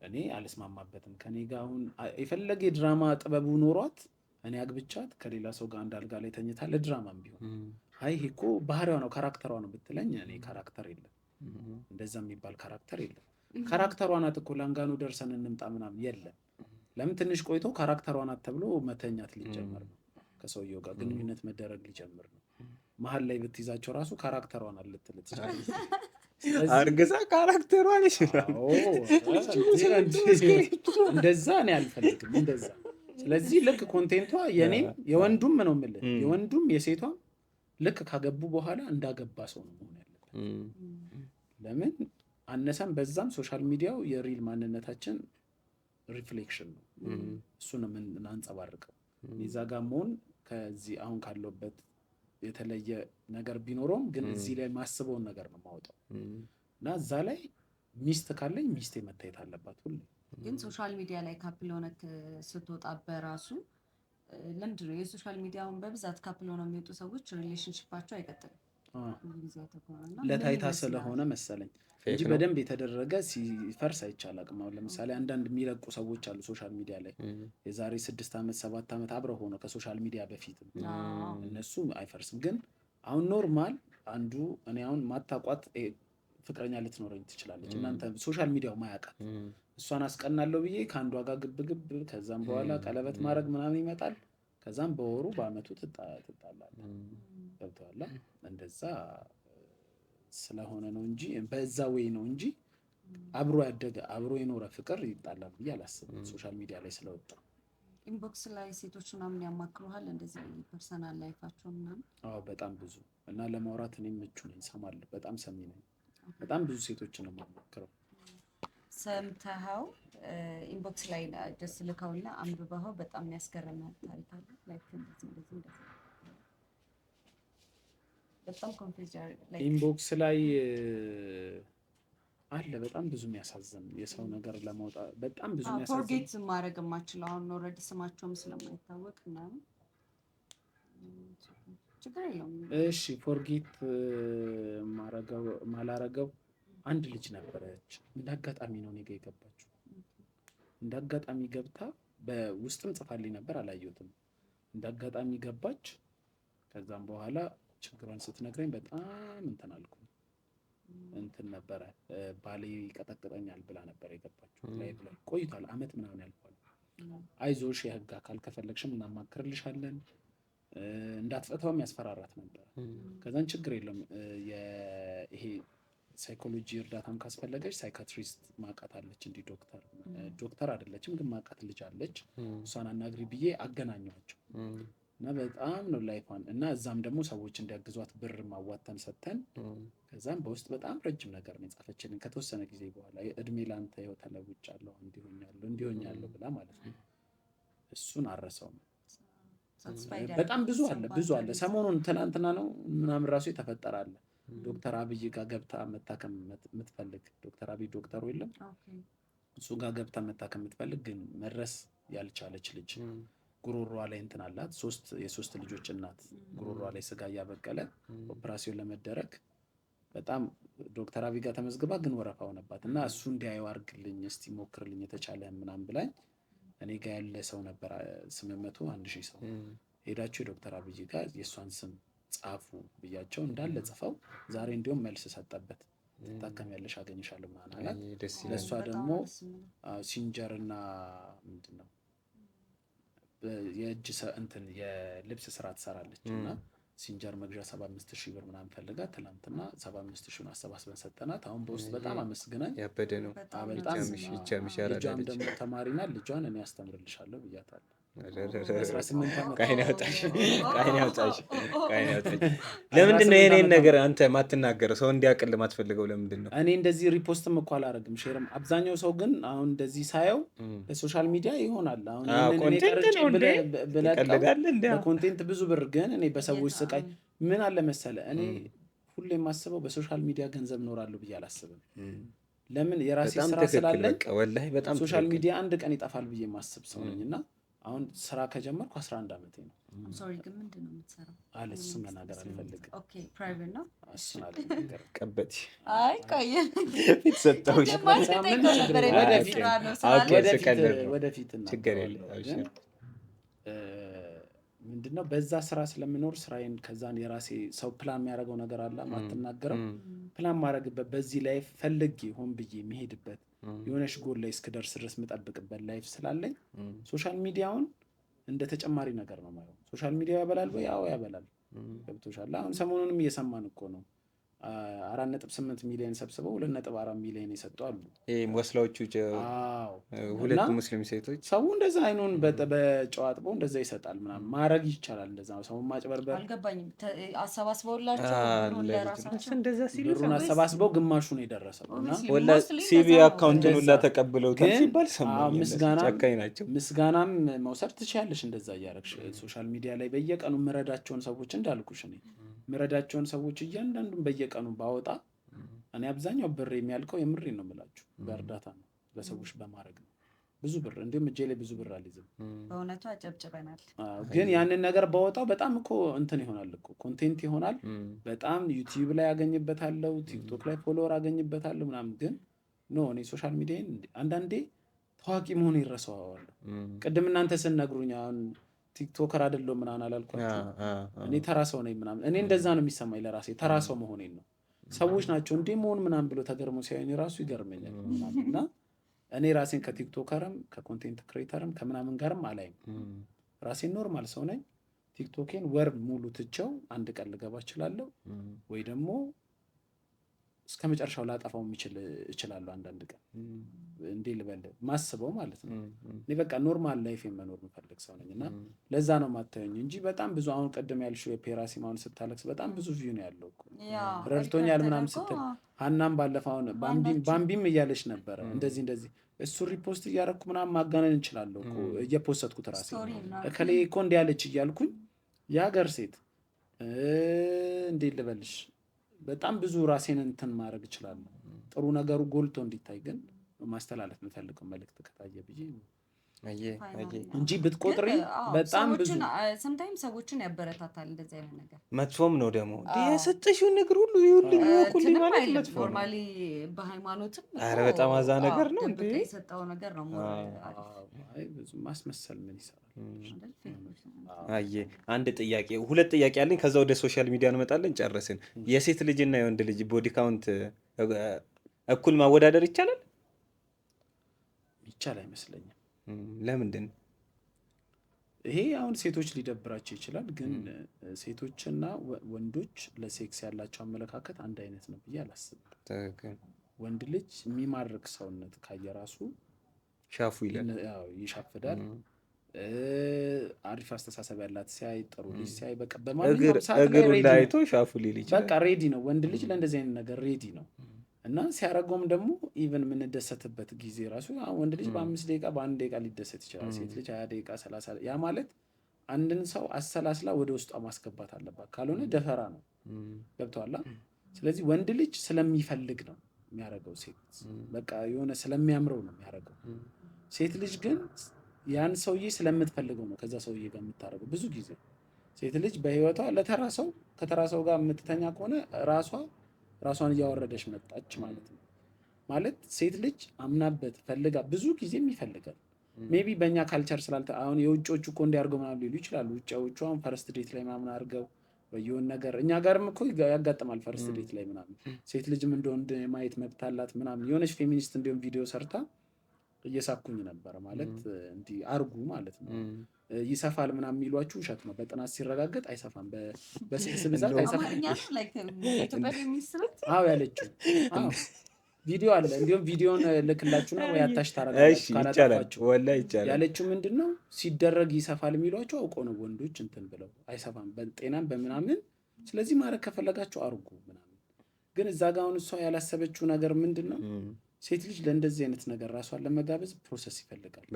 እኔ አልስማማበትም። ከኔ ጋር አሁን የፈለገ የድራማ ጥበቡ ኖሯት እኔ አግብቻት ከሌላ ሰው ጋር እንዳልጋ ላይ ተኝታ ለድራማም ቢሆን አይ ይሄ እኮ ባህሪዋ ነው ካራክተሯ ነው ብትለኝ እኔ ካራክተር የለም፣ እንደዛ የሚባል ካራክተር የለም። ካራክተሯ ናት እኮ ላንጋኖ ደርሰን እንምጣ ምናምን የለም። ለምን ትንሽ ቆይቶ ካራክተሯ ናት ተብሎ መተኛት ሊጀመር ነው፣ ከሰውየው ጋር ግንኙነት መደረግ ሊጀምር ነው። መሀል ላይ ብትይዛቸው ራሱ ካራክተሯ ናት ልትል ትችላለች። አርግዛ ካራክተሯ ነች። እንደዛ እኔ አልፈልግም እንደዛ። ስለዚህ ልክ ኮንቴንቷ የኔም የወንዱም ነው የምልህ የወንዱም የሴቷም ልክ ካገቡ በኋላ እንዳገባ ሰው ነው መሆን ያለበት። ለምን አነሰም በዛም ሶሻል ሚዲያው የሪል ማንነታችን ሪፍሌክሽን ነው። እሱ ነው የምናንጸባርቀው። እዛ ጋር መሆን ከዚህ አሁን ካለበት የተለየ ነገር ቢኖረውም ግን እዚህ ላይ ማስበውን ነገር ነው የማወጣው እና እዛ ላይ ሚስት ካለኝ ሚስቴ መታየት አለባት ሁሌ። ግን ሶሻል ሚዲያ ላይ ካፕል ሆነክ ስትወጣ በራሱ ለምንድን ነው የሶሻል ሚዲያውን በብዛት ካፕል ሆነው የሚወጡ ሰዎች ሪሌሽንሺፓቸው አይቀጥልም? ለታይታ ስለሆነ መሰለኝ እንጂ በደንብ የተደረገ ሲፈርስ አይቻልም። አሁን ለምሳሌ አንዳንድ የሚለቁ ሰዎች አሉ ሶሻል ሚዲያ ላይ የዛሬ 6 ዓመት 7 ዓመት አብረው ሆነው ከሶሻል ሚዲያ በፊት እነሱ አይፈርስም። ግን አሁን ኖርማል አንዱ እኔ አሁን ማታቋት ፍቅረኛ ልትኖረኝ ትችላለች እናንተ ሶሻል ሚዲያው ማያውቃት እሷን አስቀናለሁ ብዬ ከአንዷ ጋር ግብግብ ከዛም በኋላ ቀለበት ማድረግ ምናምን ይመጣል ከዛም በወሩ በአመቱ ትጣላለህ ገብቶሃል እንደዛ ስለሆነ ነው እንጂ በዛ ወይ ነው እንጂ አብሮ ያደገ አብሮ የኖረ ፍቅር ይጣላል ብዬ አላስብም ሶሻል ሚዲያ ላይ ስለወጣ ኢንቦክስ ላይ ሴቶች ምናምን ያማክሩሃል እንደዚህ ፐርሰናል ላይፋቸው ምናምን አዎ በጣም ብዙ እና ለማውራት እኔም ምቹ ነኝ እሰማለሁ በጣም ሰሚ ነኝ በጣም ብዙ ሴቶችን ነው የማማክረው ሰምተኸው ኢንቦክስ ላይ ደስ ልከውና አንብበኸው በጣም የሚያስገርም ታሪክ አለ ላይክ እንደዚህ በጣም ኮንፊውዝ ላይ ኢንቦክስ ላይ አለ በጣም ብዙ የሚያሳዝን የሰው ነገር ለማውጣት በጣም ብዙ የሚያሳዝን ፎርጌት ማድረግ የማችለው አሁን ኦልሬዲ ስማቸውም ስለማይታወቅ ምናምን ችግር የለውም እሺ ፎርጌት ማላረገው አንድ ልጅ ነበረች እንዳጋጣሚ ነው እኔ ጋር የገባችው እንዳጋጣሚ ገብታ በውስጥም ጽፋልኝ ነበር አላየሁትም እንዳጋጣሚ ገባች ከዛም በኋላ ችግሯን ስትነግረኝ በጣም እንትን አልኩኝ እንትን ነበረ ባሌ ይቀጠቅጠኛል ብላ ነበር የገባችው ላይ ቆይቷል አመት ምናምን ያልፋል አይዞሽ የህግ አካል ከፈለግሽም እናማክርልሻለን እንዳትፈታውም ያስፈራራት ነበር ከዛን ችግር የለም ይሄ ሳይኮሎጂ እርዳታም ካስፈለገች ሳይካትሪስት ማቃት አለች እንዲ ዶክተር አይደለችም ግን ማቃት ልጅ አለች እሷን አናግሪ ብዬ አገናኘኋቸው እና በጣም ነው ላይፋን እና እዛም ደግሞ ሰዎች እንዲያግዟት ብር ማዋተን ሰተን ከዛም በውስጥ በጣም ረጅም ነገር ነው የጻፈችልን ከተወሰነ ጊዜ በኋላ እድሜ ላንተ ይኸው ተለውጫለሁ እንዲሆኛለሁ ብላ ማለት ነው እሱን አረሰው በጣም ብዙ አለ ሰሞኑን ትናንትና ነው ምናምን ራሱ የተፈጠረ አለ ዶክተር አብይ ጋር ገብታ መታከም የምትፈልግ ዶክተር አብይ ዶክተሩ የለም እሱ ጋር ገብታ መታከም የምትፈልግ ግን መድረስ ያልቻለች ልጅ ጉሮሮዋ ላይ እንትን አላት የሶስት ልጆች እናት ጉሮሮዋ ላይ ስጋ እያበቀለ ኦፕራሲዮን ለመደረግ በጣም ዶክተር አብይ ጋር ተመዝግባ ግን ወረፋ ሆነባት እና እሱ እንዲያየው አድርግልኝ እስቲ ሞክርልኝ የተቻለህ ምናምን ብላኝ እኔ ጋር ያለ ሰው ነበር 800-1000 ሰው ሄዳችሁ ዶክተር አብይ ጋር የሷን ስም ጻፉ ብያቸው እንዳለ ጽፈው ዛሬ እንዲያውም መልስ ሰጠበት ትታከሚያለሽ አገኝሻለሁ ምናምን አላት ለሷ ደግሞ ሲንጀርና ምንድነው የእጅ እንትን የልብስ ስራ ትሰራለች እና ሲንጀር መግዣ 75000 ብር ምናምን ፈልጋ ትላንትና 75000 አሰባስበን ሰጠናት አሁን በውስጥ በጣም አመስግናኝ ያበደ ነው በጣም ልጇም ደግሞ ተማሪና ልጇን እኔ አስተምርልሻለሁ ብያታለሁ 18 ዓመት ቃይን ያውጣሽ ለምንድን ነው የኔን ነገር አንተ ማትናገረው ሰው እንዲያቅል ማትፈልገው ለምንድን ነው እኔ እንደዚህ ሪፖስትም እኮ አላደርግም ሼርም አብዛኛው ሰው ግን አሁን እንደዚህ ሳየው በሶሻል ሚዲያ ይሆናል አሁን እኔ ቀርጬ በኮንቴንት ብዙ ብር ግን እኔ በሰዎች ስቃይ ምን አለ መሰለ እኔ ሁሌ የማስበው በሶሻል ሚዲያ ገንዘብ ኖራለሁ ብዬ አላስብም ለምን የራሴ ስራ ስላለኝ ሶሻል ሚዲያ አንድ ቀን ይጠፋል ብዬ የማስብ ሰው ነኝና አሁን ስራ ከጀመርኩ 11 አመቴ ነው ሶሪ ግን ምንድነው የምትሰራው አለች እሱን መናገር አልፈልግም ኦኬ ፕራይቬት ነው እሱን አልፈልግም ቀበቲ አይ ቆይ ሰጣውሽ ወደፊት ችግር የለም ምንድነው በዛ ስራ ስለምኖር ስራዬን ከዛን የራሴ ሰው ፕላን የሚያደርገው ነገር አለ ማትናገረው ፕላን ማድረግበት በዚህ ላይፍ ፈልጌ ሆን ብዬ የሚሄድበት የሆነሽ ጎል ላይ እስክደርስ ድረስ የምጠብቅበት ላይፍ ስላለኝ ሶሻል ሚዲያውን እንደ ተጨማሪ ነገር ነው ማለት ሶሻል ሚዲያ ያበላል ወይ ያው ያበላል ገብቶሻል አሁን ሰሞኑንም እየሰማን እኮ ነው 4.8 ሚሊዮን ሰብስበው 2.4 ሚሊዮን የሰጡ አሉ ወስላዎቹ ሁለት ሙስሊም ሴቶች ሰው እንደዛ አይኑን በጨዋጥበው እንደዛ ይሰጣል ምናምን ማድረግ ይቻላል እንደዛ ሰው ማጭበርበር አልገባኝም አሰባስበውላቸው ብሩን ለራሳቸው እንደዛ ሲሉ ብሩን አሰባስበው ግማሹ ነው የደረሰውና ወላ ሲቪ አካውንቱን ሁላ ተቀብለውታል ሲባል ሰማሁ ጨካኝ ናቸው ምስጋናም መውሰድ ትችያለሽ እንደዛ እያደረግሽ ሶሻል ሚዲያ ላይ በየቀኑ ምረዳቸውን ሰዎች እንዳልኩሽ እኔ ምረዳቸውን ሰዎች እያንዳንዱን በየቀኑ ባወጣ እኔ አብዛኛው ብር የሚያልቀው የምሬን ነው የምላችሁ በእርዳታ ነው ለሰዎች በማድረግ ነው ብዙ ብር እንዴም እጄ ላይ ብዙ ብር አልይዝም በእውነቱ አጨብጭበናል ግን ያንን ነገር ባወጣው በጣም እኮ እንትን ይሆናል እኮ ኮንቴንት ይሆናል በጣም ዩቲዩብ ላይ ያገኝበታለሁ ቲክቶክ ላይ ፎሎወር አገኝበታለሁ ምናምን ግን ኖ እኔ ሶሻል ሚዲያን አንዳንዴ ታዋቂ መሆን ይረሳዋል ቅድም እናንተ ስነግሩኝ አሁን ቲክቶከር አይደለሁም ምናምን አላልኳችሁም። እኔ ተራ ሰው ነኝ ምናምን። እኔ እንደዛ ነው የሚሰማኝ ለራሴ ተራ ሰው መሆኔን ነው። ሰዎች ናቸው እንዴ መሆን ምናምን ብሎ ተገርሞ ሲያዩኝ ራሱ ይገርመኛል ምናምን እና እኔ ራሴን ከቲክቶከርም ከኮንቴንት ክሬተርም ከምናምን ጋርም አላይም። ራሴን ኖርማል ሰው ነኝ። ቲክቶኬን ወር ሙሉ ትቼው አንድ ቀን ልገባ እችላለሁ ወይ ደግሞ እስከ መጨረሻው ላጠፋው እችላለሁ አንዳንድ ቀን እንዴ ልበል ማስበው ማለት ነው። እኔ በቃ ኖርማል ላይፍ መኖር የምፈልግ ሰው ነኝ እና ለዛ ነው ማታየኝ እንጂ በጣም ብዙ አሁን ቀደም ያልሽው የፔራሲም አሁን ስታለቅስ በጣም ብዙ ቪው ነው ያለው እኮ ረድቶኛል ምናምን ስትል ሀናም ባለፈው አሁን ባምቢም እያለች ነበረ እንደዚህ እሱ ሪፖስት እያደረኩ ምናምን ማጋነን እንችላለሁ እኮ እየፖስትኩት ራሴ እከሌ እኮ እንዲህ ያለች እያልኩኝ የሀገር ሴት እንዴ ልበልሽ በጣም ብዙ ራሴን እንትን ማድረግ እችላለሁ። ጥሩ ነገሩ ጎልቶ እንዲታይ ግን ማስተላለፍ የምፈልገው መልእክት ከታየ ብዬ እንጂ ብትቆጥሪ በጣም ብዙ ሰምታይምስ ሰዎችን ያበረታታል እንደዚህ አይነት ነገር። መጥፎም ነው ደግሞ የሰጠሽውን ነገር ሁሉ ይሁን ይወኩልኝ ማለት መጥፎ ነው። ኖርማሊ በሃይማኖትም ኧረ በጣም አዛ ነገር ነው እንዴ የሰጠው ነገር ነው። አይ ብዙ ማስመሰል ምን ይሰራል? አንድ ጥያቄ ሁለት ጥያቄ አለኝ። ከዛ ወደ ሶሻል ሚዲያ እንመጣለን። ጨረስን። የሴት ልጅና የወንድ ልጅ ቦዲ ካውንት እኩል ማወዳደር ይቻላል? ይቻል አይመስለኝም። ለምንድን? ይሄ አሁን ሴቶች ሊደብራቸው ይችላል፣ ግን ሴቶችና ወንዶች ለሴክስ ያላቸው አመለካከት አንድ አይነት ነው ብዬ አላስብም። ወንድ ልጅ የሚማርክ ሰውነት ካየ ራሱ ሻፉ ይላል፣ ይሻፍዳል። አሪፍ አስተሳሰብ ያላት ሲያይ ጥሩ ልጅ ሲያይ በቃ በማንኛውም ሰዓት ላይ አይቶ ሻፉ ሊል ይችላል። በቃ ሬዲ ነው ወንድ ልጅ ለእንደዚህ አይነት ነገር ሬዲ ነው። እና ሲያረገውም ደግሞ ኢቨን የምንደሰትበት ጊዜ ራሱ ወንድ ልጅ በ5 ደቂቃ በ1 ደቂቃ ሊደሰት ይችላል። ሴት ልጅ 20 ደቂቃ 30። ያ ማለት አንድን ሰው አሰላስላ ወደ ውስጧ ማስገባት አለባት፣ ካልሆነ ደፈራ ነው። ገብቶሃል? ስለዚህ ወንድ ልጅ ስለሚፈልግ ነው የሚያረገው፣ ሴት በቃ የሆነ ስለሚያምረው ነው የሚያረገው። ሴት ልጅ ግን ያን ሰውዬ ስለምትፈልገው ነው ከዛ ሰውዬ ጋር የምታረገው። ብዙ ጊዜ ሴት ልጅ በህይወቷ ለተራ ሰው ከተራ ሰው ጋር የምትተኛ ከሆነ ራሷን እያወረደች መጣች ማለት ነው። ማለት ሴት ልጅ አምናበት ፈልጋ ብዙ ጊዜም ይፈልጋል። ሜቢ በእኛ ካልቸር አሁን የውጮቹ እኮ እንዲያርገው ምናምን ሊሉ ይችላሉ። ውጮቹ አሁን ፈርስት ዴት ላይ ምናምን አድርገው በየሆነ ነገር እኛ ጋርም እኮ ያጋጥማል። ፈርስት ዴት ላይ ምናምን ሴት ልጅም እንደወንድ ማየት መብት አላት ምናምን። የሆነች ፌሚኒስት እንዲሁም ቪዲዮ ሰርታ እየሳኩኝ ነበረ። ማለት እንዲህ አርጉ ማለት ነው። ይሰፋል ምናምን የሚሏችሁ ውሸት ነው። በጥናት ሲረጋገጥ አይሰፋም። በሴክስ ብዛት አይሰፋም። አዎ ያለችው ቪዲዮ አለ። እንዲሁም ቪዲዮን ልክላችሁ ነው ወይ አታሽ ታረጋላችሁ ካላጣፋችሁ ያለችው ምንድነው ሲደረግ ይሰፋል የሚሏችሁ አውቀው ነው ወንዶች እንትን ብለው አይሰፋም በጤናም በምናምን። ስለዚህ ማድረግ ከፈለጋችሁ አርጉ ምናምን። ግን እዛ ጋር አሁን እሷ ያላሰበችው ነገር ምንድነው ሴት ልጅ ለእንደዚህ አይነት ነገር ራሷን ለመጋበዝ ፕሮሰስ ይፈልጋል።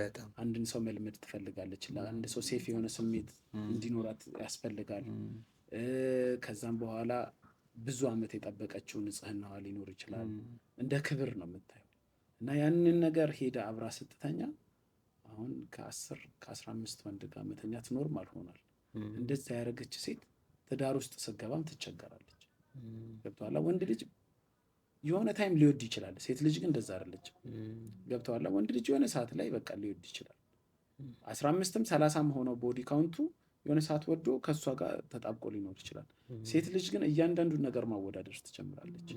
አንድን ሰው መልመድ ትፈልጋለች። ለአንድ ሰው ሴፍ የሆነ ስሜት እንዲኖራት ያስፈልጋል። ከዛም በኋላ ብዙ ዓመት የጠበቀችው ንጽህናዋ ሊኖር ይችላል። እንደ ክብር ነው የምታየው። እና ያንን ነገር ሄዳ አብራ ስትተኛ አሁን ከ10-15 ወንድ ጋር መተኛት ኖርማል ሆኗል። እንደዛ ያደረገች ሴት ትዳር ውስጥ ስትገባም ትቸገራለች። ገብቶሃል? ወንድ ልጅ የሆነ ታይም ሊወድ ይችላል። ሴት ልጅ ግን እንደዛ አይደለችም። ገብቶሃል? ወንድ ልጅ የሆነ ሰዓት ላይ በቃ ሊወድ ይችላል። 15ም 30ም ሆነው ቦዲ ካውንቱ የሆነ ሰዓት ወዶ ከእሷ ጋር ተጣብቆ ሊኖር ይችላል። ሴት ልጅ ግን እያንዳንዱን ነገር ማወዳደር ትጀምራለች።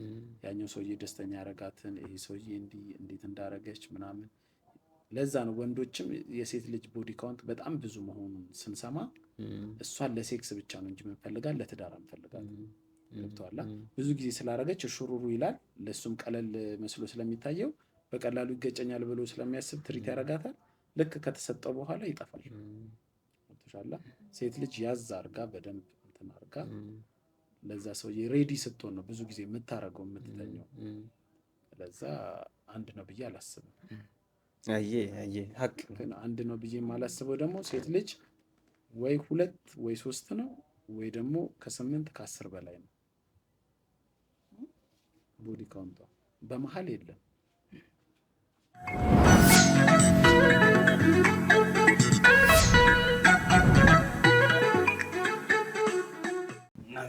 ያኛው ሰውዬ ደስተኛ ያረጋትን ይሄ ሰውዬ እንዴት እንዳረገች ምናምን። ለዛ ነው ወንዶችም የሴት ልጅ ቦዲ ካውንት በጣም ብዙ መሆኑን ስንሰማ እሷን ለሴክስ ብቻ ነው እንጂ የምንፈልጋት ለትዳር አንፈልጋት። ገብቶሃል? ብዙ ጊዜ ስላረገች ሹሩሩ ይላል። ለሱም ቀለል መስሎ ስለሚታየው በቀላሉ ይገጨኛል ብሎ ስለሚያስብ ትሪት ያረጋታል። ልክ ከተሰጠው በኋላ ይጠፋል። ሴት ልጅ ያዝ አርጋ በደንብ እንትን አርጋ ለዛ ሰውዬ ሬዲ ስትሆን ነው ብዙ ጊዜ የምታረገው የምትተኘው። ለዛ አንድ ነው ብዬ አላስብም። ሀቅ ግን አንድ ነው ብዬ የማላስበው ደግሞ ሴት ልጅ ወይ 2 ወይ 3 ነው ወይ ደግሞ ከ8 ከ10 በላይ ነው ቦዲ ካውንቷ። በመሀል የለም።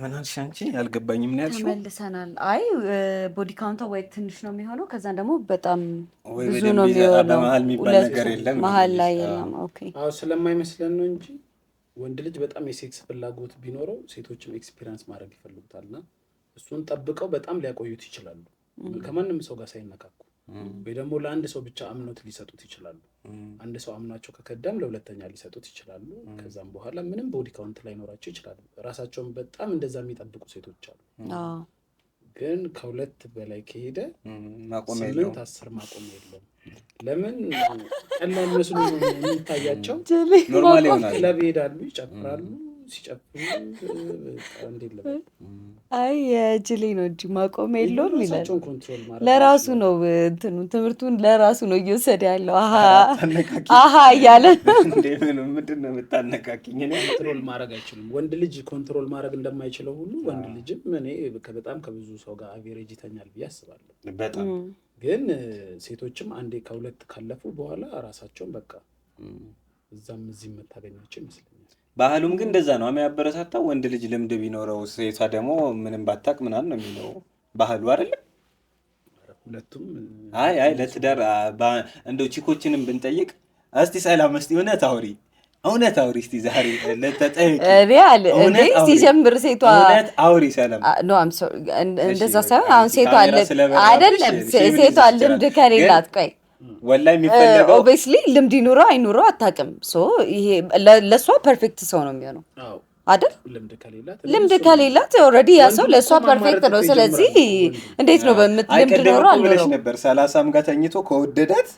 ምን አልሽ አንቺ? አልገባኝም ነው ያልሽው? መልሰናል። አይ ቦዲ ካውንቷ ወይ ትንሽ ነው የሚሆነው፣ ከዛ ደግሞ በጣም ብዙ ነው የሚሆነው። መሀል የሚባል ነገር የለም፣ መሀል ላይ የለም። ኦኬ አዎ ስለማይመስለን ነው እንጂ ወንድ ልጅ በጣም የሴክስ ፍላጎት ቢኖረው ሴቶችም ኤክስፒሪየንስ ማድረግ ይፈልጉታልና እሱን ጠብቀው በጣም ሊያቆዩት ይችላሉ ከማንም ሰው ጋር ሳይነካኩ ወይ ደግሞ ለአንድ ሰው ብቻ አምኖት ሊሰጡት ይችላሉ። አንድ ሰው አምናቸው ከከዳም ለሁለተኛ ሊሰጡት ይችላሉ። ከዛም በኋላ ምንም ቦዲ ካውንት ላይኖራቸው ይችላል። ራሳቸውን በጣም እንደዛ የሚጠብቁ ሴቶች አሉ። ግን ከሁለት በላይ ከሄደ 8 10 ማቆም የለውም። ለምን ቀላል መስሎ ነው የሚታያቸው። ኖርማል ይሆናል። ክለብ ይሄዳሉ፣ ይጨፍራሉ። ሲጨፍሩ አይ ጅሌ ነው እንጂ ማቆም የለውም ይላል። ለራሱ ነው ትምህርቱን ለራሱ ነው እየወሰደ ያለው። አሀ እያለ ምንድን ነው የምታነካኪኝ? ኮንትሮል ማድረግ አይችልም። ወንድ ልጅ ኮንትሮል ማድረግ እንደማይችለው ሁሉ ወንድ ልጅም እኔ በጣም ከብዙ ሰው ጋር አቬሬጅ ይተኛል ብዬ አስባለሁ። በጣም ግን ሴቶችም አንዴ ከሁለት ካለፉ በኋላ ራሳቸውን በቃ እዛም እዚህ የምታገኛቸው ይመስለኛል። ባህሉም ግን እንደዛ ነው የሚያበረታታው። ወንድ ልጅ ልምድ ቢኖረው ሴቷ ደግሞ ምንም ባታቅ ምናምን ነው የሚለው ባህሉ አይደለም። ሁለቱም አይ ለትዳር እንደው ቺኮችንም ብንጠይቅ እስቲ ሰላም እስቲ እውነት አውሪ እስቲ ዛሬ ለተጠይቅ እንዴ ሲጀምር ሴቷ እውነት አውሪ ሰላም ኖ አም ሶሪ እንደዛ ሳይሆን አሁን ሴቷ አይደለም ሴቷ ልምድ ከሌላት ቆይ ወላሂ የሚፈልገው ኦብቪስሊ ልምድ ይኑረው አይኑረው አታውቅም። ሶ ይሄ ለሷ ፐርፌክት ሰው ነው የሚሆነው አይደል? ልምድ ከሌላት ኦልሬዲ ያ ሰው ለሷ ፐርፌክት ነው። ስለዚህ እንዴት ነው ልምድ ኖረው አልኖረው ነበር 30 ጋር ተኝቶ ከወደዳት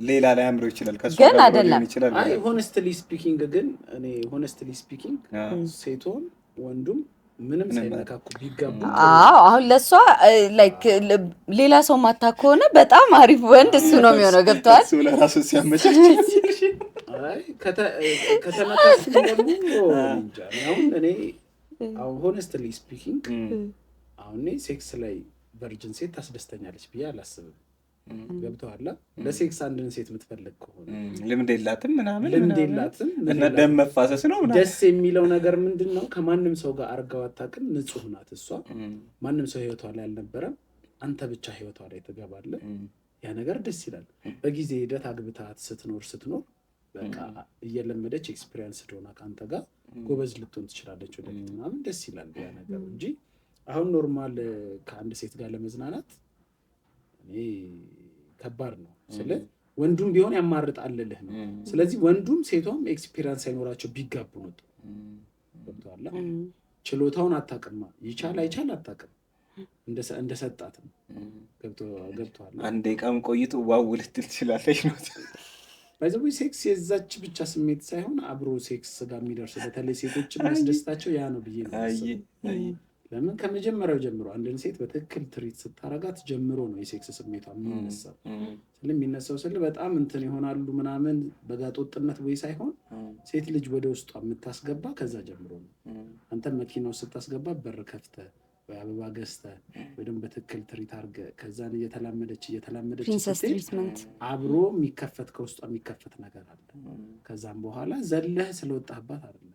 ሌላ ላይ አምሮ ይችላል ከሷ ግን አይደለም። አይ ሆነስትሊ ስፒኪንግ ግን እኔ ሆነስትሊ ስፒኪንግ ሴቶን ወንዱም ምንም ሳይነካኩ ቢጋቡ አሁን ለሷ ላይክ ሌላ ሰው ማታ ከሆነ በጣም አሪፍ ወንድ እሱ ነው የሚሆነው። ገብቷል? እሱ ለራሱ ሲያመቻች አይ ከተነካኩ ደግሞ አሁን እኔ ሆነስትሊ ስፒኪንግ አሁን እኔ ሴክስ ላይ ቨርጅን ሴት ታስደስተኛለች ብዬ አላስብም። ገብቶሃል? ለሴክስ አንድን ሴት የምትፈልግ ከሆነ ልምድ የላትም ምናምን ልምድ የላትም እና ደም መፋሰስ ነው ምናምን ደስ የሚለው ነገር ምንድነው? ከማንም ሰው ጋር አርጋው አታውቅም። ንጹህ ናት እሷ። ማንም ሰው ህይወቷ ላይ አልነበረም። አንተ ብቻ ህይወቷ ላይ ትገባለህ። ያ ነገር ደስ ይላል። በጊዜ ሂደት አግብታት ስትኖር በቃ እየለመደች ኤክስፒሪየንስ ዶና ካንተ ጋር ጎበዝ ልትሆን ትችላለች ወደፊት ምናምን ደስ ይላል ያ ነገር እንጂ አሁን ኖርማል ከአንድ ሴት ጋር ለመዝናናት እኔ ከባድ ነው። ስለዚህ ወንዱም ቢሆን ያማርጣልልህ ነው። ስለዚህ ወንዱም ሴቷም ኤክስፒሪየንስ አይኖራቸው ቢጋቡ ነው። ገብቶሃል? ችሎታውን አታውቅም። ይቻል አይቻል አታውቅም። እንደሰጣት ነው። ገብቶሃል? አንዴ ቀን ቆይቶ ዋው ልትል ትችላለች ነው። ባይዘው ሴክስ የዛች ብቻ ስሜት ሳይሆን አብሮ ሴክስ ጋር የሚደርሱ በተለይ ሴቶችን ያስደስታቸው ያ ነው ብዬ ነው። ለምን ከመጀመሪያው ጀምሮ አንድን ሴት በትክክል ትሪት ስታረጋት ጀምሮ ነው የሴክስ ስሜቷ የሚነሳው። ስለሚነሳው በጣም እንትን ይሆናሉ ምናምን በጋጥ ወጥነት ወይ ሳይሆን ሴት ልጅ ወደ ውስጧ የምታስገባ ከዛ ጀምሮ ነው። አንተ መኪናው ስታስገባ በር ከፍተህ ወይ አበባ ገዝተህ ወይ ደግሞ በትክክል ትሪት አድርገህ ከዛን እየተላመደች አብሮ የሚከፈት ከውስጧ የሚከፈት ነገር አለ። ከዛም በኋላ ዘለህ ስለወጣህባት አይደለም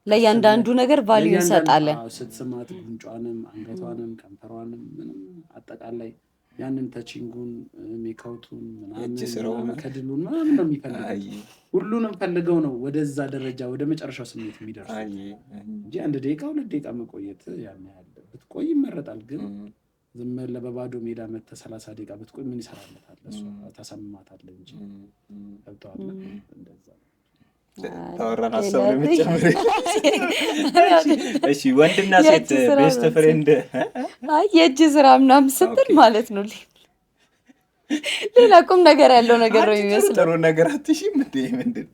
ለእያንዳንዱ ነገር ቫልዩ እንሰጣለን። ስትስማት ጉንጯንም አንገቷንም ከንፈሯንም ምንም አጠቃላይ ያንን ተቺንጉን ሜካውቱን ምናምን ከድሉን ምናምን ነው የሚፈልገው። ሁሉንም ፈልገው ነው ወደዛ ደረጃ ወደ መጨረሻው ስሜት የሚደርሱ እንጂ 1 ደቂቃ 2 ደቂቃ መቆየት ያን ያህል ብትቆይ ይመረጣል። ግን ዝም ብለህ በባዶ ሜዳ መተህ 30 ደቂቃ ብትቆይ ምን ይሰራለታል? እሱ ታሰማታለህ እንጂ ገብቶሃል? እንደዛ ታወራን ሀሳብ ለምጨምር እሺ ወንድና ሴት ቤስት ፍሬንድ የእጅ ስራ ምናምን ስትል ማለት ነው። ሌላ ቁም ነገር ያለው ነገር ነው የሚመስለው። ጥሩ ነገር አትሽም እንዴ? ምንድን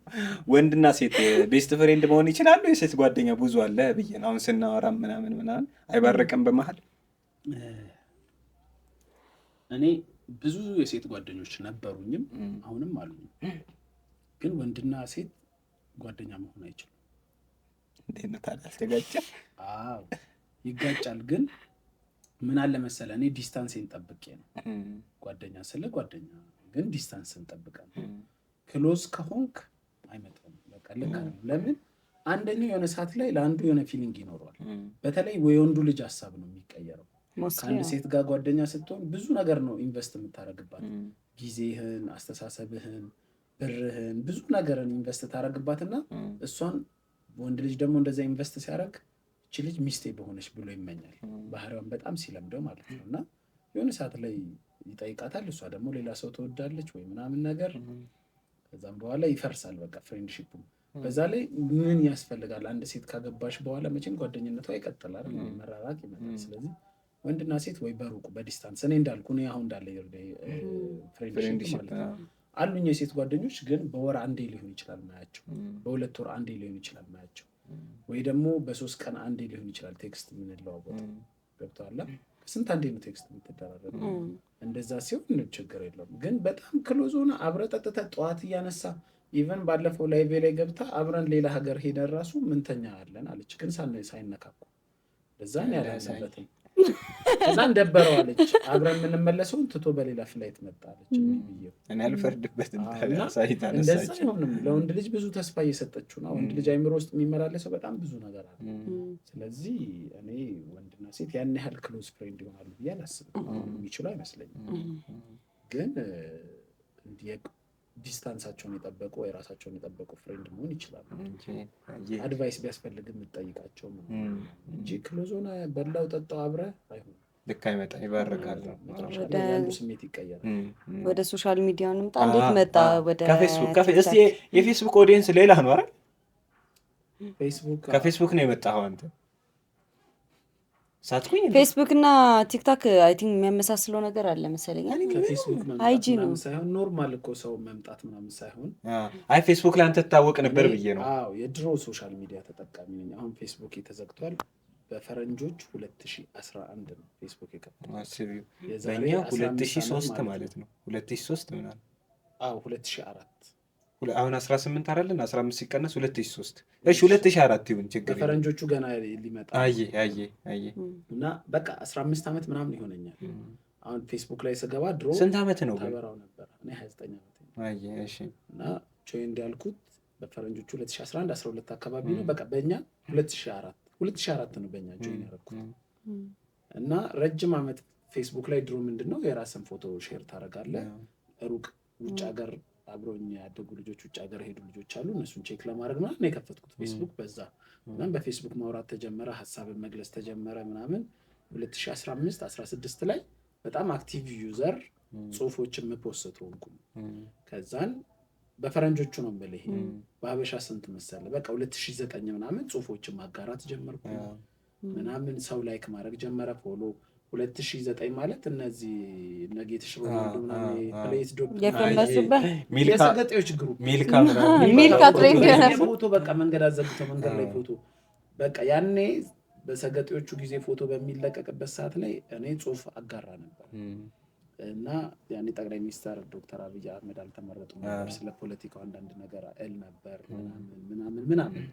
ወንድና ሴት ቤስት ፍሬንድ መሆን ይችላሉ? የሴት ጓደኛ ብዙ አለ ብዬ ነው አሁን ስናወራ ምናምን አይባረቅም በመሀል? እኔ ብዙ የሴት ጓደኞች ነበሩኝም አሁንም አሉኝ። ግን ወንድና ሴት ጓደኛ መሆን አይችልም። እንዴት ነው ታዲያ? ተጋጨ? አዎ ይጋጫል። ግን ምን አለ መሰለህ እኔ ዲስታንስን ጠብቄ ነው ጓደኛ ስለ ጓደኛ ግን ዲስታንስን ጠብቀን ክሎዝ ከሆንክ አይመጣም። በቃ ልክ ነው። ለምን አንደኛው የሆነ ሰዓት ላይ ለአንዱ የሆነ ፊሊንግ ይኖረዋል። በተለይ የወንዱ ልጅ ሀሳብ ነው የሚቀየረው። ከአንድ ሴት ጋር ጓደኛ ስትሆን ብዙ ነገር ነው ኢንቨስት የምታደርግባት። ጊዜህን፣ አስተሳሰብህን፣ ብርህን ብዙ ነገርን ኢንቨስት ታደርግባትና እሷን ወንድ ልጅ ደግሞ እንደዛ ኢንቨስት ሲያደርግ እቺ ልጅ ሚስቴ በሆነች ብሎ ይመኛል። ባህሪዋን በጣም ሲለምደው ማለት ነው። እና የሆነ ሰዓት ላይ ይጠይቃታል፣ እሷ ደግሞ ሌላ ሰው ትወዳለች ወይ ምናምን ነገር። ከዛም በኋላ ይፈርሳል በቃ ፍሬንድሺፑ። በዛ ላይ ምን ያስፈልጋል? አንድ ሴት ካገባሽ በኋላ መቼም ጓደኝነቷ ይቀጥላል፣ መራራቅ ይመጣል። ስለዚህ ወንድና ሴት ወይ በሩቁ በዲስታንስ እኔ እንዳልኩ እኔ አሁን እንዳለ ፍሬንድሺፕ ማለት ነው አሉኝ የሴት ጓደኞች፣ ግን በወር አንዴ ሊሆን ይችላል ማያቸው፣ በሁለት ወር አንዴ ሊሆን ይችላል ማያቸው፣ ወይ ደግሞ በ3 ቀን አንዴ ሊሆን ይችላል ቴክስት የምንለዋወጥ። ገብቶሃል? ስንት አንዴ ነው ቴክስት የምትደራረግ። እንደዛ ሲሆን ችግር የለውም። ግን በጣም ክሎዝ ሆነ አብረህ ጠጥተህ ጠዋት እያነሳ ኢቨን ባለፈው ላይቬ ላይ ገብታ አብረን ሌላ ሀገር ሄደን ራሱ ምንተኛ አለን አለች፣ ግን ሳይነካኩ ለዛ ነው ያላሰበትም። ከዛ እንደበረው አለች፣ አብረን የምንመለሰውን ትቶ በሌላ ፍላይት መጣ አለች። እኔ አልፈርድበትም። እንደዛ አይሆንም። ለወንድ ልጅ ብዙ ተስፋ እየሰጠችው ነው። ወንድ ልጅ አይምሮ ውስጥ የሚመላለሰው በጣም ብዙ ነገር አለ። ስለዚህ እኔ ወንድና ሴት ያን ያህል ክሎዝ ፍሬንድ ይሆናሉ ብዬ አላስብም። የሚችሉ አይመስለኝም። ግን ዲስታንሳቸውን የጠበቁ የራሳቸውን የጠበቁ ፍሬንድ መሆን ይችላሉ። አድቫይስ ቢያስፈልግ የምትጠይቃቸው እንጂ ክሎዝ ሆነ በላው ጠጣው አብረህ አይሆንም። ልክ አይመጣ ይባርካል። ያሉ ስሜት ይቀየራል። ወደ ሶሻል ሚዲያው እንምጣ። እንዴት መጣ ወደ እስቲ የፌስቡክ ኦዲየንስ ሌላ ነው አይደል? ከፌስቡክ ነው የመጣኸው አንተ? ሳትኩኝ ፌስቡክ እና ቲክታክ አይ ቲንክ የሚያመሳስለው ነገር አለ መሰለኝ። ከፌስቡክ አይጂ ነው ሳይሆን ኖርማል እኮ ሰው መምጣት ምናምን ሳይሆን፣ አይ ፌስቡክ ላይ አንተ ትታወቅ ነበር ብዬ ነው። አዎ የድሮ ሶሻል ሚዲያ ተጠቃሚ ነኝ። አሁን ፌስቡክ ተዘግቷል። በፈረንጆች 2011 ነው ፌስቡክ የከፈተው። በእኛ 2003 ማለት ነው። 2003 ምናምን። አዎ 2004 አሁን 18 አይደለን? 15 ሲቀነስ 2003 እሺ 2004 ይሁን ችግር የለም። በፈረንጆቹ ገና ሊመጣ አየ እና በቃ 15 ዓመት ምናምን ይሆነኛል። አሁን ፌስቡክ ላይ ስገባ ድሮ ስንት ዓመት ነው ተበራው ነበር? እኔ 29 ዓመት ነው። እሺ እና ጆይን እንዳልኩት በፈረንጆቹ 2011 12 አካባቢ ነው። በቃ በእኛ 2004 ነው በእኛ ጆይን ያደረኩት። እና ረጅም ዓመት ፌስቡክ ላይ ድሮ ምንድነው የራስን ፎቶ ሼር ታደርጋለህ። ሩቅ ውጭ ሀገር አብሮኝ ያደጉ ልጆች ውጭ ሀገር ሄዱ ልጆች አሉ። እነሱን ቼክ ለማድረግ ምናምን ነው የከፈትኩት ፌስቡክ። በዛ ምናምን በፌስቡክ ማውራት ተጀመረ፣ ሀሳብን መግለጽ ተጀመረ ምናምን። 2015 16 ላይ በጣም አክቲቭ ዩዘር ጽሁፎችን የምፖስት ሆንኩ። ከዛን በፈረንጆቹ ነው የምልህ፣ በሀበሻ ስንት መሰለህ? በቃ 2009 ምናምን ጽሁፎችን ማጋራት ጀመርኩ ምናምን። ሰው ላይክ ማድረግ ጀመረ፣ ፎሎ 2009 ማለት እነዚህ ነጌትሽ ሮናልዶ ምናምን ፕሌስ ዶክ የፈመሱበት የሰገጤዎች ግሩፕ ሚልካ ትሬንድ ፎቶ በቃ መንገድ አዘግተው መንገድ ላይ ፎቶ በቃ ያኔ በሰገጤዎቹ ጊዜ ፎቶ በሚለቀቅበት ሰዓት ላይ እኔ ጽሁፍ አጋራ ነበር። እና ያኔ ጠቅላይ ሚኒስትር ዶክተር አብይ አህመድ አልተመረጡም ነበር። ስለ ፖለቲካው አንዳንድ ነገር እል ነበር ምናምን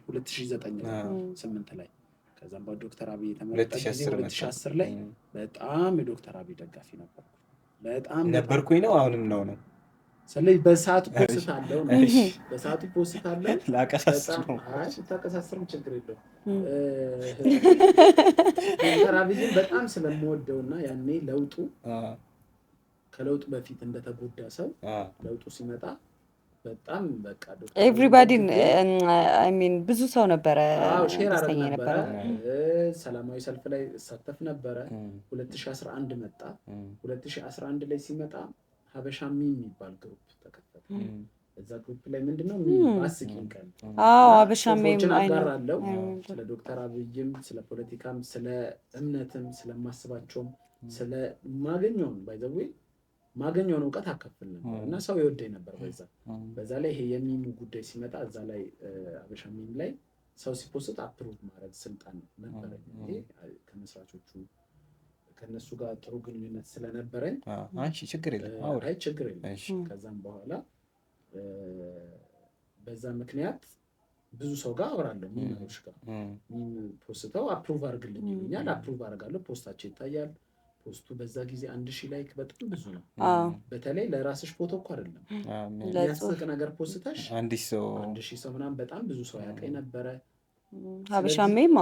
2009 ላይ ከዛም በዶክተር አብይ የተመረጠ ጊዜ 2010 ላይ በጣም የዶክተር አብይ ደጋፊ ነበርኩ። በጣም ነበርኩኝ ነው አሁንም ነው። ስለዚህ በሰዓቱ ፖስት አለው ነው በሰዓቱ ፖስት አለው። ላቀሳስር ነው ታቀሳስርም ችግር የለውም። ዶክተር አብይን በጣም ስለምወደውና ያኔ ለውጡ ከለውጡ በፊት እንደተጎዳ ሰው ለውጡ ሲመጣ በጣም በቃ ኤቭሪባዲ አይ ሚን ብዙ ሰው ነበረ ሼር አረግ ነበረ። ሰላማዊ ሰልፍ ላይ እሳተፍ ነበረ። 2011 መጣ። 2011 ላይ ሲመጣ ሀበሻ ሚም የሚባል ግሩፕ ተከፈተ። እዛ ግሩፕ ላይ ምንድነው አስቂኝ ቀን ሀበሻ ሚም አጋራለሁ። ስለ ዶክተር አብይም ስለ ፖለቲካም ስለ እምነትም ስለማስባቸውም ስለ ማገኘውን ባይዘዌ ማገኘውን እውቀት አካፍል ነበር እና ሰው ይወደኝ ነበር። በዛ ላይ ይሄ የሚሙ ጉዳይ ሲመጣ እዛ ላይ ሀበሻ ሚም ላይ ሰው ሲፖስት አፕሩቭ ማድረግ ስልጣን ነበረኝ። ከመስራቾቹ ከነሱ ጋር ጥሩ ግንኙነት ስለነበረኝ ችግር የለም። ከዛም በኋላ በዛ ምክንያት ብዙ ሰው ጋር አወራለሁ። ሚሞች ጋር ሚም ፖስተው አፕሩቭ አድርግልኝ ይሉኛል። አፕሩቭ አድርጋለሁ። ፖስታቸው ይታያል። ፖስቱ በዛ ጊዜ 1000 ላይክ በጣም ብዙ ነው። በተለይ ለራስሽ ፎቶ እኮ አይደለም ለጽሁፍ ነገር ፖስተሽ 1000 ሰው ምናምን በጣም ብዙ ሰው ያቀኝ ነበረ። ሀበሻሜም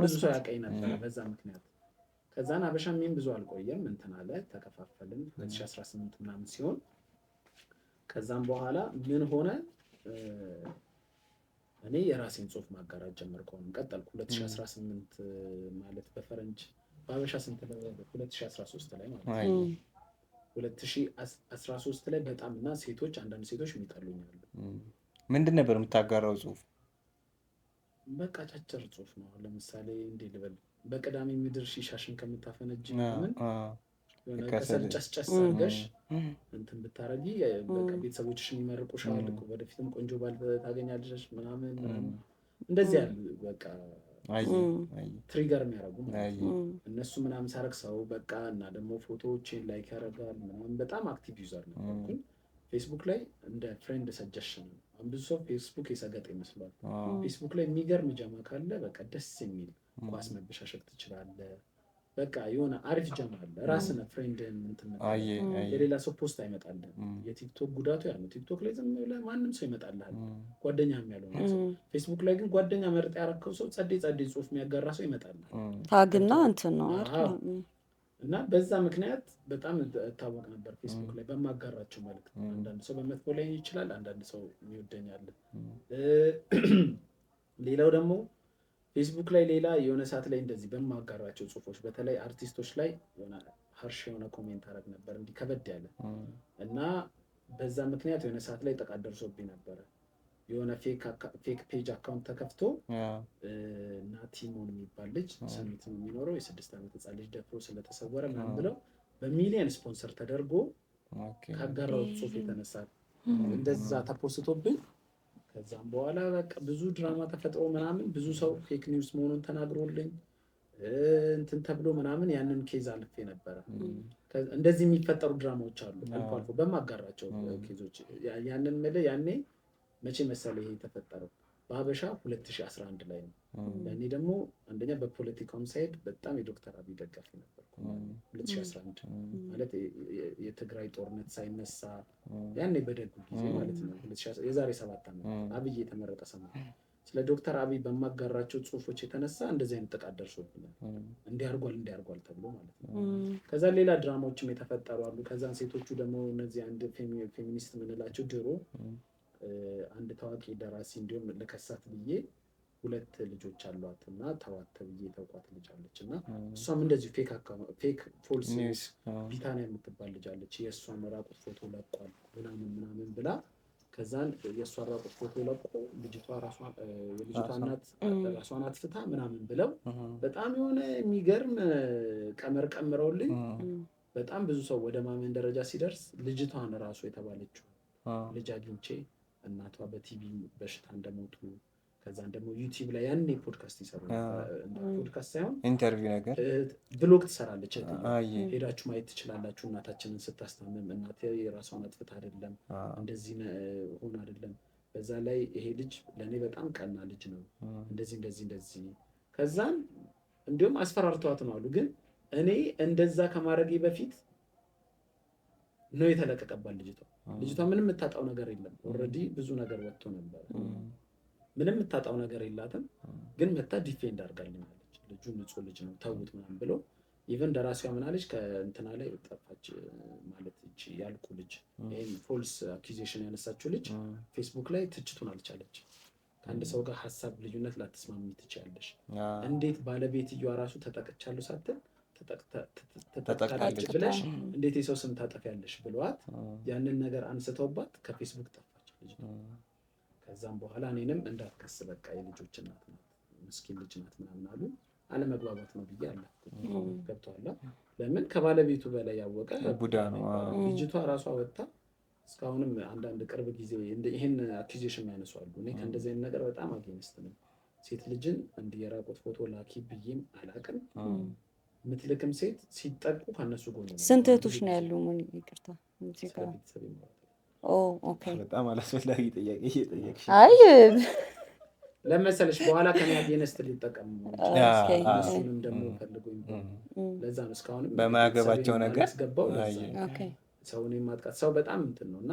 ብዙ ሰው ያቀኝ ነበረ በዛ ምክንያት። ከዛን ሀበሻሜም ብዙ አልቆየም እንትን አለ፣ ተከፋፈልን 2018 ምናምን ሲሆን ከዛም በኋላ ምን ሆነ እኔ የራሴን ጽሁፍ ማጋራት ጀመርኩ። አሁን ቀጠልኩ 2018 ማለት በፈረንጅ በአበሻ ስንት ላይ 2013 ላይ ማለት ነው። 2013 ላይ በጣም እና ሴቶች አንዳንድ ሴቶች የሚጠሉኛሉ። ምንድን ነበር የምታጋራው ጽሁፍ? በቃ አጫጭር ጽሁፍ ነው። ለምሳሌ እንዴ ልበል፣ በቅዳሜ ምድር ሺሻሽን ከምታፈነጅ ምን ከሰል ጨስጨስ አድርገሽ እንትን ብታረጊ በቃ ቤተሰቦችሽን ይመርቁሻል እኮ ወደፊትም ቆንጆ ባል ታገኛለሽ ምናምን እንደዚህ ያሉ በቃ ትሪገር የሚያደርጉ ማለት ነው። እነሱ ምናምን ሳረግ ሰው በቃ እና ደግሞ ፎቶዎችን ላይክ ያደርጋል ምናምን። በጣም አክቲቭ ዩዘር ነበርኩኝ ፌስቡክ ላይ እንደ ፍሬንድ ሰጀሽን ነው። ብዙ ሰው ፌስቡክ የሰገጠ ይመስላል። ፌስቡክ ላይ የሚገርም ጀማ ካለ በቃ ደስ የሚል ኳስ መበሻሸቅ ትችላለህ። በቃ የሆነ አሪፍ ጀማ አለ። ራስን ፍሬንድን እንትን የሌላ ሰው ፖስት አይመጣልህ። የቲክቶክ ጉዳቱ ያ ነው። ቲክቶክ ላይ ዝም ብለህ ማንም ሰው ይመጣልሃል፣ ጓደኛም ያልሆነ ሰው። ፌስቡክ ላይ ግን ጓደኛ መርጥ ያረከው ሰው ጸዴ ጽሁፍ የሚያጋራ ሰው ይመጣልሃል። ታግና እንትን ነው እና በዛ ምክንያት በጣም እታወቅ ነበር ፌስቡክ ላይ በማጋራቸው መልዕክት። አንዳንድ ሰው በመጥፎ ላይ ይችላል፣ አንዳንድ ሰው የሚወደኛል። ሌላው ደግሞ ፌስቡክ ላይ ሌላ የሆነ ሰዓት ላይ እንደዚህ በማጋራቸው ጽሁፎች በተለይ አርቲስቶች ላይ የሆነ ሀርሽ የሆነ ኮሜንት አደረግ ነበር እንዲህ ከበድ ያለ እና በዛ ምክንያት የሆነ ሰዓት ላይ ጥቃት ደርሶብኝ ነበረ። የሆነ ፌክ ፔጅ አካውንት ተከፍቶ ናቲሞን የሚባል ልጅ ሰሚት ነው የሚኖረው የ6 ዓመት ህፃን ልጅ ደፍሮ ስለተሰወረ ምናምን ብለው በሚሊየን ስፖንሰር ተደርጎ ካጋራው ጽሁፍ የተነሳ እንደዛ ተፖስቶብኝ ከዛም በኋላ በቃ ብዙ ድራማ ተፈጥሮ ምናምን ብዙ ሰው ፌክ ኒውስ መሆኑን ተናግሮልኝ እንትን ተብሎ ምናምን ያንን ኬዝ አልፌ ነበረ። እንደዚህ የሚፈጠሩ ድራማዎች አሉ አልፎ አልፎ በማጋራቸው ኬዞች። ያንን ምልህ ያኔ መቼ መሰለህ ይሄ የተፈጠረው? በሀበሻ 2011 ላይ ነው። ያኔ ደግሞ አንደኛ በፖለቲካውም ሳይድ በጣም የዶክተር አብይ ደጋፊ ነበርኩ። 2011 ማለት የትግራይ ጦርነት ሳይነሳ ያኔ በደጉ ጊዜ ማለት ነው። የዛሬ 7 ዓመት አብይ የተመረጠ ሰሞን ስለ ዶክተር አብይ በማጋራቸው ጽሁፎች የተነሳ እንደዚህ አይነት ጥቃት ደርሶብኛል። እንዲያርጓል ተብሎ ማለት ነው። ከዛ ሌላ ድራማዎችም የተፈጠሩ አሉ። ከዛን ሴቶቹ ደግሞ እነዚህ አንድ ፌሚኒስት የምንላቸው ድሮ አንድ ታዋቂ ደራሲ እንዲሁም ለከሳት ብዬ 2 ልጆች አሏት እና ተዋት ተብዬ ተውቋት ልጅ አለች እና እሷም እንደዚሁ ፌክ ፎልስ ኒውስ ቢታንያ የምትባል ልጅ አለች። የእሷን ራቁት ፎቶ ለቋል ምናምን ብላ ከዛን የእሷን ራቁት ፎቶ ለቆ የልጅቷ እናት ራሷን አጥፍታ ምናምን ብለው በጣም የሆነ የሚገርም ቀመር ቀምረውልኝ በጣም ብዙ ሰው ወደ ማመን ደረጃ ሲደርስ ልጅቷን ራሱ የተባለችው ልጅ አግኝቼ እናቷ በቲቪ በሽታ እንደሞቱ ከዛን ደግሞ ዩቲዩብ ላይ ያኔ ፖድካስት ይሰሩ ፖድካስት ሳይሆን ኢንተርቪው ነገር ብሎግ ትሰራለች። ሄዳችሁ ማየት ትችላላችሁ። እናታችንን ስታስታምም እናቴ የራሷን አጥፍታ አይደለም እንደዚህ ሆነ አይደለም። በዛ ላይ ይሄ ልጅ ለእኔ በጣም ቀና ልጅ ነው እንደዚህ ከዛን እንዲሁም አስፈራርተዋት ነው አሉ። ግን እኔ እንደዛ ከማድረጌ በፊት ነው የተለቀቀባት ልጅቷ ምንም የምታጣው ነገር የለም። ኦልሬዲ ብዙ ነገር ወጥቶ ነበር። ምንም የምታጣው ነገር የላትም። ግን መታ ዲፌንድ አድርጋልኛለች። ልጁ ንጹህ ልጅ ነው ተውት ምናምን ብሎ ኢቨን ደራሲዋ ምናለች ከእንትና ላይ ጠፋች ማለት እቺ ያልኩ ልጅ ይሄን ፎልስ አኪዜሽን ያነሳችው ልጅ ፌስቡክ ላይ ትችቱን አልቻለች። ከአንድ ሰው ጋር ሀሳብ ልዩነት ላትስማሚ ትችያለሽ። እንዴት ባለቤትየዋ ራሱ ተጠቅቻለሁ ሳትል ተጠቃለች ብለሽ እንዴት የሰው ስም ታጠፊያለሽ ብለዋት ያንን ነገር አንስተውባት ከፌስቡክ ጠፋች ልጅ። ከዛም በኋላ እኔንም እንዳትከስ በቃ የልጆች እናት ናት ምስኪን ልጅ ናት ምናምን አሉ። አለመግባባት ነው ብዬ አለፍኩት። ገብቶሃል? ለምን ከባለቤቱ በላይ ያወቀ ቡዳ ነው። ልጅቷ ራሷ ወጣ። እስካሁንም አንዳንድ ቅርብ ጊዜ ይሄን አኪዜሽን ያነሳሉ። እኔ ከእንደዚህ አይነት ነገር በጣም አጌንስት ነኝ። ሴት ልጅን እንዲህ የራቁት ፎቶ ላኪ ብዬም አላቅም። ምትልክም ሴት ሲጠቁ ከነሱ ጎን ነው። ስንት እህቶች ነው ያሉ? ምን ይቅርታ በጣም አላስፈላጊ ጥያቄ እየጠየቅሽ። አይ ለመሰለሽ በኋላ ከኔ አጌንስት ሊጠቀም እሱንም ደግሞ ፈልጎኝ ለዛ ነው እስካሁንም በማያገባቸው ነገር ያስገባው። ሰውን የማጥቃት ሰው በጣም እንትን ነው እና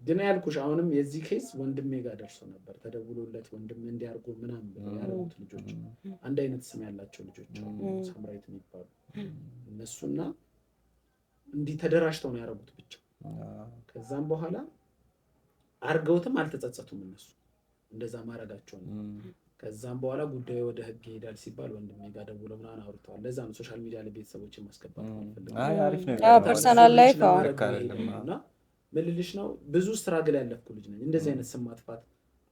ግን ያልኩሽ አሁንም የዚህ ኬስ ወንድሜ ጋር ደርሶ ነበር። ተደውሎለት ወንድም እንዲያርጉ ምናምን ብለው ያደረጉት ልጆች አንድ አይነት ስም ያላቸው ልጆች ሳምራይት የሚባሉ እነሱና እንዲህ ተደራጅተው ነው ያደረጉት ብቻ። ከዛም በኋላ አርገውትም አልተጸጸቱም እነሱ እንደዛ ማድረጋቸው ነው። ከዛም በኋላ ጉዳዩ ወደ ህግ ይሄዳል ሲባል ወንድሜ ጋር ደውለው ምናምን አውርተዋል። ለዛ ነው ሶሻል ሚዲያ ላይ ቤተሰቦችን ማስገባት ፐርሰናል ላይፍ እና ምን ልልሽ ነው ብዙ ስትራግል ያለፍኩ ልጅ ነኝ። እንደዚህ አይነት ስም ማጥፋት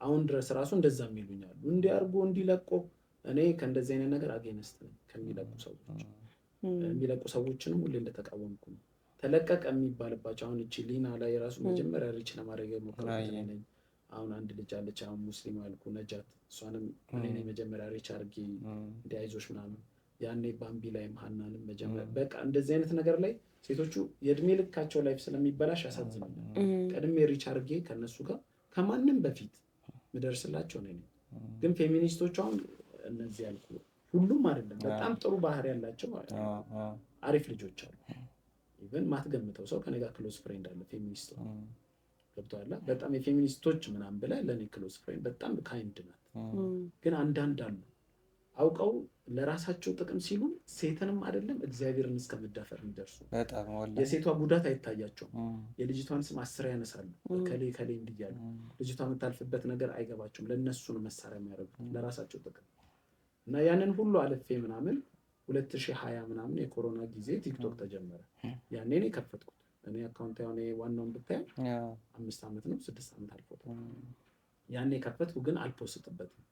አሁን ድረስ ራሱ እንደዛ የሚሉኛሉ እንዲያርጎ እንዲለቆ እኔ ከእንደዚህ አይነት ነገር አጌነስት ነኝ። ከሚለቁ ሰዎች የሚለቁ ሰዎችንም ሁሌ እንደተቃወምኩ ነው። ተለቀቀ የሚባልባቸው አሁን እቺ ሊና ላይ ራሱ መጀመሪያ ሪች ለማድረግ የሞከርኩት ነኝ። አሁን አንድ ልጅ አለች አሁን ሙስሊም አልኩ ነጃት፣ እሷንም እኔ ነኝ መጀመሪያ ሪች አድርጌ እንዲያይዞች ምናምን ያኔ ባምቢ ላይም ሀናንም መጀመሪያ በቃ እንደዚህ አይነት ነገር ላይ ሴቶቹ የእድሜ ልካቸው ላይፍ ስለሚበላሽ ያሳዝናል። ቀድሜ ሪች አድርጌ ከነሱ ጋር ከማንም በፊት ምደርስላቸው ነኝ። ግን ፌሚኒስቶቹ አሁን እነዚህ ያልኩ ሁሉም አይደለም፣ በጣም ጥሩ ባህሪ ያላቸው አሪፍ ልጆች አሉ። ኢቨን ማትገምተው ሰው ከኔ ጋር ክሎዝ ፍሬንድ አለ ፌሚኒስት ገብቶሃል። በጣም የፌሚኒስቶች ምናምን ብለህ ለእኔ ክሎዝ ፍሬንድ በጣም ካይንድ ናት። ግን አንዳንድ አሉ አውቀው ለራሳቸው ጥቅም ሲሉ ሴትንም አይደለም እግዚአብሔርን እስከመዳፈር የሚደርሱ የሴቷ ጉዳት አይታያቸውም። የልጅቷን ስም 10 ያነሳሉ ከሌ ከሌ እንዲያሉ ልጅቷ የምታልፍበት ነገር አይገባቸውም። ለእነሱ ነው መሳሪያ የሚያደርጉት ለራሳቸው ጥቅም እና ያንን ሁሉ አልፌ ምናምን 2020 ምናምን የኮሮና ጊዜ ቲክቶክ ተጀመረ። ያኔ ነው የከፈትኩት እኔ አካውንት ያው ዋናውን ብታይ 5 ዓመት ነው 6 ዓመት አልፎታል። ያኔ ከፈትኩ ግን አልፖስትበትም።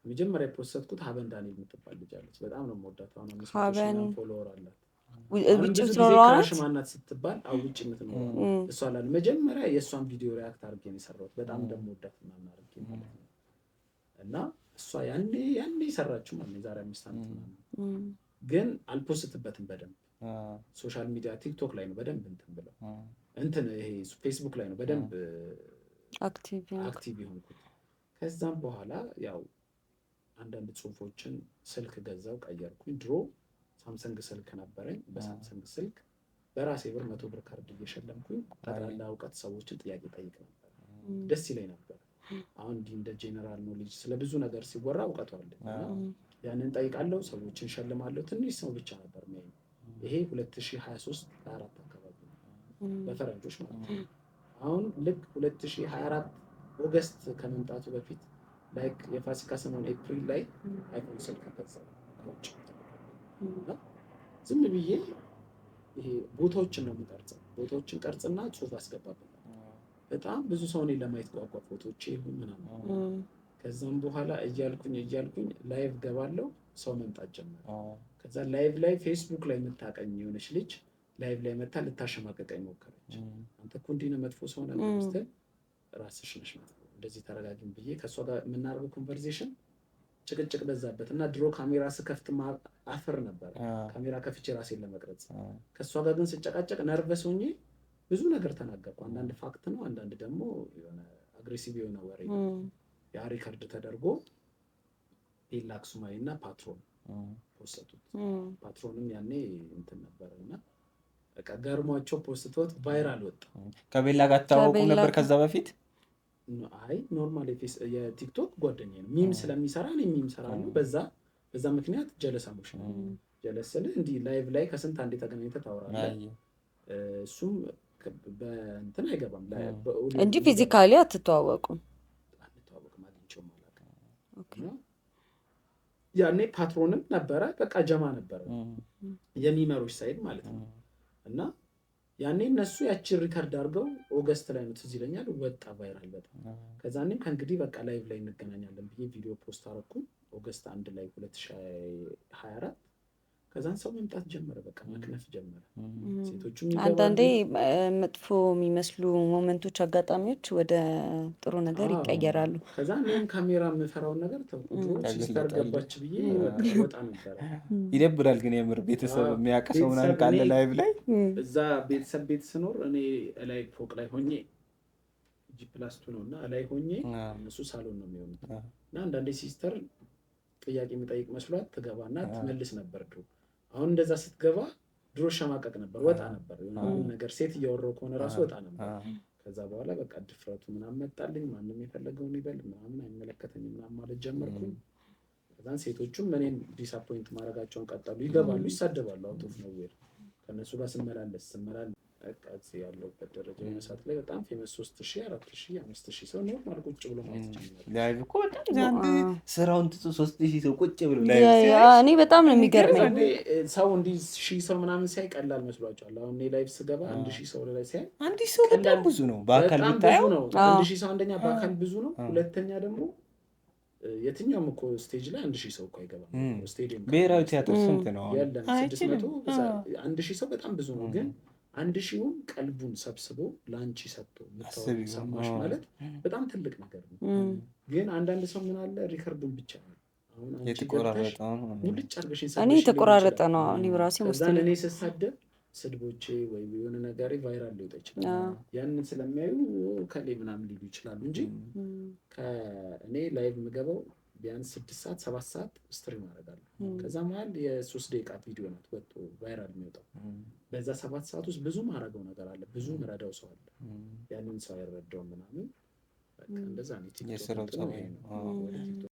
መጀመሪያ የፖስትኩት ሀበን ዳንኤል የምትባል ልጅ አለች። በጣም ነው የምወዳት። አሁን 500,000 ፎሎወር አላት። ክራሽ ማናት ስትባል ውጭ የምትኖረው እሷ አላለ መጀመሪያ የእሷን ቪዲዮ ሪያክት አድርጌ ነው የሰራሁት። በጣም እንደምወዳት ምናምን አድርጌ ማለት ነው። እና እሷ ያኔ ሰራችው ማለት ነው የዛሬ 5 ዓመት ምናምን። ግን አልፖስትበትም በደንብ ሶሻል ሚዲያ ቲክቶክ ላይ ነው በደንብ እንትን ብለው እንትን ይሄ ፌስቡክ ላይ ነው በደንብ አክቲቭ የሆንኩት። ከዛም በኋላ ያው አንዳንድ ጽሁፎችን ስልክ ገዛው ቀየርኩኝ። ድሮ ሳምሰንግ ስልክ ነበረኝ። በሳምሰንግ ስልክ በራሴ ብር 100 ብር ካርድ እየሸለምኩኝ ጠቅላላ እውቀት ሰዎችን ጥያቄ ጠይቅ ነበር። ደስ ይለኝ ነበር። አሁን እንዲህ እንደ ጄኔራል ኖሌጅ ስለ ብዙ ነገር ሲወራ እውቀቱ አለኝ። ያንን ጠይቃለሁ፣ ሰዎችን ሸልማለሁ። ትንሽ ሰው ብቻ ነበር የሚያየኝ። ይሄ 2023 24 አካባቢ በፈረንጆች ማለት ነው። አሁን ልክ 2024 ኦገስት ከመምጣቱ በፊት ላይክ የፋሲካ ሰሞን ኤፕሪል ላይ አይፎን ስልክ ገዛሁ። ዝም ብዬ ይሄ ቦታዎችን ነው የምቀርጸው። ቦታዎችን ቀርጽና ጽሁፍ አስገባበታል። በጣም ብዙ ሰው እኔን ለማየት ጓጓ ፎቶቼ ይሁን ምናምን። ከዛም በኋላ እያልኩኝ ላይቭ ገባለሁ። ሰው መምጣት ጀመረ። ከዛ ላይቭ ላይ ፌስቡክ ላይ የምታቀኝ የሆነች ልጅ ላይቭ ላይ መታ ልታሸማቀቀኝ ሞከረች። አንተ እኮ እንዲህ ነህ መጥፎ ሰው ነህ ስትል ራስሽ ነሽ መጥፎ እንደዚህ ተረጋግም ብዬ ከእሷ ጋር የምናደርገው ኮንቨርሴሽን ጭቅጭቅ በዛበት እና ድሮ ካሜራ ስከፍት አፍር ነበር ካሜራ ከፍቼ ራሴን ለመቅረጽ። ከእሷ ጋር ግን ስጨቃጨቅ ነርቨስ ሆኜ ብዙ ነገር ተናገርኩ። አንዳንድ ፋክት ነው፣ አንዳንድ ደግሞ የሆነ አግሬሲቭ የሆነ ወሬ። ያ ሪከርድ ተደርጎ ዴላክስ ማይ እና ፓትሮን ፖስተቱት። ፓትሮንም ያኔ እንትን ነበር እና በቃ ገርሟቸው ፖስቶት ቫይራል ወጣ። ከቤላ ጋር ታወቁ ነበር ከዛ በፊት? አይ ኖርማል የቲክቶክ ጓደኛዬ ነው። ሚም ስለሚሰራ እኔ ሚም ሰራለሁ። በዛ ምክንያት ጀለሳሞች ነው። ጀለስልህ እንዲህ ላይቭ ላይ ከስንት አንዴ ተገናኝተህ ታወራለህ። እሱም በእንትን አይገባም እንጂ ፊዚካሊ አትተዋወቁም። አግኝቼውም አላውቅም። ያኔ ፓትሮንም ነበረ፣ በቃ ጀማ ነበረ የሚመሮች ሳይድ ማለት ነው። እና ያኔ እነሱ ያቺን ሪከርድ አድርገው ኦገስት ላይ ነው ትዝ ይለኛል ወጣ ቫይራል በጣም። ከዛ እኔም ከእንግዲህ በቃ ላይቭ ላይ እንገናኛለን ብዬ ቪዲዮ ፖስት አደረኩኝ ኦገስት 1 ላይ 2024። ከዛን ሰው መምጣት ጀመረ፣ በቃ መክነፍ ጀመረ። ሴቶቹም አንዳንዴ መጥፎ የሚመስሉ ሞመንቶች፣ አጋጣሚዎች ወደ ጥሩ ነገር ይቀየራሉ። ከዛ እኔም ካሜራ የምፈራውን ነገር ተውኩ። ሲስተር ገባች ብዬ ወጣ ነበረ። ይደብራል ግን የምር ቤተሰብ የሚያውቅ ሰው ምናምን ካለ ላይቭ ላይ እዛ ቤተሰብ ቤት ስኖር እኔ ላይ ፎቅ ላይ ሆኜ G+2 ነው እና ላይ ሆኜ እነሱ ሳሎን ነው የሚሆኑት እና አንዳንዴ ሲስተር ጥያቄ የሚጠይቅ መስሏት ትገባና ትመልስ ነበር ድሮ። አሁን እንደዛ ስትገባ ድሮ ሸማቀቅ ነበር፣ ወጣ ነበር። የሆነ ነገር ሴት እያወራሁ ከሆነ ራሱ ወጣ ነበር። ከዛ በኋላ በቃ ድፍረቱ ምናምን መጣልኝ። ማንም የፈለገውን ይበል ምናምን አይመለከተኝም ምናምን ማለት ጀመርኩኝ። ከዛን ሴቶቹም እኔን ዲስአፖይንት ማድረጋቸውን ቀጠሉ። ይገባሉ፣ ይሳደባሉ አውት ኦፍ ኖዌር። ከእነሱ ጋር ስመላለስ ያለበት ደረጃ የመሳት ላይ በጣም ፌመስ 3000 4000 5000 ሰው ነው ማለት ቁጭ ብሎ ማለት ይችላል። ላይቭ እኮ በጣም ስራውን ትቶ 3000 ሰው ቁጭ ብሎ ላይቭ እኔ በጣም ነው የሚገርመኝ። ሰው እንዲህ 1000 ሰው ምናምን ሲያይ ቀላል መስሏቸዋል። አሁን እኔ ላይቭ ስገባ 1000 ሰው ላይ ሲያይ 1000 ሰው በጣም ብዙ ነው። በአካል ብታየው ነው 1000 ሰው አንደኛ በአካል ብዙ ነው። ሁለተኛ ደግሞ የትኛውም እኮ ስቴጅ ላይ 1000 ሰው እኮ አይገባም። ስቴዲየም ብሔራዊ ቲያትር ስንት ነው? ያለን 600 1000 ሰው በጣም ብዙ ነው። ግን 1000ውን ቀልቡን ሰብስቦ ለአንቺ ሰጥቶ ሰማሽ ማለት በጣም ትልቅ ነገር ነው። ግን አንዳንድ ሰው ምን አለ ሪከርዱን ብቻ ነው አሁን አንቺ የተቆራረጠ ሙልጭ አድርገሽ እኔ የተቆራረጠ ነው እኔ ራሴ ሙስሊም እኔ ስሳደብ ስድቦቼ ወይ የሆነ ነገር ቫይራል ሊወጣ ይችላል። ያንን ስለሚያዩ ከሌ ምናምን ሊሉ ይችላሉ እንጂ ከእኔ ላይቭ የምገባው ቢያንስ 6 ሰዓት 7 ሰዓት ስትሪም አደርጋለሁ። ከዛ መሀል የ3 ደቂቃ ቪዲዮ ናት ወጥቶ ቫይራል የሚወጣው። በዛ 7 ሰዓት ውስጥ ብዙ ማረገው ነገር አለ፣ ብዙ ምረዳው ሰው አለ። ያንን ሰው አይረዳው ምናምን በቃ እንደዛ ነው። የስራው ጸባይ ነው።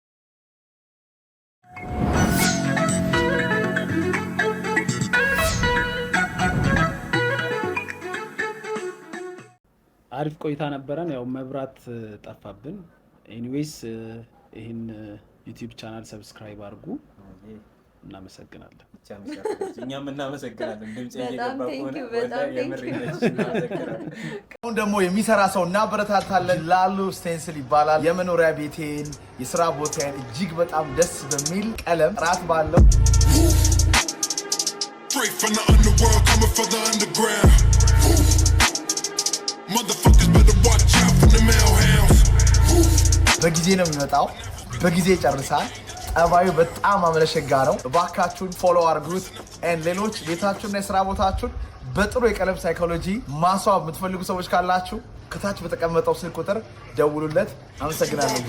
አሪፍ ቆይታ ነበረን። ያው መብራት ጠፋብን። ኤኒዌይስ ይህን ዩቲዩብ ቻናል ሰብስክራይብ አድርጉ። እናመሰግናለን። እኛም እናመሰግናለን። ድምጽ እየገባ ከሆነ አሁን ደግሞ የሚሰራ ሰው እናበረታታለን። ላሉ ስቴንስል ይባላል። የመኖሪያ ቤቴን የስራ ቦታዬን እጅግ በጣም ደስ በሚል ቀለም ጥራት ባለው በጊዜ ነው የሚመጣው፣ በጊዜ ይጨርሳል። ጠባዩ በጣም አመለሸጋ ነው። እባካችሁን ፎሎ አድርጉት። ሌሎች ቤታችሁና የስራ ቦታችሁን በጥሩ የቀለም ሳይኮሎጂ ማስዋብ የምትፈልጉ ሰዎች ካላችሁ ከታች በተቀመጠው ስልክ ቁጥር ደውሉለት። አመሰግናለሁ።